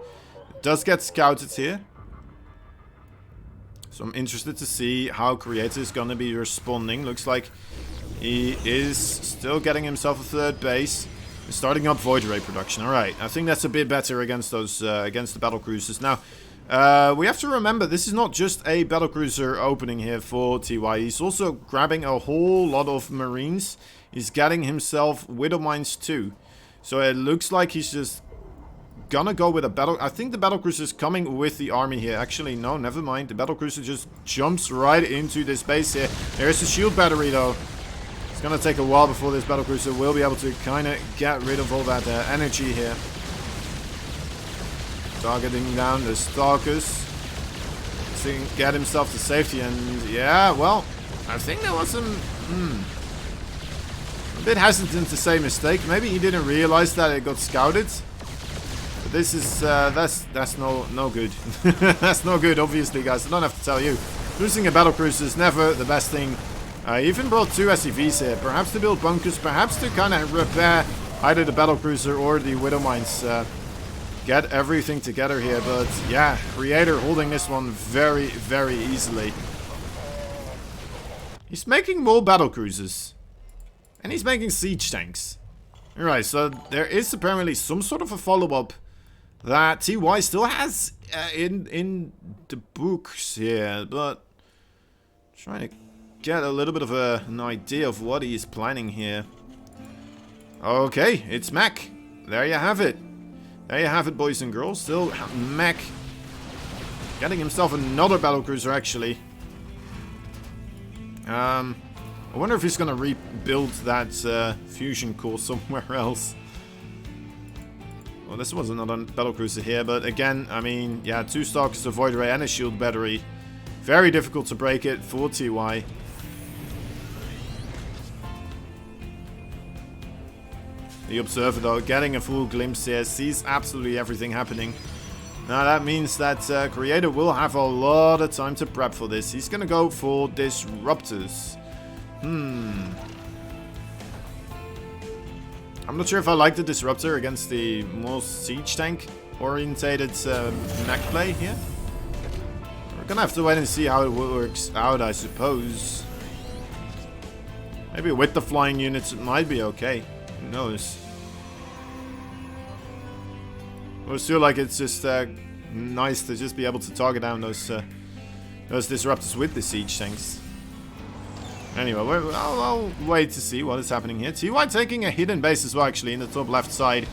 It does get scouted here. So I'm interested to see how Creator is gonna be responding. Looks like he is still getting himself a third base. He's starting up Void Ray production. Alright, I think that's a bit better against those against the battlecruisers. Now, we have to remember, this is not just a battlecruiser opening here for TY. He's also grabbing a whole lot of Marines. He's getting himself Widow Mines too. So it looks like he's just gonna go with a battle. I think the battlecruiser is coming with the army here. Actually, no, never mind. The battlecruiser just jumps right into this base here. There's a shield battery though. It's gonna take a while before this battlecruiser will be able to kind of get rid of all that energy here. Targeting down the Stalkers. To get himself to safety, and yeah, well, I think there was some... a bit hesitant to say mistake. Maybe he didn't realize that it got scouted. But this is, that's no good. That's no good, obviously, guys. I don't have to tell you. Losing a battlecruiser is never the best thing. I even brought 2 SCVs here. Perhaps to build bunkers, perhaps to kind of repair either the battlecruiser or the Widow Mines. Get everything together here, but yeah, Creator holding this one very, very easily. He's making more battlecruisers. And he's making siege tanks. Alright, so there is apparently some sort of a follow-up that TY still has in the books here, but trying to get a little bit of an idea of what he is planning here. Okay, it's Mac. There you have it. There you have it, boys and girls. Still Mac getting himself another battlecruiser, actually. I wonder if he's gonna rebuild that fusion core somewhere else. Well, this was another battlecruiser here, but again, I mean, yeah, 2 Stalkers, a Void Ray, and a shield battery. Very difficult to break it for TY. The Observer, though, getting a full glimpse here, sees absolutely everything happening. Now, that means that Creator will have a lot of time to prep for this. He's going to go for Disruptors. I'm not sure if I like the Disruptor against the more siege tank orientated mech play here. We're going to have to wait and see how it works out, I suppose. Maybe with the flying units it might be okay. Who knows? I feel like it's just nice to just be able to target down those disruptors with the siege tanks. Anyway, I'll wait to see what is happening here. TY taking a hidden base as well, actually, in the top left side.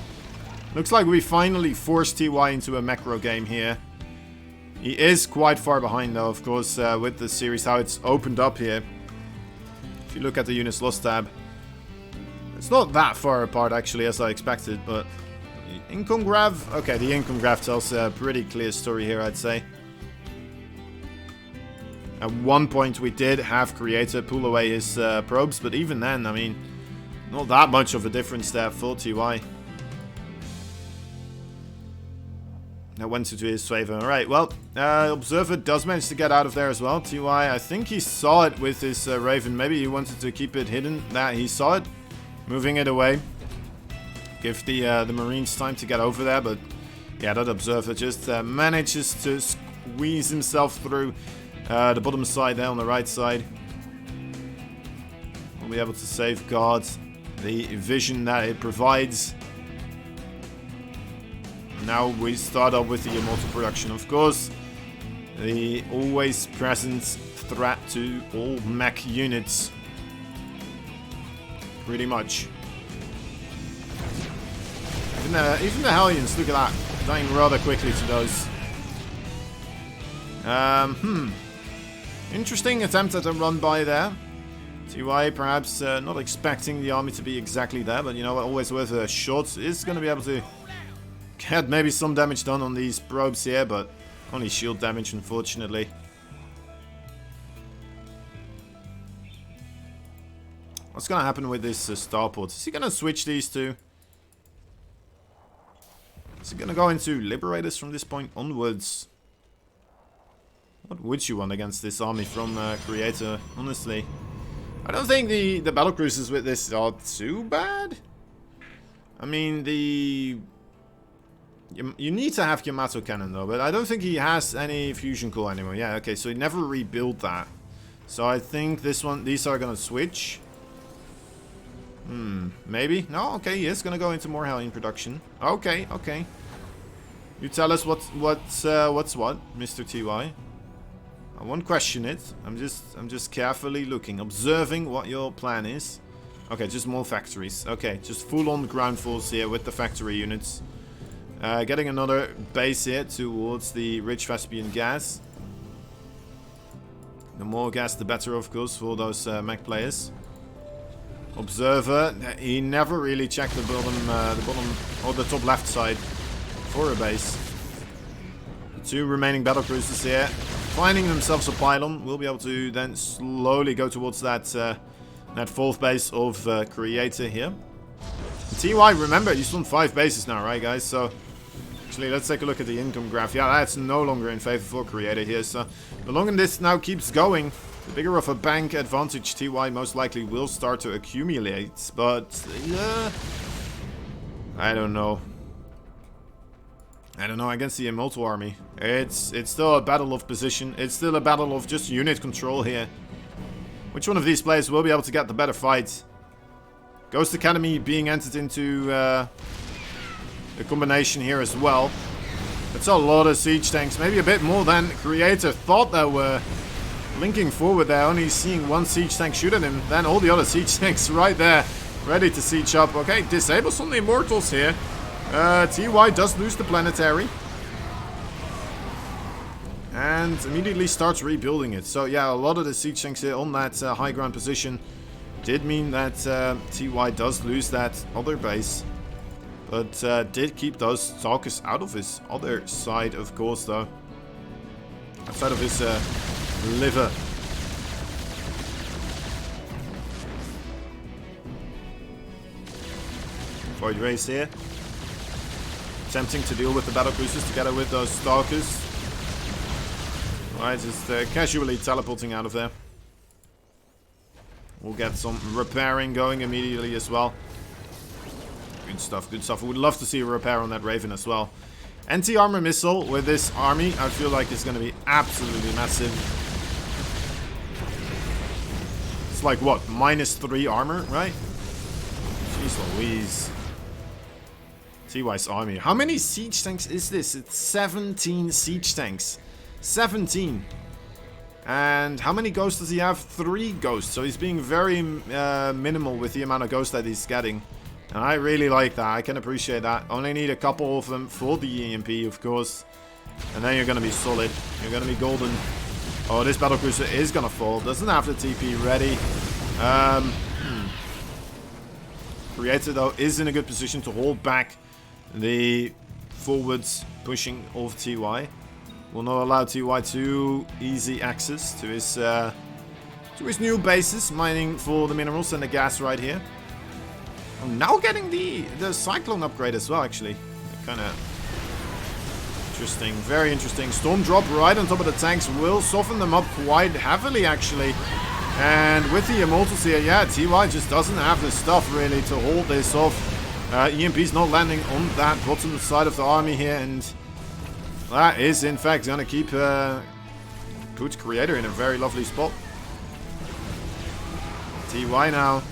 Looks like we finally forced TY into a macro game here. He is quite far behind, though, of course, with the series, how it's opened up here. If you look at the units lost tab, it's not that far apart, actually, as I expected, but... Income graph? Okay, the income graph tells a pretty clear story here, I'd say. At one point we did have Creator pull away his probes, but even then, I mean, not that much of a difference there for TY. That went into his favor. Alright, well, Observer does manage to get out of there as well. TY, I think he saw it with his Raven. Maybe he wanted to keep it hidden. That he saw it, moving it away. Give the Marines time to get over there, but yeah, that Observer just manages to squeeze himself through the bottom side there on the right side. We'll be able to safeguard the vision that it provides. Now we start up with the Immortal production, of course. The always present threat to all mech units. Pretty much. Even the Hellions, look at that. Dying rather quickly to those. Interesting attempt at a run by there. TY perhaps not expecting the army to be exactly there, but you know what, always worth a shot. Is going to be able to get maybe some damage done on these probes here, but only shield damage, unfortunately. What's going to happen with this starport? Is he going to switch these two? Is he going to go into Liberators from this point onwards? What would you want against this army from Creator, honestly? I don't think the battlecruisers with this are too bad. I mean, you need to have Yamato Cannon, though, but I don't think he has any fusion core anymore. Yeah, okay, so he never rebuilt that. So I think these are going to switch. Maybe? No, okay, he is going to go into more Hellion production. Okay, okay. You tell us what's what, Mr. TY. I won't question it. I'm just carefully looking, observing what your plan is. Okay, just more factories. Okay, just full-on ground force here with the factory units. Getting another base here towards the rich Vespian gas. The more gas, the better, of course, for those mech players. Observer, he never really checked the bottom or the top left side for a base. The two remaining battlecruisers here, finding themselves a pylon, will be able to then slowly go towards that fourth base of Creator here. And TY, remember, he's on 5 bases now, right, guys? So actually, let's take a look at the income graph. Yeah, that's no longer in favor for Creator here. So the longer this now keeps going, the bigger of a bank advantage TY most likely will start to accumulate, but I don't know. I don't know, against the Immortal army. It's still a battle of position. It's still a battle of just unit control here. Which one of these players will be able to get the better fight? Ghost Academy being entered into the combination here as well. That's a lot of siege tanks, maybe a bit more than Creator thought there were. Linking forward there, only seeing one siege tank shoot at him. Then all the other siege tanks right there, ready to siege up. Okay, disables on the Immortals here. TY does lose the planetary. And immediately starts rebuilding it. So yeah, a lot of the siege tanks here on that high ground position did mean that TY does lose that other base. But did keep those stalkers out of his other side, of course, though. Outside of his liver. Void Rays here. Attempting to deal with the battle cruisers together with those stalkers. Right, just casually teleporting out of there. We'll get some repairing going immediately as well. Good stuff, good stuff. Would love to see a repair on that Raven as well. Anti-armor missile with this army, I feel like it's going to be absolutely massive. It's like, what, -3 armor, right? Jeez Louise. TY's army. How many siege tanks is this? It's 17 siege tanks. 17. And how many ghosts does he have? 3 ghosts. So he's being very minimal with the amount of ghosts that he's getting. And I really like that. I can appreciate that. Only need a couple of them for the EMP, of course. And then you're going to be solid. You're going to be golden. Oh, this battlecruiser is going to fall. Doesn't have the TP ready. Creator, though, is in a good position to hold back the forwards pushing of TY. Will not allow TY too easy access to his new bases, mining for the minerals and the gas right here. I'm now getting the Cyclone upgrade as well, actually. Kind of interesting, very interesting. Storm drop right on top of the tanks will soften them up quite heavily, actually. And with the Immortals here, yeah, TY just doesn't have the stuff really to hold this off. EMP's not landing on that bottom side of the army here, and that is, in fact, going to keep put Creator in a very lovely spot. TY now.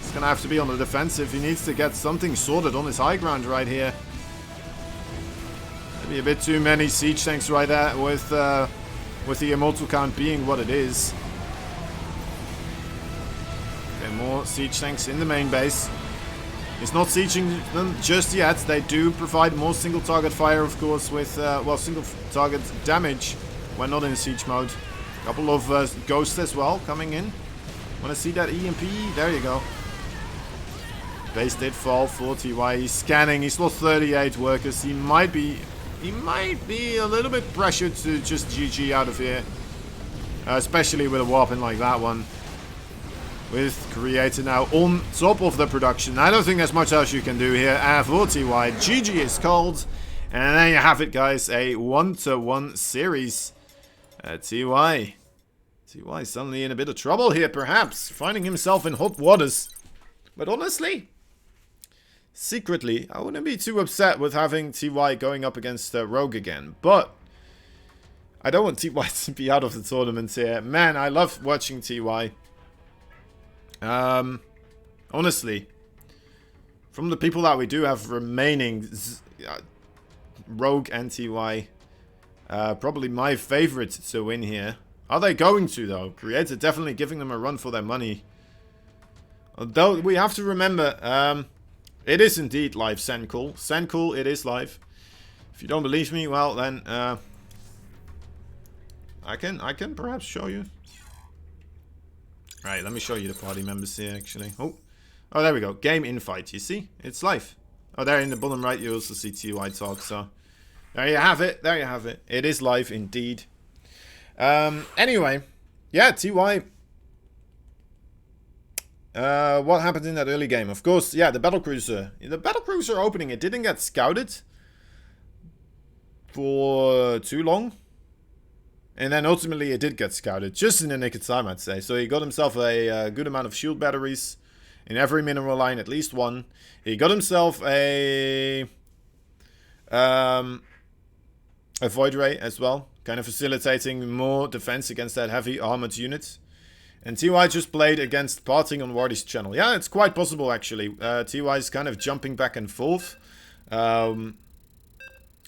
He's going to have to be on the defensive. He needs to get something sorted on his high ground right here. Maybe a bit too many siege tanks right there with the Immortal count being what it is. Okay, more siege tanks in the main base. He's not sieging them just yet. They do provide more single target fire, of course, with, well, single target damage when not in siege mode. A couple of ghosts as well coming in. Want to see that EMP? There you go. Base did fall for TY. He's scanning. He's lost 38 workers. He might be a little bit pressured to just GG out of here. Especially with a weapon like that one. With Creator now on top of the production. I don't think there's much else you can do here for TY. GG is called. And there you have it, guys. A 1-to-1 series. TY suddenly in a bit of trouble here, perhaps. Finding himself in hot waters. But honestly, secretly, I wouldn't be too upset with having TY going up against Rogue again. But I don't want TY to be out of the tournament here. Man, I love watching TY. Honestly, from the people that we do have remaining, Rogue and TY, probably my favorite to win here. Are they going to, though? Creator definitely giving them a run for their money. Although, we have to remember, it is indeed live, Sencool. Sencool, it is live. If you don't believe me, well, then, I can perhaps show you. Right, let me show you the party members here, actually. Oh, there we go. Game invite, you see? It's live. Oh, there in the bottom right, you also see TY talk, so... There you have it. There you have it. It is live, indeed. Anyway. Yeah, TY. What happened in that early game? Of course, yeah, the battlecruiser. The battlecruiser opening, it didn't get scouted for too long. And then ultimately it did get scouted, just in the nick of time, I'd say. So he got himself a good amount of shield batteries in every mineral line, at least one. He got himself a Void Ray as well, kind of facilitating more defense against that heavy armored unit. And TY just played against parting on Wardy's channel. Yeah, it's quite possible, actually. TY is kind of jumping back and forth.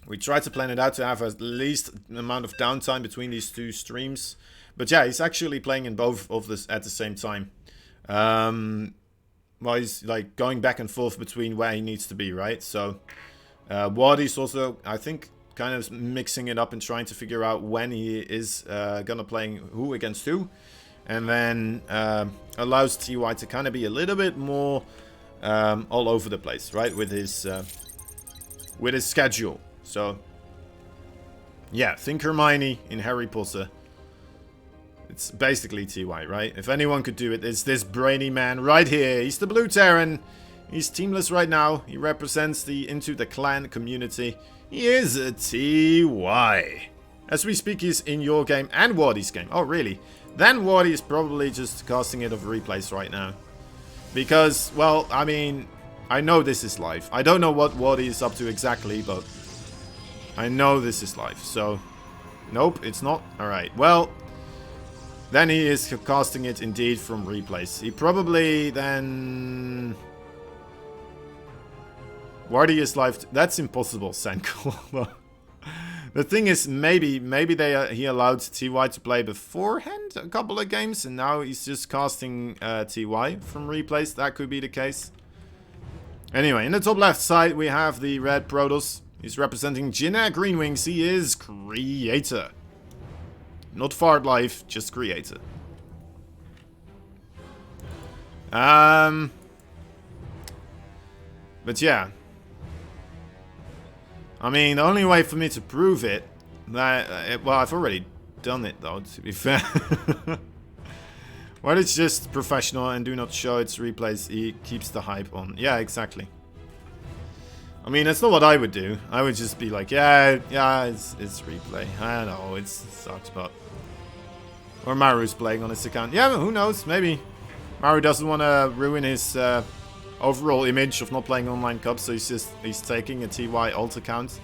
We tried to plan it out to have at least an amount of downtime between these two streams. But yeah, he's actually playing in both of this at the same time. Well, he's like going back and forth between where he needs to be, right? So, Wardy's also, I think, kind of mixing it up and trying to figure out when he is gonna play who against who. And then allows TY to kind of be a little bit more all over the place, right? With his schedule. So, yeah, think Hermione in Harry Potter. It's basically TY, right? If anyone could do it, it's this brainy man right here. He's the Blue Terran. He's teamless right now. He represents the Into the Clan community. He is a TY. As we speak, he's in your game and Wardy's game. Oh, really? Then Wardy is probably just casting it over replays right now. Because, well, I mean, I know this is live. I don't know what Wardy is up to exactly, but I know this is live. So, nope, it's not. Alright, well, then he is casting it indeed from replays. He probably then... Wardy is live. That's impossible, Senko. The thing is, maybe he allowed TY to play beforehand a couple of games, and now he's just casting TY from replays. That could be the case. Anyway, in the top left side, we have the red Protoss. He's representing Jinna Greenwings. He is Creator. Not Fart Life, just Creator. But yeah. I mean, the only way for me to prove it, well, I've already done it though, to be fair. Well, it's just professional and do not show its replays. He keeps the hype on. Yeah, exactly. I mean, that's not what I would do. I would just be like, yeah, it's replay. I know, it sucks, but... Or Maru's playing on his account. Yeah, who knows? Maybe Maru doesn't want to ruin his overall image of not playing online cups, so he's taking a TY alt account.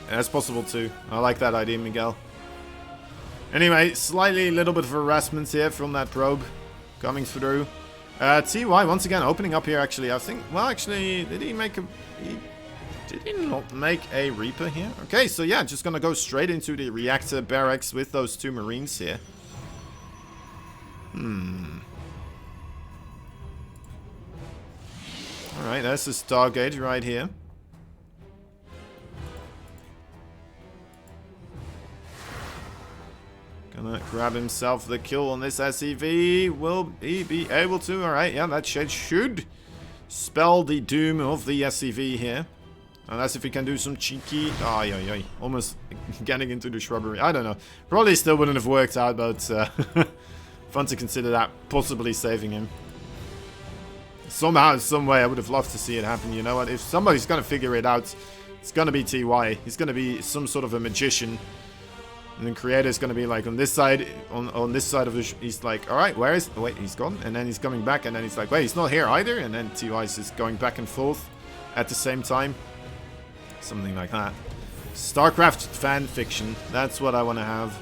That's possible too. I like that idea, Miguel. Anyway, slightly a little bit of harassment here from that probe coming through. TY once again opening up here. Actually, I think. Well, actually, did he make a? Did he not make a Reaper here? Okay, so yeah, just gonna go straight into the reactor barracks with those two Marines here. Alright, there's the Stargate right here. Gonna grab himself the kill on this SCV. Will he be able to? Alright, yeah, that should spell the doom of the SCV here. Unless if he can do some cheeky... almost getting into the shrubbery. I don't know. Probably still wouldn't have worked out, but fun to consider that possibly saving him. Somehow, some way, I would have loved to see it happen. You know what? If somebody's going to figure it out, it's going to be TY. He's going to be some sort of a magician. And then Creator's going to be like on this side, on this side of the... He's like, alright, where is... Oh, wait, he's gone. And then he's coming back, and then he's like, wait, he's not here either. And then TY's just going back and forth at the same time. Something like that. StarCraft fan fiction. That's what I want to have.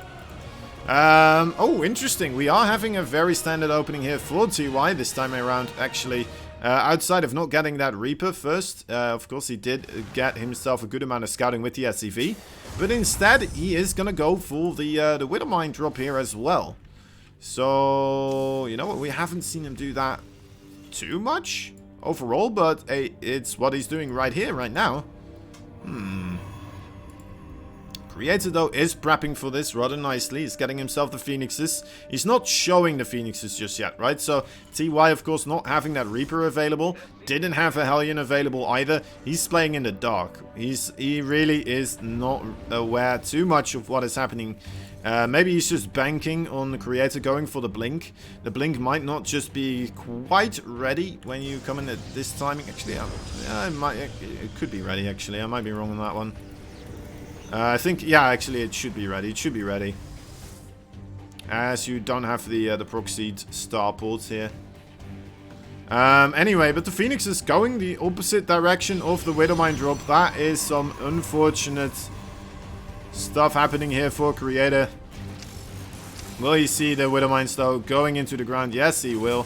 Oh, interesting. We are having a very standard opening here for TY this time around, actually. Outside of not getting that Reaper first, of course he did get himself a good amount of scouting with the SCV. But instead, he is going to go for the Widowmine drop here as well. So, you know what? We haven't seen him do that too much overall, but hey, it's what he's doing right here, right now. Creator, though, is prepping for this rather nicely. He's getting himself the Phoenixes. He's not showing the Phoenixes just yet, right? So, TY, of course, not having that Reaper available. Didn't have a Hellion available either. He's playing in the dark. He really is not aware too much of what is happening. Maybe he's just banking on the Creator going for the Blink. The Blink might not just be quite ready when you come in at this timing. Actually, it could be ready, actually. I might be wrong on that one. I think, yeah, actually it should be ready. It should be ready. As you don't have the proxied starports here. Anyway, but the Phoenix is going the opposite direction of the Widowmine drop. That is some unfortunate stuff happening here for Creator. Will he see the Widowmines though going into the ground? Yes, he will.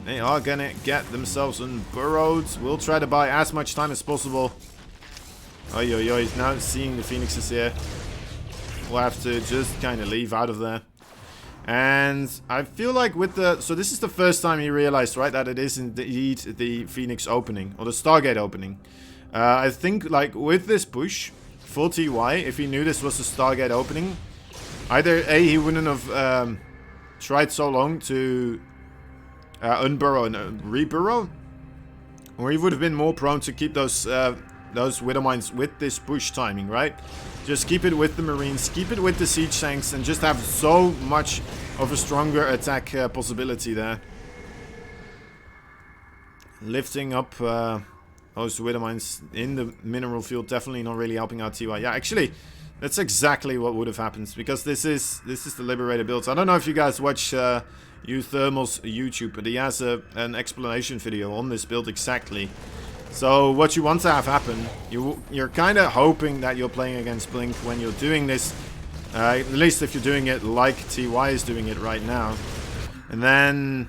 They are gonna get themselves unburrowed. We'll try to buy as much time as possible. He's now seeing the Phoenixes here. We'll have to just kind of leave out of there. And I feel like with the... So this is the first time he realized, right, that it is indeed the Phoenix opening. Or the Stargate opening. I think, like, with this push for TY, if he knew this was the Stargate opening, either A, he wouldn't have tried so long to unburrow and reburrow, or he would have been more prone to keep those Widowmines with this push timing, right? Just keep it with the Marines, keep it with the siege tanks, and just have so much of a stronger attack possibility there. lifting up those widow mines in the mineral field. Definitely not really helping out TY. Yeah, actually, that's exactly what would have happened, because this is the Liberator build. I don't know if you guys watch Thermal's YouTube, but he has an explanation video on this build exactly. So what you want to have happen, you're kind of hoping that you're playing against Blink when you're doing this, at least if you're doing it like TY is doing it right now. And then,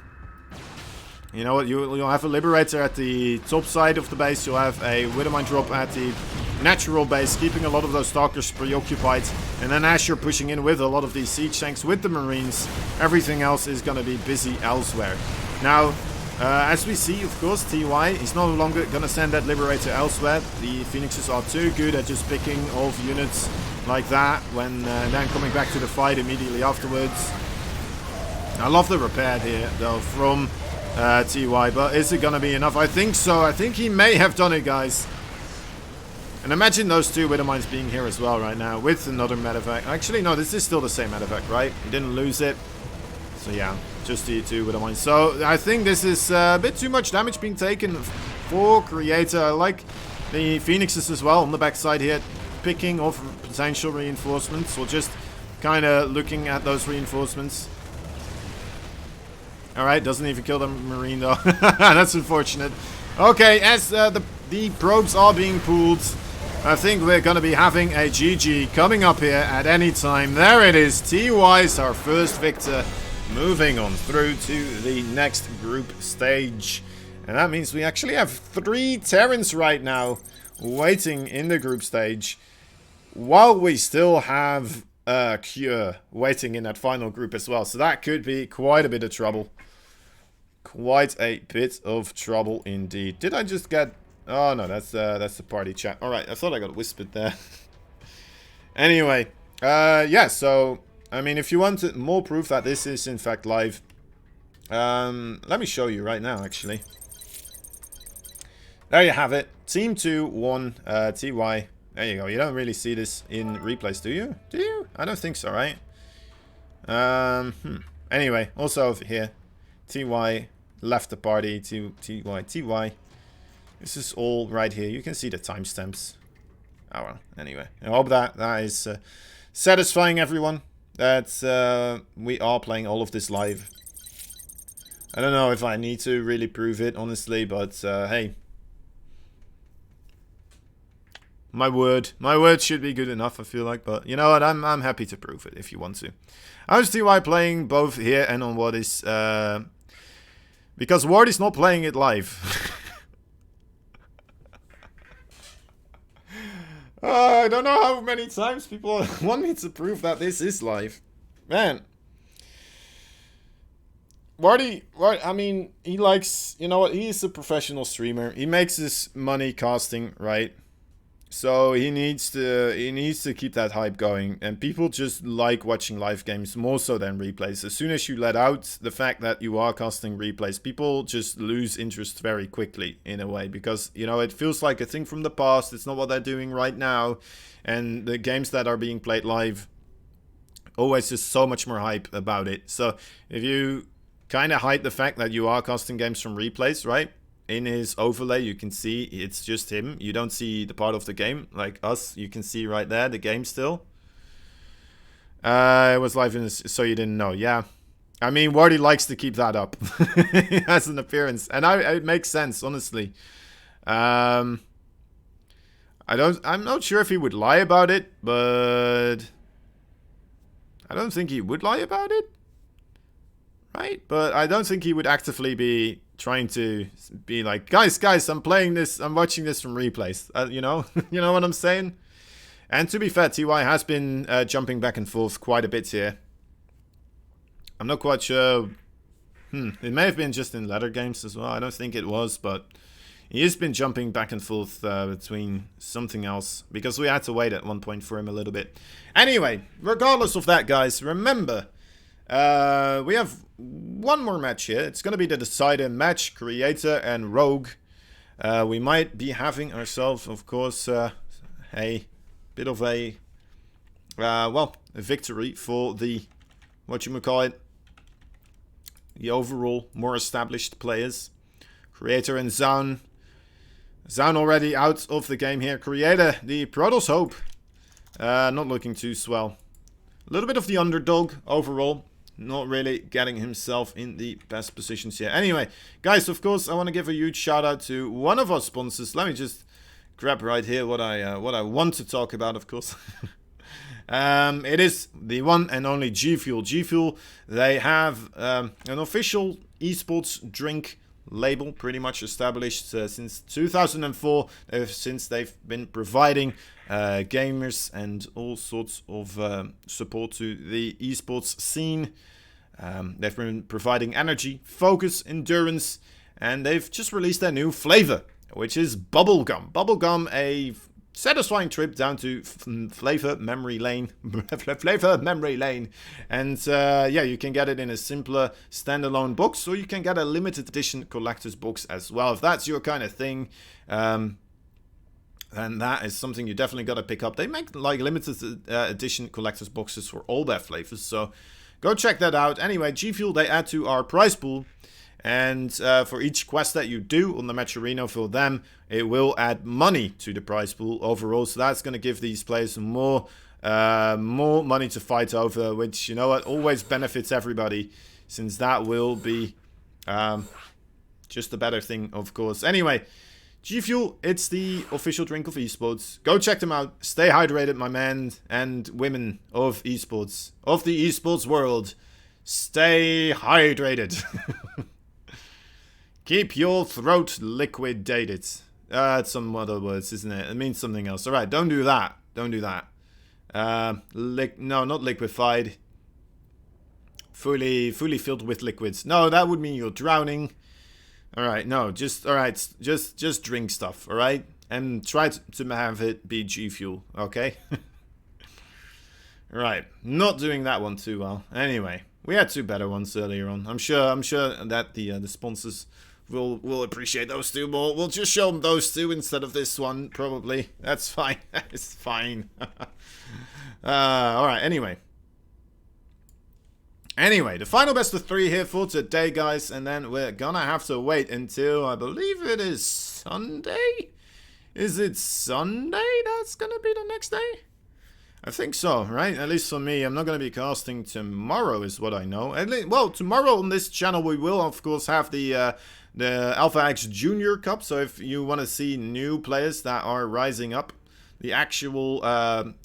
you know what, you'll have a Liberator at the top side of the base, you'll have a Widowmine drop at the natural base, keeping a lot of those Stalkers preoccupied. And then as you're pushing in with a lot of these siege tanks with the Marines, everything else is going to be busy elsewhere. Now, as we see, of course, TY is no longer going to send that Liberator elsewhere. The Phoenixes are too good at just picking off units like that when then coming back to the fight immediately afterwards. I love the repair here, though, from TY, but is it going to be enough? I think so. I think he may have done it, guys. And imagine those two Widow Mines being here as well right now with another medevac. Actually, no, this is still the same medevac, right? He didn't lose it. So yeah, just the two Widow Mines. So I think this is a bit too much damage being taken for Creator. I like the Phoenixes as well on the backside here, picking off potential reinforcements, or just kind of looking at those reinforcements. Alright, doesn't even kill the Marine though. That's unfortunate. Okay, as the probes are being pulled, I think we're going to be having a GG coming up here at any time. There it is. TY's our first victor. Moving on through to the next group stage. And that means we actually have 3 Terrans right now waiting in the group stage, while we still have Cure waiting in that final group as well. So that could be quite a bit of trouble. Quite a bit of trouble indeed. Did I just get... Oh no, that's the party chat. Alright, I thought I got whispered there. Anyway, yeah, so... I mean, if you want more proof that this is in fact live, let me show you right now, actually. There you have it. Team 2 won TY. There you go. You don't really see this in replays, do you? Do you? I don't think so, right? Anyway, also over here, TY left the party to TY. This is all right here. You can see the timestamps. Oh well, anyway. I hope that is satisfying everyone. That we are playing all of this live. I don't know if I need to really prove it, honestly, but hey. My word should be good enough, I feel like, but you know what, I'm happy to prove it if you want to. How's TY playing both here and on What Is, because Ward is not playing it live. I don't know how many times people want me to prove that this is live. Man. Wardy, I mean, he likes, you know what, he is a professional streamer. He makes his money casting, right? So he needs to keep that hype going, and people just like watching live games more so than replays. As soon as you let out the fact that you are casting replays, people just lose interest very quickly in a way, because you know it feels like a thing from the past. It's not what they're doing right now, and the games that are being played live always just so much more hype about it. So if you kind of hide the fact that you are casting games from replays, right? In his overlay, you can see it's just him. You don't see the part of the game like us. You can see right there the game still. It was live in this, so you didn't know. Yeah, I mean, Wardy likes to keep that up as an appearance, and it makes sense, honestly. I'm not sure if he would lie about it, but I don't think he would lie about it, right? But I don't think he would actively be trying to be like, guys, I'm playing this, I'm watching this from replays, you know? You know what I'm saying? And to be fair, TY has been jumping back and forth quite a bit here. I'm not quite sure. It may have been just in ladder games as well. I don't think it was, but he has been jumping back and forth between something else, because we had to wait at one point for him a little bit. Anyway, regardless of that, guys, remember, we have one more match here. It's going to be the decider match, Creator and Rogue. We might be having ourselves, of course, a bit of a, well, a victory for the, the overall more established players Creator and Zone. Zone already out of the game here. Creator, the Protoss Hope. Not looking too swell. A little bit of the underdog overall. Not really getting himself in the best positions here. Anyway, guys, of course, I want to give a huge shout out to one of our sponsors. Let me just grab right here what I want to talk about, of course. It is the one and only G Fuel. G Fuel, they have an official esports drink label pretty much established since 2004, since they've been providing gamers and all sorts of support to the esports scene. They've been providing energy, focus, endurance, and they've just released their new flavor, which is Bubblegum. Bubblegum, a satisfying trip down to flavor memory lane. Flavor memory lane. And yeah, you can get it in a simpler standalone box, or you can get a limited edition collector's box as well. If that's your kind of thing, then that is something you definitely got to pick up. They make like limited edition collector's boxes for all their flavors, so go check that out. Anyway, G Fuel, they add to our prize pool. And for each quest that you do on the Matcherino for them, it will add money to the prize pool overall. So that's going to give these players more money to fight over, which, you know what, always benefits everybody, since that will be just a better thing, of course. Anyway, G Fuel, it's the official drink of esports. Go check them out. Stay hydrated, my men and women of esports, of the esports world. Stay hydrated. Keep your throat liquidated. It's some other words, isn't it? It means something else. Alright, don't do that. Don't do that. No, not liquefied. Fully filled with liquids. No, that would mean you're drowning. Alright, no, just drink stuff, alright? And try to have it be G Fuel, okay? Right, not doing that one too well. Anyway, we had two better ones earlier on. I'm sure that the sponsors will appreciate those two more. We'll just show them those two instead of this one, probably. That's fine. It's fine. Alright, anyway. Anyway, the final best of 3 here for today, guys. And then we're gonna have to wait until, I believe it is Sunday? Is it Sunday that's gonna be the next day? I think so, right? At least for me, I'm not going to be casting tomorrow, is what I know. Well, tomorrow on this channel, we will, of course, have the ITaX Junior Cup. So if you want to see new players that are rising up, the actual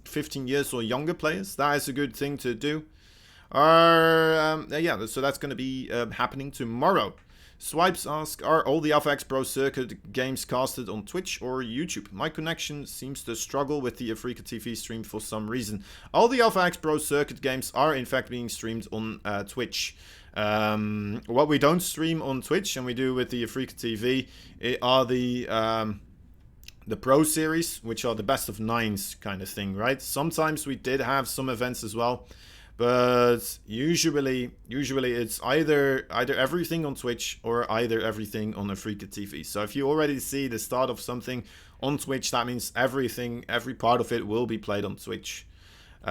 15 years or younger players, that is a good thing to do. Yeah, so that's going to be happening tomorrow. Swipes ask, are all the ITaX Pro Circuit games casted on Twitch or YouTube? My connection seems to struggle with the Afrika TV stream for some reason. All the ITaX Pro Circuit games are in fact being streamed on Twitch. What we don't stream on Twitch, and we do with the Afrika TV, are the Pro Series, which are the best of 9s kind of thing, right? Sometimes we did have some events as well. But usually it's either everything on Twitch or either everything on Afrika TV. So if you already see the start of something on Twitch, that means every part of it will be played on Twitch. The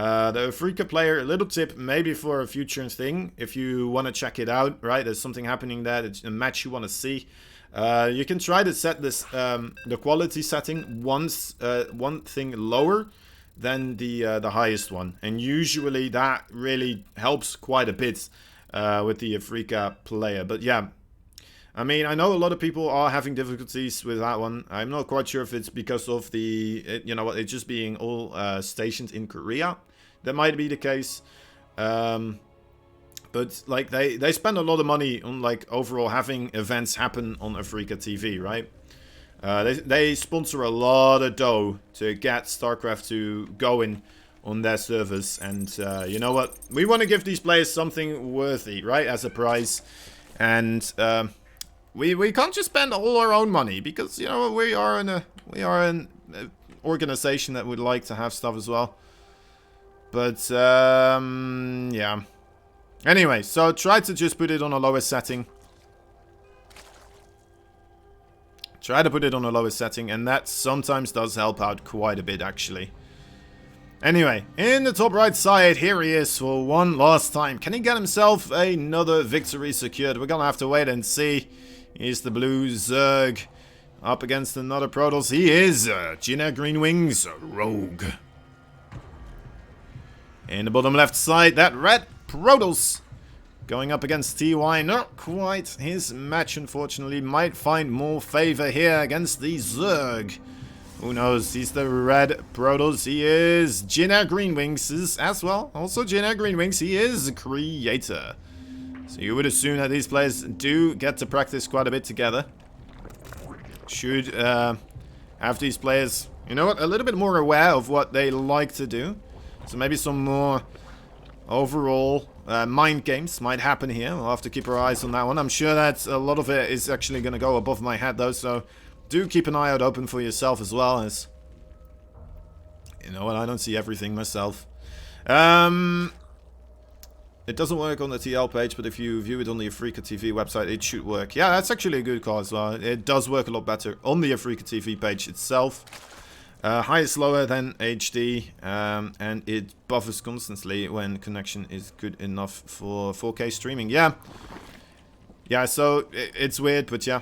Afrika player, a little tip maybe for a future thing, if you want to check it out, right? There's something happening there, it's a match you want to see. You can try to set this the quality setting one thing lower than the highest one, and usually that really helps quite a bit with the Afrika player. But yeah, I mean, I know a lot of people are having difficulties with that one. I'm not quite sure if it's because of the you know what, it's just being all stationed in Korea. That might be the case, but like they spend a lot of money on like overall having events happen on Afrika TV, right? They sponsor a lot of dough to get StarCraft 2 going on their servers, and you know what? We want to give these players something worthy, right, as a prize, and we can't just spend all our own money, because you know we are an organization that would like to have stuff as well. But yeah. Anyway, so try to just put it on a lower setting. Try to put it on a lower setting, and that sometimes does help out quite a bit, actually. Anyway, in the top right side, here he is for one last time. Can he get himself another victory secured? We're gonna have to wait and see. Here's the blue Zerg up against another Protoss. He is Gina Green Wings Rogue. In the bottom left side, that red Protoss going up against TY. Not quite his match, unfortunately. Might find more favor here against the Zerg. Who knows? He's the red Protoss. He is Gina Greenwings as well. Also Gina Greenwings. He is a creator. So you would assume that these players do get to practice quite a bit together. Should have these players, you know what, a little bit more aware of what they like to do. So maybe some more overall mind games might happen here. We'll have to keep our eyes on that one. I'm sure that a lot of it is actually going to go above my head though, so do keep an eye out open for yourself as well, as you know what, I don't see everything myself. It doesn't work on the TL page, but if you view it on the Afrika TV website, it should work. Yeah, that's actually a good call as well. It does work a lot better on the Afrika TV page itself. High is slower than HD, and it buffers constantly when connection is good enough for 4K streaming. Yeah, so it's weird, but yeah,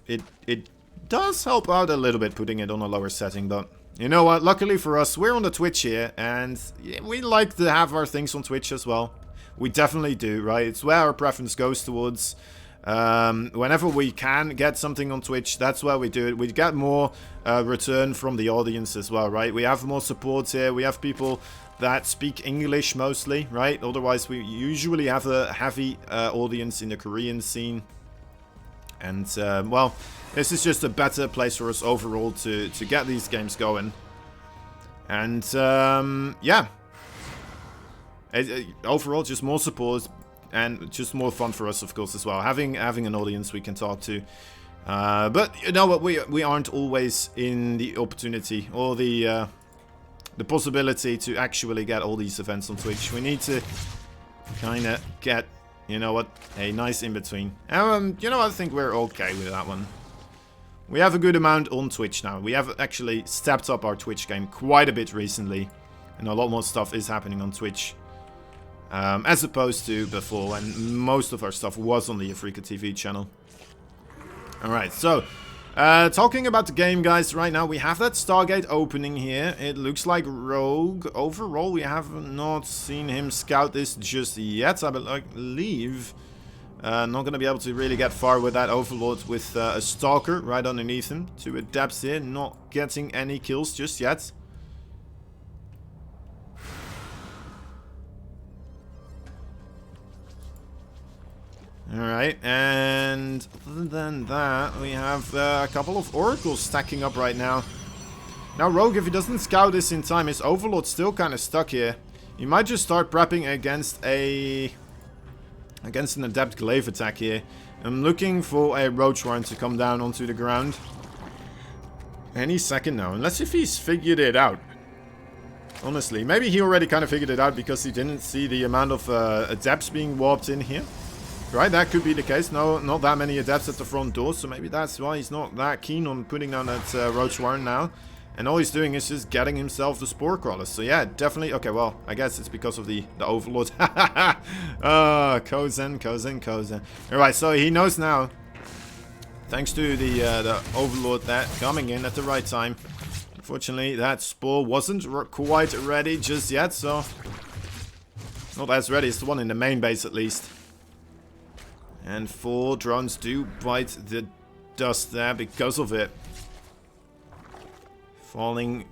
it does help out a little bit putting it on a lower setting, but you know what, luckily for us, we're on the Twitch here, and we like to have our things on Twitch as well. We definitely do, right? It's where our preference goes towards. Whenever we can get something on Twitch, that's where we do it. We get more return from the audience as well, right? We have more support here. We have people that speak English mostly, right? Otherwise, we usually have a heavy audience in the Korean scene. And, well, this is just a better place for us overall to get these games going. And, yeah. Overall, just more support and just more fun for us, of course, as well. Having an audience we can talk to. But you know what? We aren't always in the opportunity or the possibility to actually get all these events on Twitch. We need to kind of get, you know what, a nice in between. You know, I think we're okay with that one. We have a good amount on Twitch now. We have actually stepped up our Twitch game quite a bit recently, and a lot more stuff is happening on Twitch. As opposed to before, when most of our stuff was on the Afrika TV channel. Alright, so, talking about the game, guys, right now we have that Stargate opening here. It looks like Rogue. Overall, we have not seen him scout this just yet, I believe. Not going to be able to really get far with that Overlord with a Stalker right underneath him. 2 Adepts here, not getting any kills just yet. Alright, and other than that, we have a couple of Oracles stacking up right now. Now Rogue, if he doesn't scout this in time, his Overlord's still kind of stuck here. He might just start prepping against an Adept Glaive attack here. I'm looking for a Ro16 to come down onto the ground. Any second now, unless if he's figured it out. Honestly, maybe he already kind of figured it out because he didn't see the amount of Adepts being warped in here. Right, that could be the case. No, not that many Adepts at the front door, so maybe that's why he's not that keen on putting down that Ro16 now. And all he's doing is just getting himself the Spore Crawlers. So yeah, definitely. Okay, well, I guess it's because of the Overlord. Kozen. Alright, so he knows now. Thanks to the Overlord that coming in at the right time. Unfortunately, that Spore wasn't quite ready just yet, so... Not as ready as the one in the main base, at least. And 4 drones do bite the dust there because of it. Falling...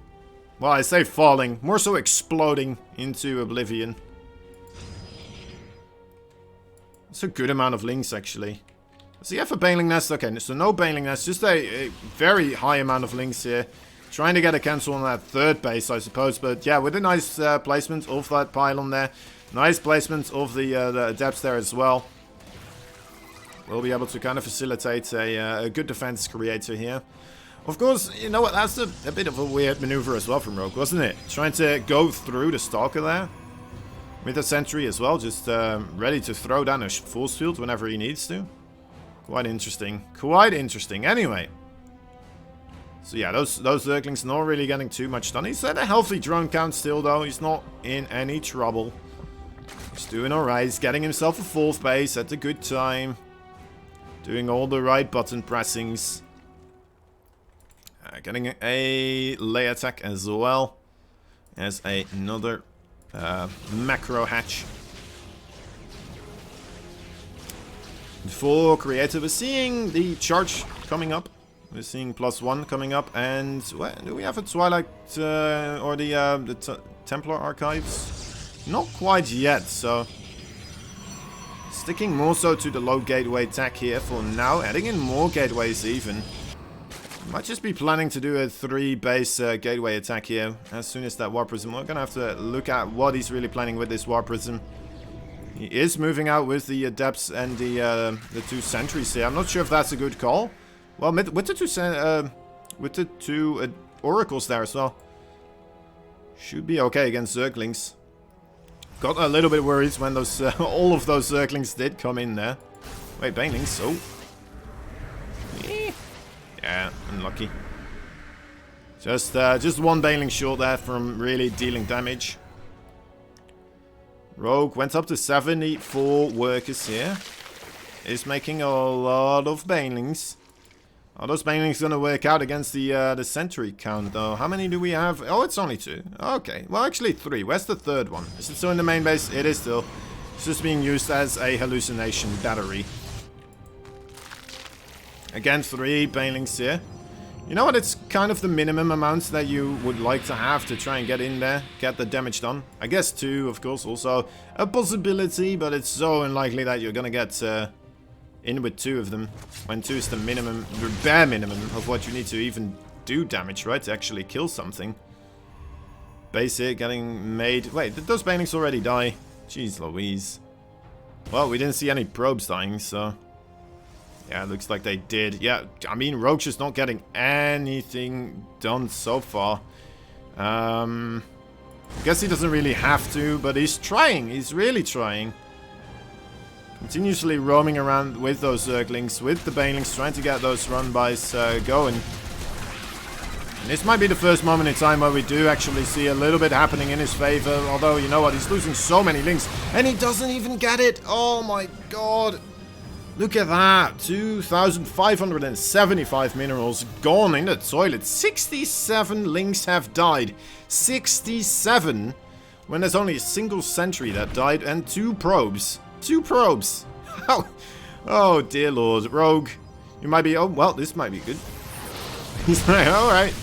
Well, I say falling. More so exploding into oblivion. It's a good amount of links, actually. Does he have a Baneling Nest? Okay, so no Baneling Nest. Just a very high amount of links here. Trying to get a cancel on that 3rd base, I suppose. But yeah, with a nice placement of that pylon there. Nice placement of the Adepts there as well. We'll be able to kind of facilitate a good defense creator here. Of course, you know what, that's a bit of a weird maneuver as well from Rogue, wasn't it? Trying to go through the Stalker there. With a Sentry as well, just ready to throw down a force field whenever he needs to. Quite interesting. Quite interesting. Anyway. So yeah, those Zerglings not really getting too much done. He's at a healthy drone count still though. He's not in any trouble. He's doing alright. He's getting himself a 4th base at a good time. Doing all the right button pressings. Getting a lay attack as well. As another macro hatch. For creative, we're seeing the charge coming up. We're seeing +1 coming up. And what, do we have a Twilight or the Templar archives? Not quite yet, so sticking more so to the low gateway attack here for now. Adding in more gateways even. Might just be planning to do a 3 base gateway attack here as soon as that War Prism. We're gonna have to look at what he's really planning with this War Prism. He is moving out with the Adepts and the 2 sentries here. I'm not sure if that's a good call. Well, with the two oracles there as well, should be okay against Zerglings. Got a little bit worried when those all of those Zerglings did come in there. Wait, Banelings, oh. Yeah, unlucky. Just one Baneling short there from really dealing damage. Rogue went up to 74 workers here. Is making a lot of Banelings. Are those Banelings gonna work out against the sentry count though? How many do we have? Oh, it's only 2. Okay, well actually 3. Where's the 3rd one? Is it still in the main base? It is still. It's just being used as a hallucination battery. Again, 3 Banelings here. You know what? It's kind of the minimum amounts that you would like to have to try and get in there, get the damage done. I guess 2, of course, also a possibility, but it's so unlikely that you're gonna get in with 2 of them. When 2 is the minimum, the bare minimum of what you need to even do damage, right? To actually kill something. Base here getting made. Wait, did those Banelings already die? Jeez Louise. Well, we didn't see any probes dying, so yeah, it looks like they did. Yeah, I mean, Rogue's just not getting anything done so far. I guess he doesn't really have to, but he's trying. He's really trying. Continuously roaming around with those Zerglings, with the Banelings, trying to get those run-bys going. And this might be the first moment in time where we do actually see a little bit happening in his favor. Although, you know what, he's losing so many links, and he doesn't even get it. Oh my god. Look at that, 2,575 minerals gone in the toilet. 67 links have died. 67, when there's only a single sentry that died and 2 probes. 2 probes. Oh dear lord. Rogue, you might be, oh well, this might be good. He's like, alright.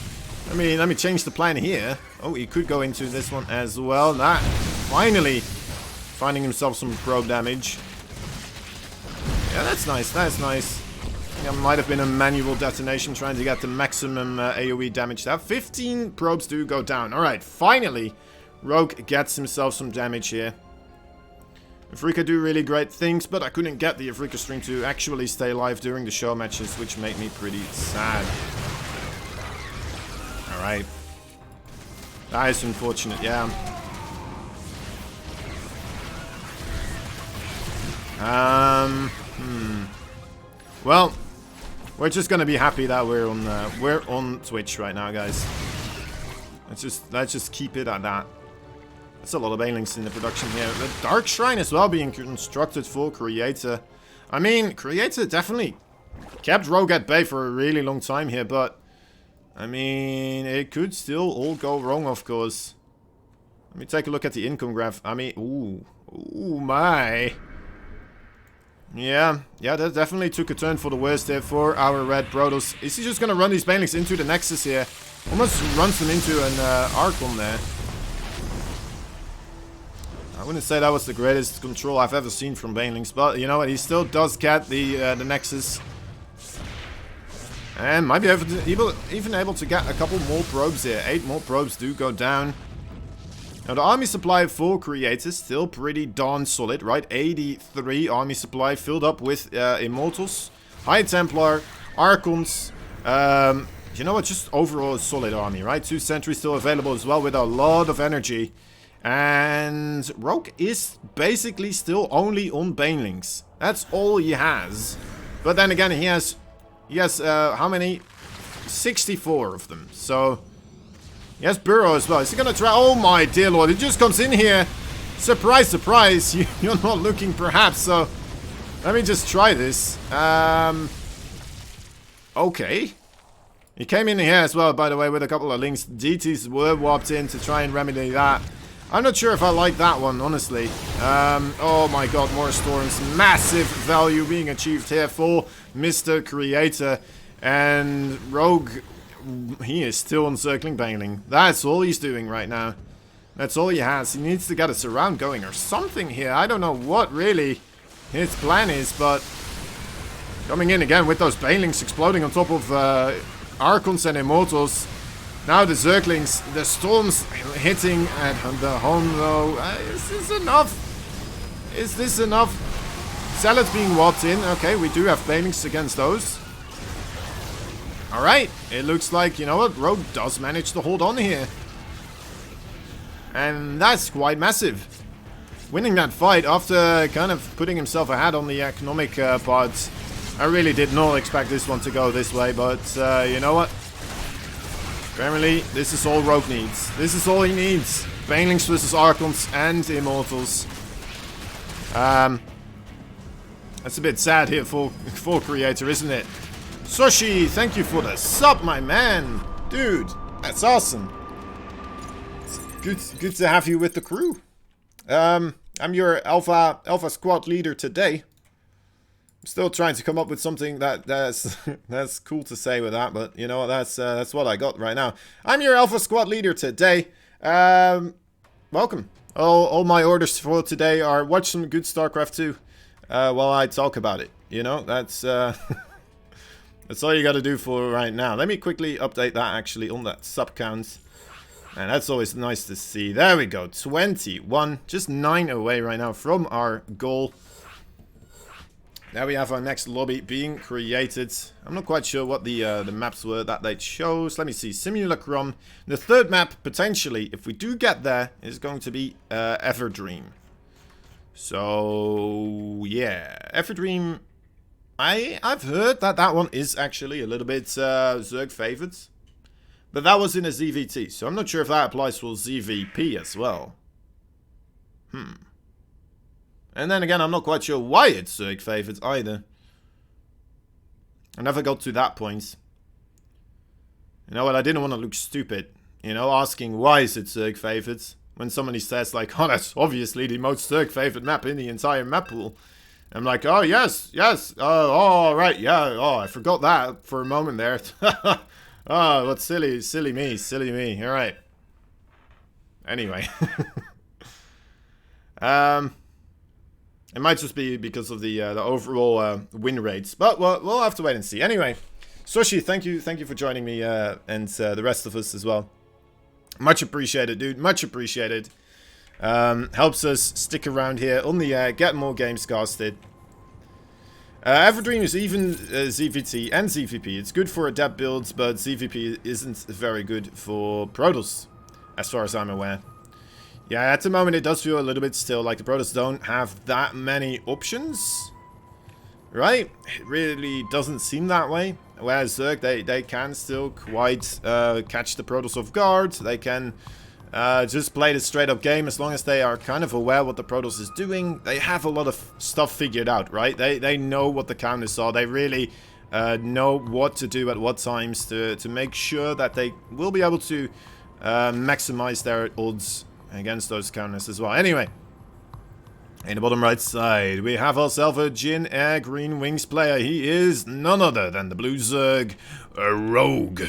Let me change the plan here. Oh, he could go into this one as well. That, finally, finding himself some probe damage. Yeah, that's nice, that's nice. I think that might have been a manual detonation trying to get the maximum AoE damage there. 15 probes do go down. Alright, finally, Rogue gets himself some damage here. Afrika do really great things, but I couldn't get the Afrika stream to actually stay live during the show matches, which made me pretty sad. Alright. That is unfortunate, yeah. Well, we're just gonna be happy that we're on Twitch right now, guys. Let's just keep it at that. That's a lot of Banelings in the production here. The Dark Shrine as well being constructed for Creator. I mean, Creator definitely kept Rogue at bay for a really long time here, but I mean, it could still all go wrong, of course. Let me take a look at the income graph. I mean, ooh my. Yeah, that definitely took a turn for the worst there for our Red Protoss. Is he just gonna run these Banelings into the Nexus here? Almost runs them into an Archon there. I wouldn't say that was the greatest control I've ever seen from Banelings, but you know what, he still does get the Nexus. And might be even able to get a couple more probes here. 8 more probes do go down. Now the army supply for Creators still pretty darn solid, right? 83 army supply filled up with Immortals, High Templar, Archons. You know what, just overall a solid army, right? 2 sentries still available as well with a lot of energy. And Rogue is basically still only on Banelings. That's all he has. But then again, he has how many? 64 of them. So he has Burrow as well. Is he gonna try? Oh my dear lord, he just comes in here. Surprise, surprise. You're not looking perhaps. So Let me just try this. Okay. He came in here as well, by the way, with a couple of links. DTs were warped in to try and remedy that. I'm not sure if I like that one, honestly. Oh my god, more storms. Massive value being achieved here for Mr. Creator. And Rogue, he is still encircling Baneling. That's all he's doing right now. That's all he has. He needs to get a surround going or something here. I don't know what really his plan is, but coming in again with those Banelings exploding on top of Archons and Immortals. Now the Zerglings, the storms hitting at the home though. Is this enough? Is this enough? Zealots being warped in. Okay, we do have Banelings against those. Alright, it looks like, you know what, Rogue does manage to hold on here. And that's quite massive. Winning that fight after kind of putting himself ahead on the economic parts. I really did not expect this one to go this way, but you know what? Apparently, this is all Rogue needs. This is all he needs. Banelings versus Archons and Immortals. That's a bit sad here for Creator, isn't it? Sushi, thank you for the sub, my man. Dude, that's awesome. It's good to have you with the crew. I'm your Alpha Squad leader today. Still trying to come up with something that's cool to say with that, but you know what, that's what I got right now. I'm your Alpha Squad leader today. Welcome. All my orders for today are watch some good StarCraft 2 while I talk about it. You know, that's that's all you got to do for right now. Let me quickly update that actually on that sub count. And that's always nice to see. There we go, 21, just 9 away right now from our goal. Now we have our next lobby being created. I'm not quite sure what the maps were that they chose. Let me see. Simulacrum. The third map, potentially, if we do get there, is going to be Everdream. So, yeah. Everdream, I've heard that one is actually a little bit Zerg favored. But that was in a ZVT, so I'm not sure if that applies for ZVP as well. And then again, I'm not quite sure why it's Zerg favored either. I never got to that point. You know what, I didn't want to look stupid, you know, asking why is it Zerg favored, when somebody says like, oh, that's obviously the most Zerg favored map in the entire map pool. I'm like, oh, yes, oh, right, yeah, oh, I forgot that for a moment there. Oh, what silly me, alright. Anyway. It might just be because of the overall win rates, but we'll have to wait and see. Anyway, Sushi, thank you for joining me and the rest of us as well. Much appreciated, dude. Much appreciated. Helps us stick around here on the Get More Games casted. Everdream is even ZVT and ZVP. It's good for adept builds, but ZVP isn't very good for Protoss, as far as I'm aware. Yeah, at the moment it does feel a little bit still like the Protoss don't have that many options. Right? It really doesn't seem that way. Whereas Zerg, they can still quite catch the Protoss off guard. They can just play the straight up game as long as they are kind of aware what the Protoss is doing. They have a lot of stuff figured out, right? They know what the counters are. They really know what to do at what times to make sure that they will be able to maximize their odds against those counters as well. Anyway, in the bottom right side, we have ourselves a Jin Air Green Wings player. He is none other than the Blue Zerg, a Rogue.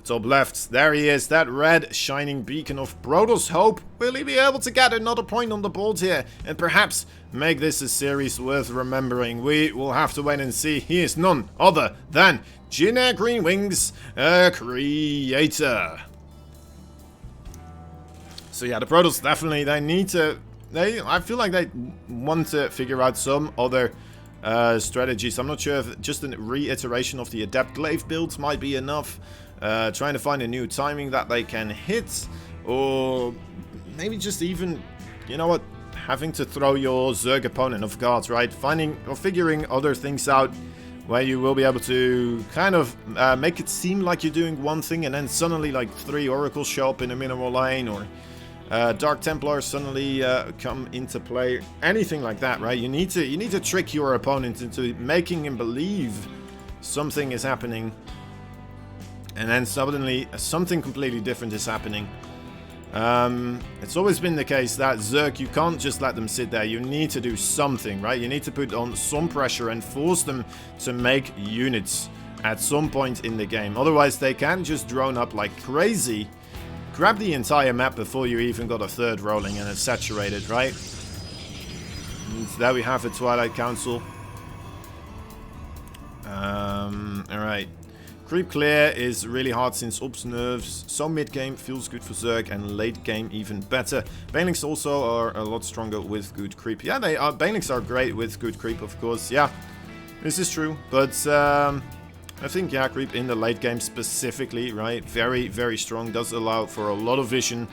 Top left, there he is, that red shining beacon of Protoss hope. Will he be able to get another point on the board here and perhaps make this a series worth remembering? We will have to wait and see. He is none other than Jin Air Green Wings, a Creator. So yeah, the Protoss definitely, they need to, I feel like they want to figure out some other strategies. I'm not sure if just a reiteration of the Adept Glaive builds might be enough. Trying to find a new timing that they can hit, or maybe just even, you know what, having to throw your Zerg opponent off guard, right? Finding or figuring other things out where you will be able to kind of make it seem like you're doing one thing and then suddenly like 3 oracles show up in a mineral lane, or Dark Templars suddenly come into play. Anything like that, right? You need to trick your opponent into making him believe something is happening, and then suddenly something completely different is happening. It's always been the case that Zerg, you can't just let them sit there. You need to do something, right? You need to put on some pressure and force them to make units at some point in the game. Otherwise, they can just drone up like crazy. Grab the entire map before you even got a third rolling and it's saturated, right? And there we have the Twilight Council. Alright. Creep clear is really hard since Ops nerves. So mid game feels good for Zerg and late game even better. Banelings also are a lot stronger with good creep. Yeah, they are. Banelings are great with good creep, of course. Yeah, this is true. But I think, yeah, creep in the late game specifically, right? Very, very strong. Does allow for a lot of vision.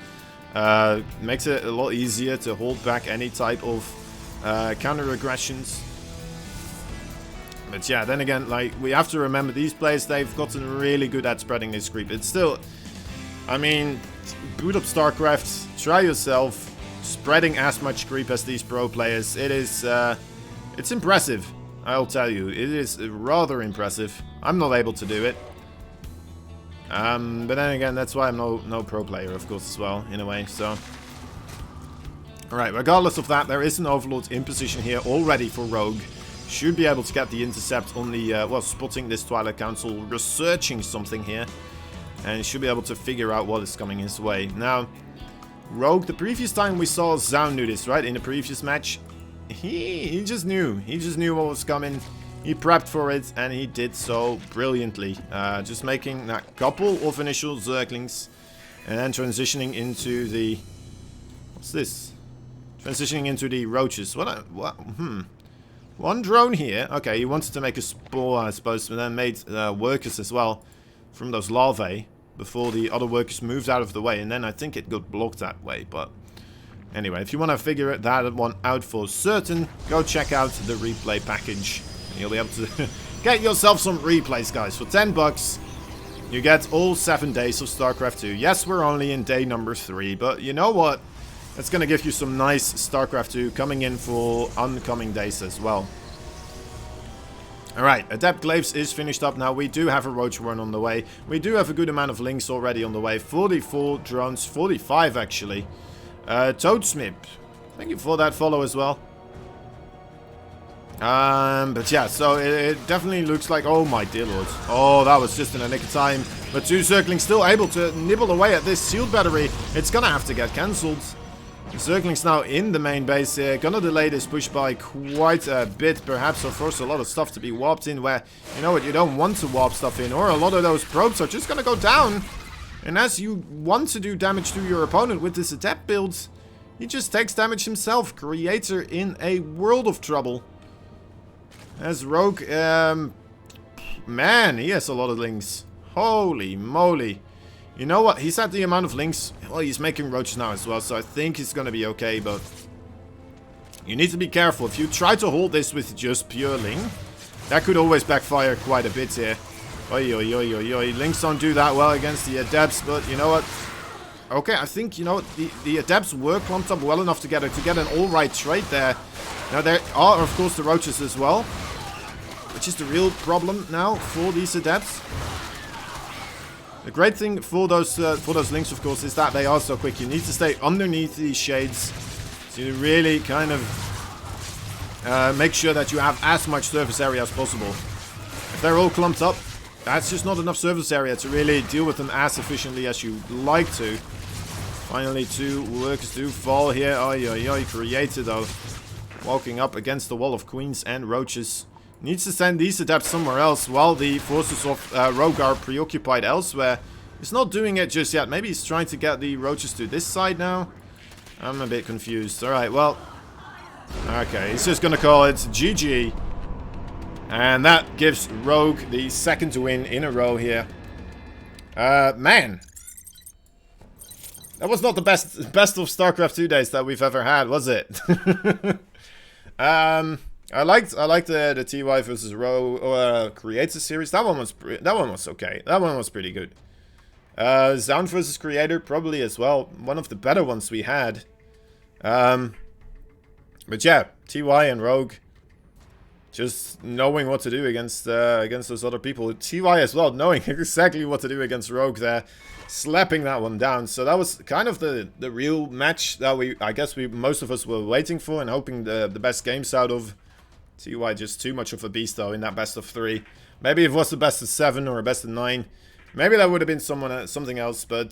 Makes it a lot easier to hold back any type of counter aggressions. But yeah, then again, like, we have to remember these players, they've gotten really good at spreading this creep. It's still, I mean, boot up StarCraft, try yourself, spreading as much creep as these pro players. It is, it's impressive, I'll tell you. It is rather impressive. I'm not able to do it. But then again, that's why I'm no pro player, of course, as well, in a way, so. Alright, regardless of that, there is an Overlord in position here already for Rogue. Should be able to get the intercept on the, well, spotting this Twilight Council, researching something here. And should be able to figure out what is coming his way. Now, Rogue, the previous time we saw Zaun do this, right, in the previous match, he just knew. He just knew what was coming. He prepped for it, and he did so brilliantly. Just making that couple of initial Zerglings, and then transitioning into the... What's this? Transitioning into the Roaches. One drone here. Okay, he wanted to make a spore, I suppose, and then made workers as well from those larvae before the other workers moved out of the way, and then I think it got blocked that way. But anyway, if you want to figure that one out for certain, go check out the replay package. And you'll be able to get yourself some replays, guys. For $10, you get all 7 days of StarCraft 2. Yes, we're only in day number 3, but you know what? It's going to give you some nice StarCraft 2 coming in for oncoming days as well. Alright, Adept Glaives is finished up now. We do have a Roach run on the way. We do have a good amount of links already on the way. 44 drones, 45 actually. Toadsmip, thank you for that follow as well. But yeah, so it definitely looks like, oh my dear lord. Oh, that was just in a nick of time. But 2 Zerglings still able to nibble away at this shield battery. It's gonna have to get cancelled. Zerglings now in the main base here. Gonna delay this push by quite a bit, perhaps, or force a lot of stuff to be warped in where, you know what, you don't want to warp stuff in, or a lot of those probes are just gonna go down. And as you want to do damage to your opponent with this Adept build, he just takes damage himself. Creator in a world of trouble. As Rogue, man, he has a lot of links. Holy moly. You know what? He's at the amount of links. Well, he's making roaches now as well, so I think he's going to be okay, but you need to be careful. If you try to hold this with just pure Ling, that could always backfire quite a bit here. Oi, oi, oi, oi, oi. Links don't do that well against the Adepts, but you know what? Okay, I think, you know, the Adepts were clumped up well enough together to get an alright trade there. Now, there are, of course, the Roaches as well, which is the real problem now for these Adepts. The great thing for those links, of course, is that they are so quick. You need to stay underneath these shades to really kind of make sure that you have as much surface area as possible. If they're all clumped up, that's just not enough surface area to really deal with them as efficiently as you'd like to. Finally, 2 workers do fall here. Oi, oi, oi. Creator, though, walking up against the wall of Queens and Roaches. Needs to send these Adepts somewhere else while the forces of Rogue are preoccupied elsewhere. He's not doing it just yet. Maybe he's trying to get the Roaches to this side now. I'm a bit confused. Alright, well. Okay, he's just gonna call it GG. And that gives Rogue the 2nd win in a row here. Man. That was not the best of StarCraft 2 days that we've ever had, was it? I liked the TY versus Ro Creator series. That one was okay. That one was pretty good. Sound versus Creator, probably as well. One of the better ones we had. But yeah, TY and Rogue. Just knowing what to do against those other people. TY as well, knowing exactly what to do against Rogue there. Slapping that one down. So that was kind of the real match that most of us were waiting for and hoping the best games out of. TY just too much of a beast though in that best of 3. Maybe if it was the best of 7 or a best of 9. Maybe that would have been something else, but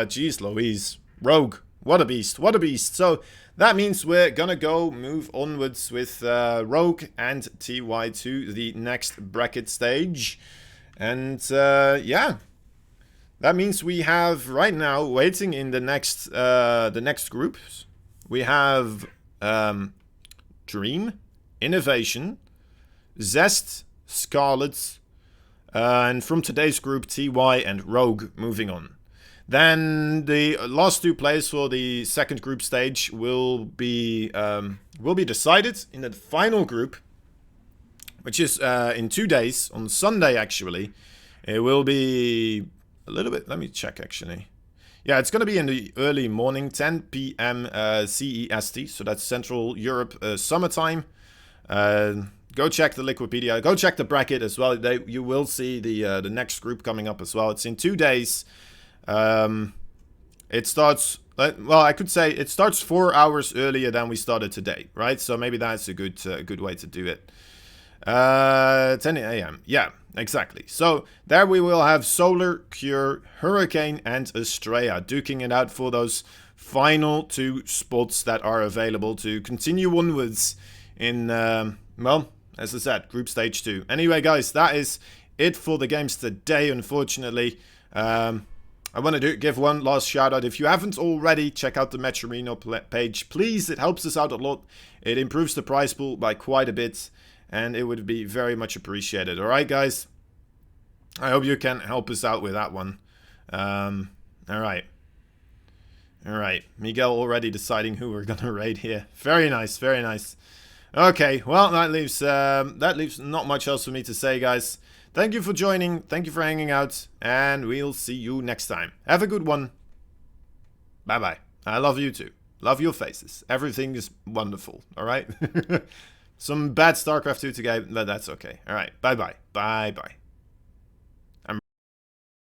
geez Louise. Rogue, what a beast, what a beast. So that means we're gonna move onwards with Rogue and TY to the next bracket stage. And yeah. That means we have right now waiting in the next groups. We have Dream, Innovation, Zest, Scarlet, and from today's group TY and Rogue moving on. Then the last 2 players for the second group stage will be decided in the final group, which is in 2 days on Sunday actually. It will be a little bit, let me check actually. Yeah, it's going to be in the early morning, 10 p.m. CEST, so that's Central Europe summertime. Go check the Liquipedia, go check the bracket as well. You will see the next group coming up as well. It's in 2 days. It starts, well, I could say it starts 4 hours earlier than we started today, right? So maybe that's a good way to do it. 10 a.m. Yeah, exactly. So there we will have Solar, Cure, Hurricane, and Estrella duking it out for those final 2 spots that are available to continue onwards in, well, as I said, Group Stage 2. Anyway, guys, that is it for the games today, unfortunately. I want to give one last shout out. If you haven't already, check out the Matcherino page. Please, it helps us out a lot. It improves the prize pool by quite a bit. And it would be very much appreciated. Alright, guys? I hope you can help us out with that one. Alright. Alright. Miguel already deciding who we're gonna raid here. Very nice, very nice. Okay, well, that leaves not much else for me to say, guys. Thank you for joining. Thank you for hanging out. And we'll see you next time. Have a good one. Bye-bye. I love you too. Love your faces. Everything is wonderful. Alright? Some bad StarCraft 2 today, but that's okay. Alright, bye-bye. Bye-bye.